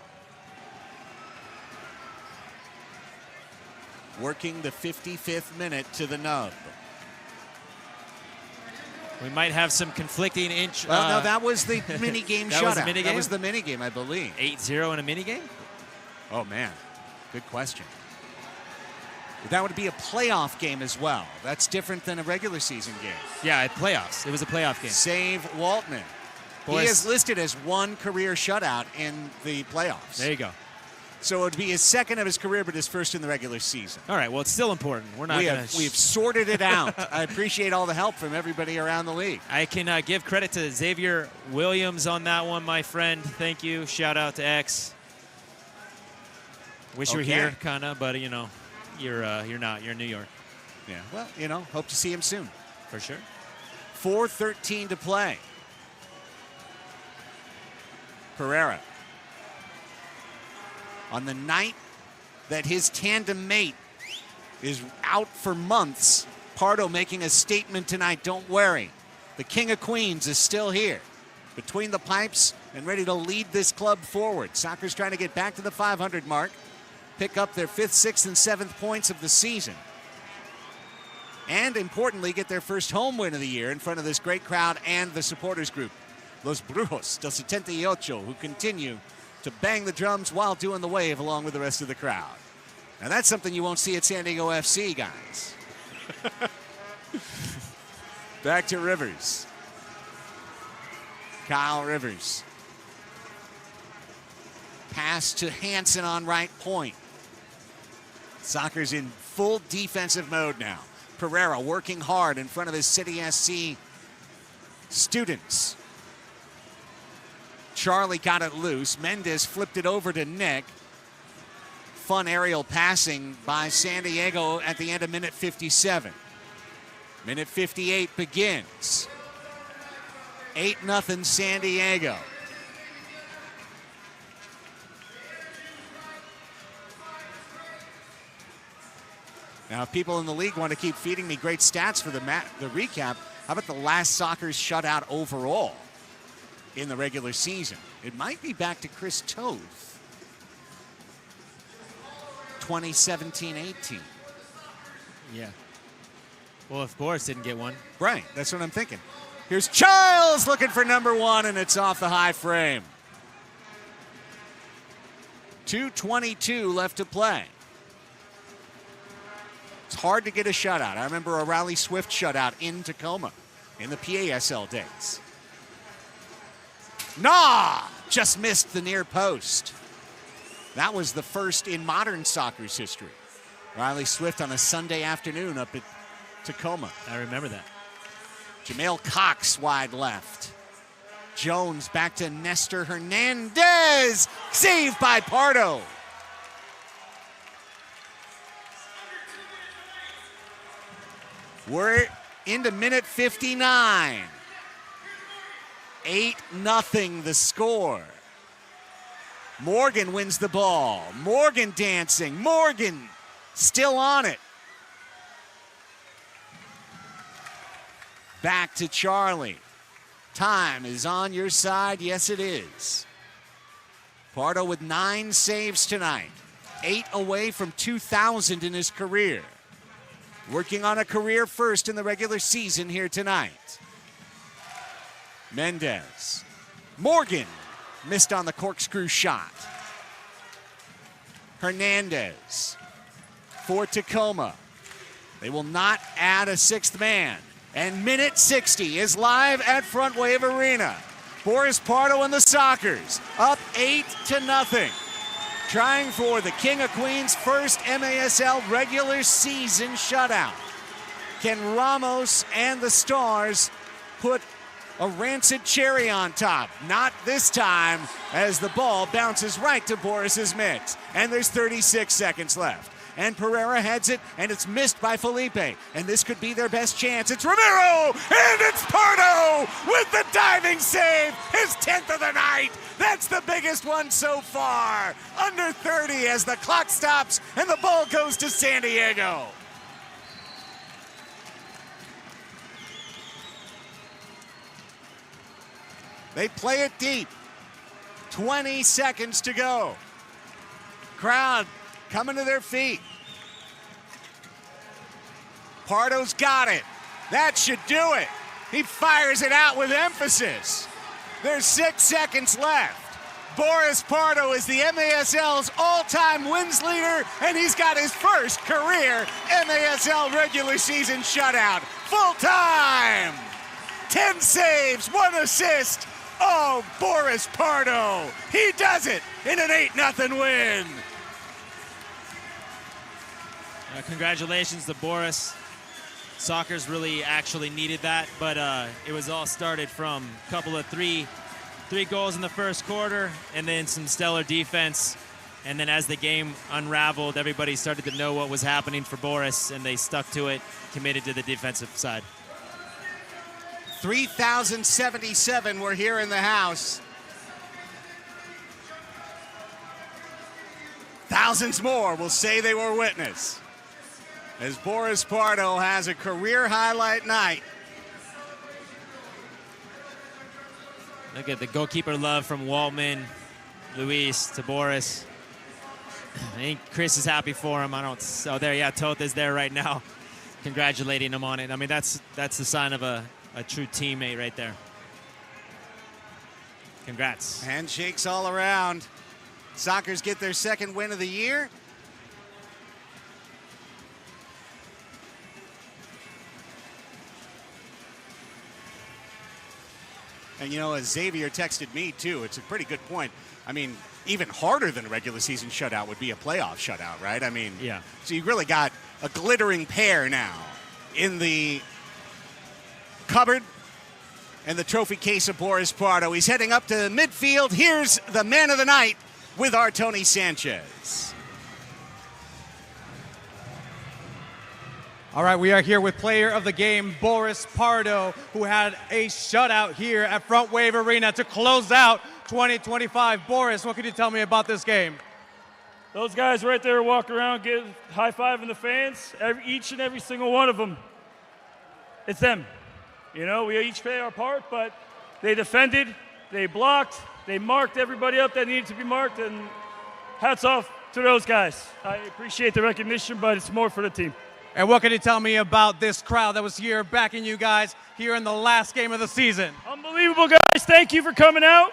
Working the 55th minute to the nub. We might have some conflicting Well, no, that was the mini-game shutout. Was mini-game? That was the mini-game, I believe. 8-0 in a mini-game? Oh, man. Good question. That would be a playoff game as well. That's different than a regular season game. Yeah, playoffs. It was a playoff game. Save Waltman. He is listed as one career shutout in the playoffs. There you go. So it would be his second of his career, but his first in the regular season. All right, well, it's still important. We're not We've sorted it out. I appreciate all the help from everybody around the league. I can give credit to Xavier Williams on that one, my friend. Thank you. Shout out to X. Wish you were here, kind of, but, you're not. You're in New York. Yeah, well, hope to see him soon. For sure. 4:13 to play. Pereira. On the night that his tandem mate is out for months, Pardo making a statement tonight. Don't worry. The King of Queens is still here, between the pipes and ready to lead this club forward. Soccer's trying to get back to the 500 mark, pick up their 5th, 6th, and 7th points of the season, and importantly, get their first home win of the year in front of this great crowd and the supporters group, Los Brujos del 78, who continue to bang the drums while doing the wave along with the rest of the crowd. Now that's something you won't see at San Diego FC, guys. Back to Rivers. Kyle Rivers. Pass to Hansen on right point. Soccer's in full defensive mode now. Pereira working hard in front of his City SC students. Charlie got it loose. Mendez flipped it over to Nick. Fun aerial passing by San Diego at the end of minute 57. Minute 58 begins. 8-0 San Diego. Now, if people in the league want to keep feeding me great stats for the recap, how about the last Soccer's shutout overall in the regular season? It might be back to Chris Toth. 2017-18. Yeah. Well, if Boris didn't get one. Right, that's what I'm thinking. Here's Childs looking for number one, and it's off the high frame. 2:22 left to play. It's hard to get a shutout. I remember a Riley Swift shutout in Tacoma in the PASL days. Just missed the near post. That was the first in modern soccer's history. Riley Swift on a Sunday afternoon up at Tacoma. I remember that. Jamel Cox wide left. Jones back to Nestor Hernandez. Saved by Pardo. We're into minute 59. 8-0 the score. Morgan wins the ball. Morgan dancing. Morgan still on it. Back to Charlie. Time is on your side. Yes, it is. Pardo with 9 saves tonight. 8 away from 2,000 in his career. Working on a career first in the regular season here tonight. Mendez. Morgan missed on the corkscrew shot. Hernandez for Tacoma. They will not add a 6th man. And minute 60 is live at Front Wave Arena. Boris Pardo and the Sockers up 8-0. Trying for the King of Queens' first MASL regular season shutout. Can Ramos and the Stars put a rancid cherry on top? Not this time, as the ball bounces right to Boris's mitts. And there's 36 seconds left. And Pereira heads it, and it's missed by Felipe. And this could be their best chance. It's Romero, and it's Pardo with the diving save, his 10th of the night. That's the biggest one so far. Under 30 as the clock stops, and the ball goes to San Diego. They play it deep. 20 seconds to go. Crowd coming to their feet. Pardo's got it. That should do it. He fires it out with emphasis. There's 6 seconds left. Boris Pardo is the MASL's all-time wins leader, and he's got his first career MASL regular season shutout. Full time. 10 saves, 1 assist. Oh, Boris Pardo. He does it in an 8-0 win. Congratulations to Boris. Sockers really actually needed that, but it was all started from a couple of three goals in the first quarter and then some stellar defense. And then as the game unraveled, everybody started to know what was happening for Boris, and they stuck to it, committed to the defensive side. 3,077 were here in the house. Thousands more will say they were witness, as Boris Pardo has a career highlight night. Look at the goalkeeper love from Waltman, Luis to Boris. I think Chris is happy for him. Oh, there, yeah, Toth is there right now, congratulating him on it. I mean, that's the sign of a true teammate right there. Congrats. Handshakes all around. Sockers get their 2nd win of the year. And, you know, as Xavier texted me, too, it's a pretty good point. I mean, even harder than a regular season shutout would be a playoff shutout, right? I mean, yeah. So you really got a glittering pair now in the cupboard and the trophy case of Boris Pardo. He's heading up to midfield. Here's the man of the night with our Tony Sanchez. All right, we are here with player of the game, Boris Pardo, who had a shutout here at Front Wave Arena to close out 2025. Boris, what can you tell me about this game? Those guys right there walk around, give high-fiving the fans, each and every single one of them. It's them. You know, we each play our part, but they defended, they blocked, they marked everybody up that needed to be marked, and hats off to those guys. I appreciate the recognition, but it's more for the team. And what can you tell me about this crowd that was here backing you guys here in the last game of the season? Unbelievable, guys. Thank you for coming out.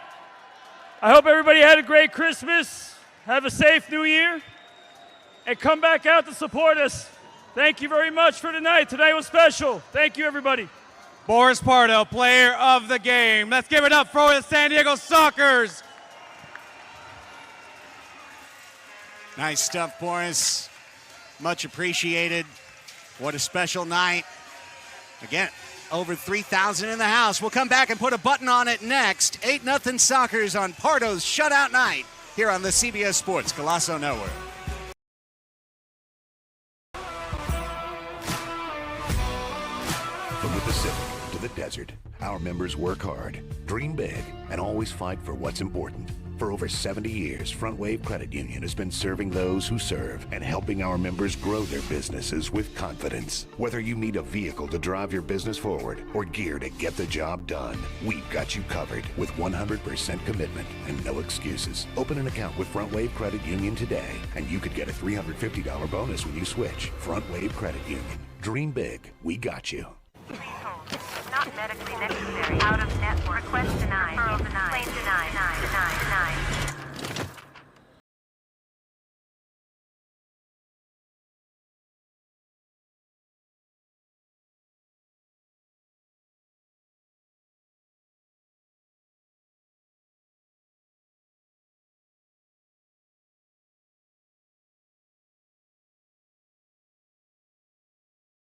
I hope everybody had a great Christmas. Have a safe New Year. And come back out to support us. Thank you very much for tonight. Tonight was special. Thank you, everybody. Boris Pardo, player of the game. Let's give it up for the San Diego Sockers. Nice stuff, Boris. Much appreciated. What a special night. Again, over 3,000 in the house. We'll come back and put a button on it next. 8-0 Sockers on Pardo's shutout night here on the CBS Sports Golazo Network. From the Pacific to the desert, our members work hard, dream big, and always fight for what's important. For over 70 years, Front Wave Credit Union has been serving those who serve and helping our members grow their businesses with confidence. Whether you need a vehicle to drive your business forward or gear to get the job done, we've got you covered with 100% commitment and no excuses. Open an account with Front Wave Credit Union today, and you could get a $350 bonus when you switch. Front Wave Credit Union. Dream big. We got you. Not medically necessary. Out of network. Request denied. Referral denied. Claim denied. Denied.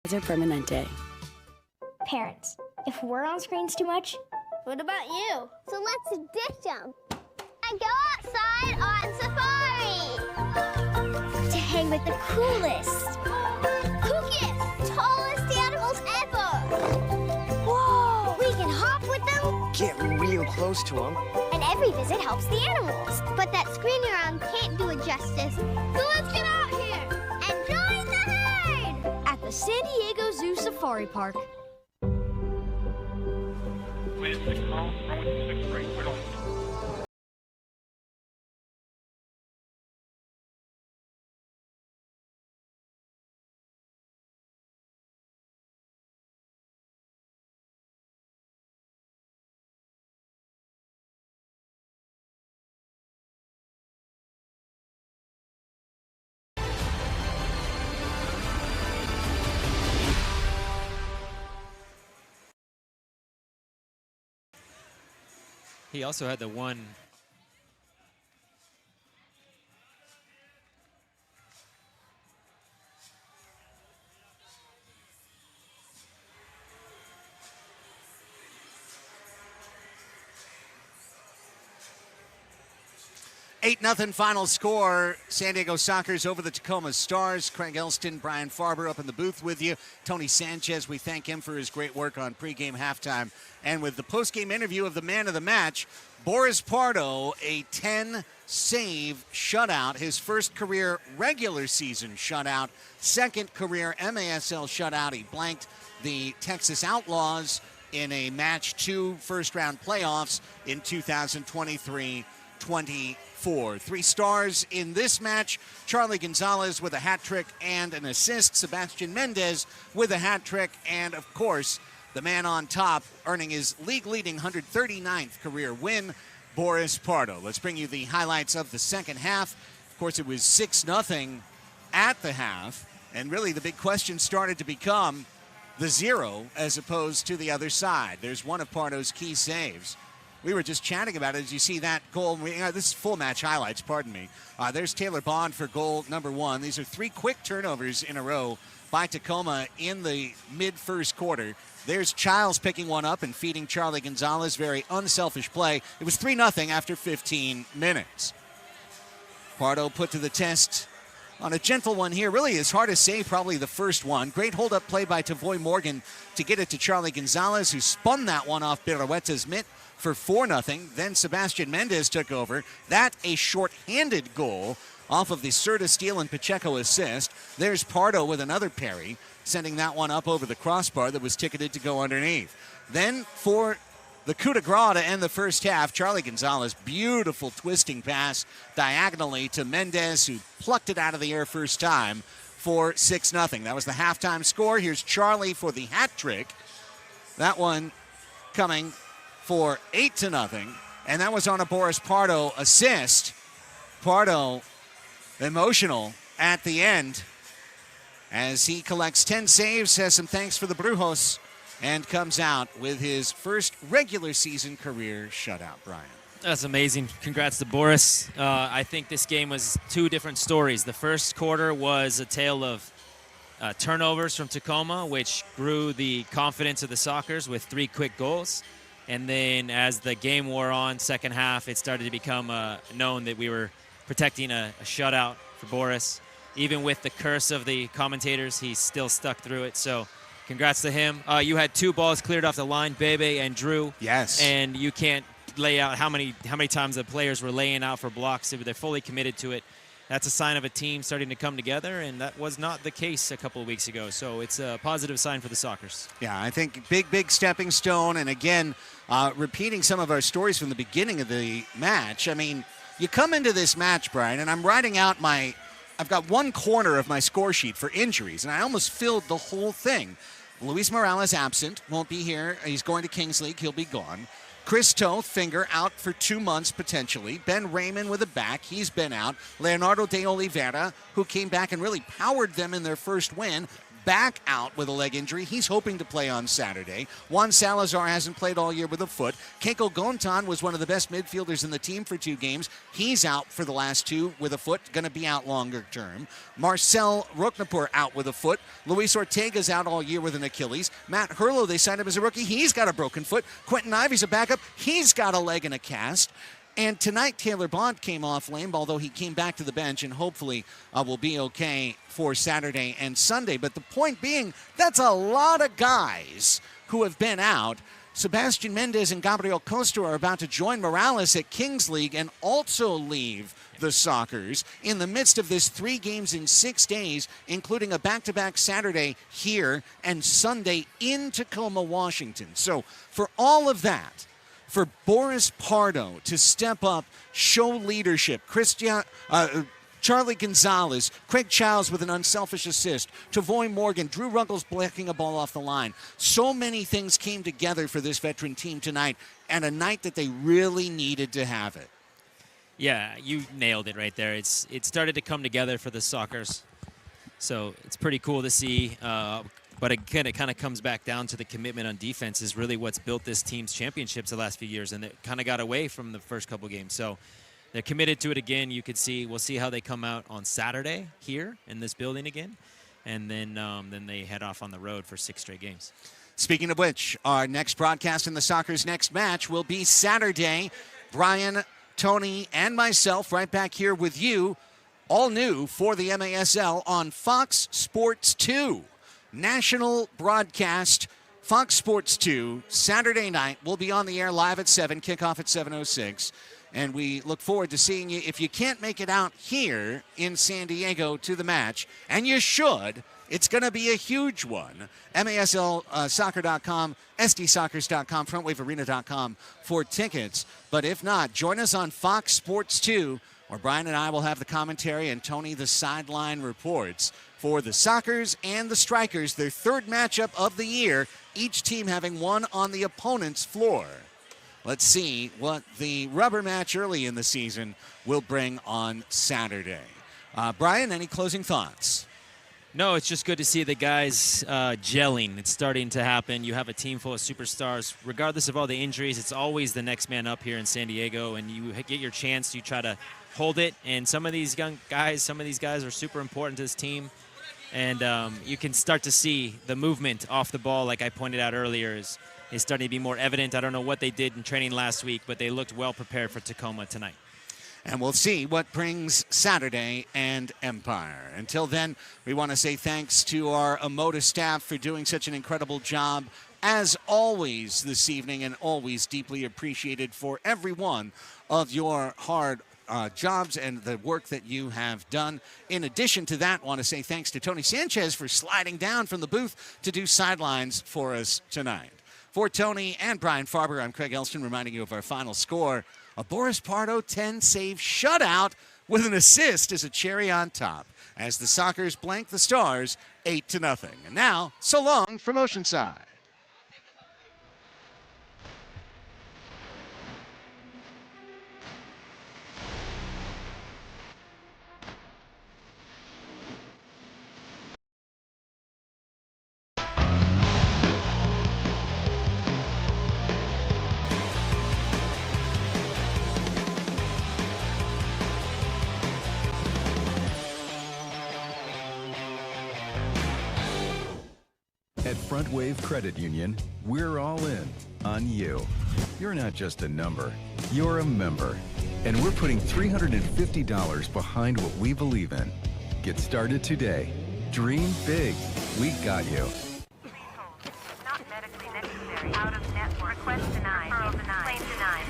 Permanente. Parents, if we're on screens too much, what about you? So let's ditch them and go outside on safari To hang with the coolest, kookiest, tallest animals ever. Whoa! We can hop with them, Get real close to them. and every visit helps the animals. But that screening around can't do it justice. So let's get out here and join the herd At the San Diego Zoo Safari Park. He also had the one. Eight 0 final score. San Diego Sockers over the Tacoma Stars. Craig Elston, Brian Farber up in the booth with you. Tony Sanchez, we thank him for his great work on pregame, halftime, and with the postgame interview of the man of the match, Boris Pardo, a 10-save shutout, his first career regular season shutout, second career MASL shutout. He blanked the Texas Outlaws in a match 2 first-round playoffs in 2023-24. 3 stars in this match. Charlie Gonzalez with a hat trick and an assist. Sebastian Mendez with a hat trick. And, of course, the man on top earning his league-leading 139th career win, Boris Pardo. Let's bring you the highlights of the second half. Of course, it was 6-0 at the half. And really the big question started to become the 0 as opposed to the other side. There's one of Pardo's key saves. We were just chatting about it as you see that goal. This is full match highlights, pardon me. There's Taylor Bond for goal number 1. These are 3 quick turnovers in a row by Tacoma in the mid-first quarter. There's Childs picking one up and feeding Charlie Gonzalez. Very unselfish play. It was 3-0 after 15 minutes. Pardo put to the test on a gentle one here. Really his hardest save, probably the first one. Great hold-up play by Tavoy Morgan to get it to Charlie Gonzalez, who spun that one off Pirueta's mitt for 4-0. Then Sebastian Mendez took over. That a short-handed goal off of the Serta Steele and Pacheco assist. There's Pardo with another parry, sending that one up over the crossbar that was ticketed to go underneath. Then for the coup de grace to end the first half, Charlie Gonzalez, beautiful twisting pass diagonally to Mendez, who plucked it out of the air first time for 6-0. That was the halftime score. Here's Charlie for the hat trick. That one coming for 8-0, and that was on a Boris Pardo assist. Pardo emotional at the end as he collects 10 saves, has some thanks for the Brujos, and comes out with his first regular season career shutout, Brian. That's amazing. Congrats to Boris. I think this game was 2 different stories. The first quarter was a tale of turnovers from Tacoma, which grew the confidence of the Sockers with 3 quick goals. And then as the game wore on, second half, it started to become known that we were protecting a shutout for Boris. Even with the curse of the commentators, he still stuck through it. So congrats to him. You had 2 balls cleared off the line, Bebe and Drew. Yes. And you can't lay out how many times the players were laying out for blocks. They're fully committed to it. That's a sign of a team starting to come together, and that was not the case a couple of weeks ago. So it's a positive sign for the Sockers. Yeah, I think big stepping stone. And again, repeating some of our stories from the beginning of the match. I mean, you come into this match, Brian, and I'm writing out I've got one corner of my score sheet for injuries, and I almost filled the whole thing. Luis Morales absent, won't be here. He's going to Kings League. He'll be gone. Chris Toth, finger, out for 2 months potentially. Ben Raymond with a back. He's been out. Leonardo de Oliveira, who came back and really powered them in their first win, back out with a leg injury. He's hoping to play on Saturday. Juan Salazar hasn't played all year with a foot. Keiko Gontan was one of the best midfielders in the team for 2 games. He's out for the last 2 with a foot, going to be out longer term. Marcel Ruknapur out with a foot. Luis Ortega's out all year with an Achilles. Matt Herlo, they signed him as a rookie. He's got a broken foot. Quentin Ivey's a backup. He's got a leg and a cast. And tonight, Taylor Bond came off lame, although he came back to the bench and hopefully will be okay for Saturday and Sunday. But the point being, that's a lot of guys who have been out. Sebastian Mendez and Gabriel Costa are about to join Morales at Kings League and also leave the Sockers in the midst of this 3 games in 6 days, including a back-to-back Saturday here and Sunday in Tacoma, Washington. So for all of that, for Boris Pardo to step up, show leadership, Charlie Gonzalez, Craig Childs with an unselfish assist, Tavoy Morgan, Drew Ruggles blocking a ball off the line. So many things came together for this veteran team tonight, and a night that they really needed to have it. Yeah, you nailed it right there. It started to come together for the Sockers, so it's pretty cool to see. But again, it kind of comes back down to the commitment on defense is really what's built this team's championships the last few years, and it kind of got away from the first couple games. So they're committed to it again. We'll see how they come out on Saturday here in this building again, and then they head off on the road for 6 straight games. Speaking of which, our next broadcast in the Sockers' next match will be Saturday. Brian, Tony, and myself right back here with you, all new for the MASL on Fox Sports 2. National broadcast, Fox Sports 2, Saturday night. We'll be on the air live at 7, kickoff at 7:06. And we look forward to seeing you. If you can't make it out here in San Diego to the match, and you should, it's going to be a huge one. MASLsoccer.com, SDSockers.com, FrontWaveArena.com for tickets. But if not, join us on Fox Sports 2, where Brian and I will have the commentary and Tony the sideline reports for the Sockers and the Strikers, their 3rd matchup of the year, each team having won on the opponent's floor. Let's see what the rubber match early in the season will bring on Saturday. Brian, any closing thoughts? No, it's just good to see the guys gelling. It's starting to happen. You have a team full of superstars. Regardless of all the injuries, it's always the next man up here in San Diego, and you get your chance. You try to hold it, and some of these guys are super important to this team. And you can start to see the movement off the ball, like I pointed out earlier, is starting to be more evident. I don't know what they did in training last week, but they looked well prepared for Tacoma tonight. And we'll see what brings Saturday and Empire. Until then, we want to say thanks to our Emoda staff for doing such an incredible job, as always, this evening, and always deeply appreciated for every one of your hard jobs and the work that you have done. In addition to that, I want to say thanks to Tony Sanchez for sliding down from the booth to do sidelines for us tonight. For Tony and Brian Farber, I'm Craig Elston, reminding you of our final score. A Boris Pardo 10-save shutout with an assist as a cherry on top, as the Sockers blank the Stars 8-0. And now, so long from Oceanside. At Front Wave Credit Union, we're all in on you. You're not just a number, you're a member. And we're putting $350 behind what we believe in. Get started today. Dream big. We got you. Not medically necessary. Out of network. Request denied. Plane denied.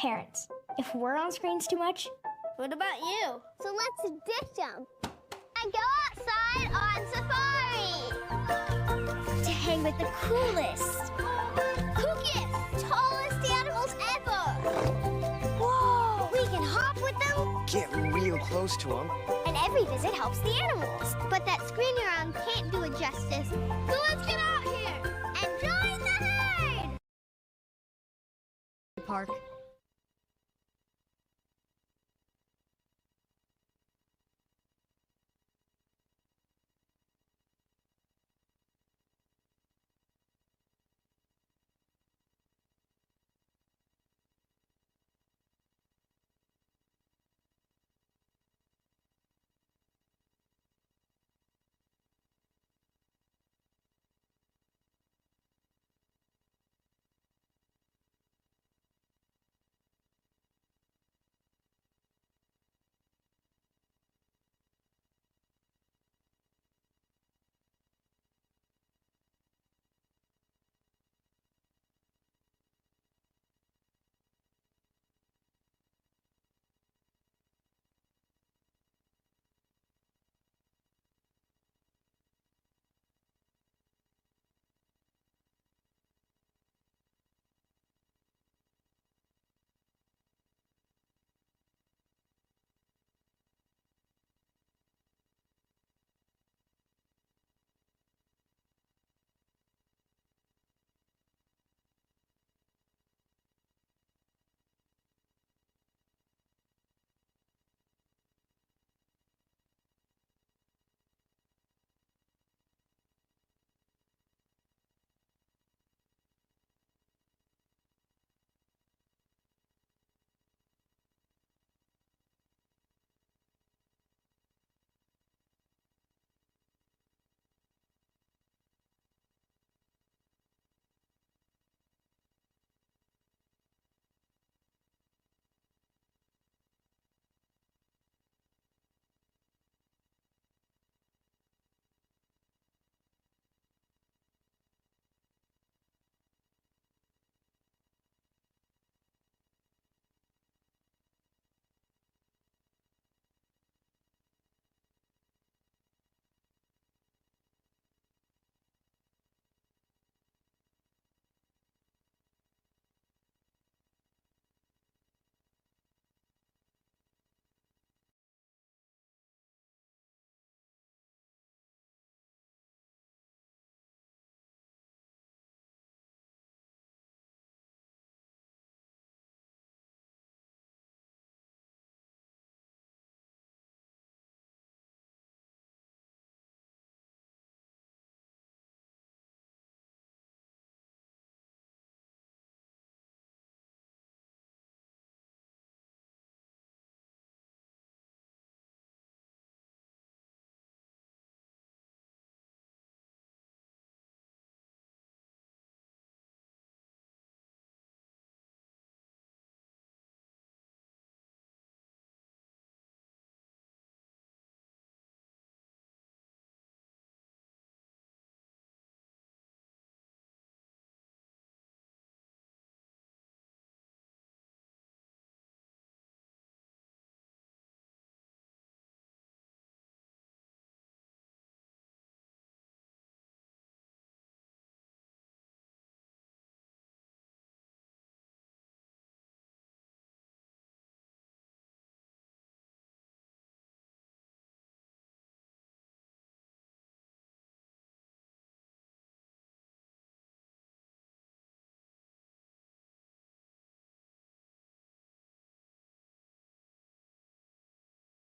parents. If we're on screens too much, what about you? So let's ditch them and go outside on safari To hang with the coolest, kookiest, tallest animals ever. Whoa! We can hop with them. Get real close to them. And every visit helps the animals. But that screen you're on can't do it justice. So let's get out here and join the herd! Park.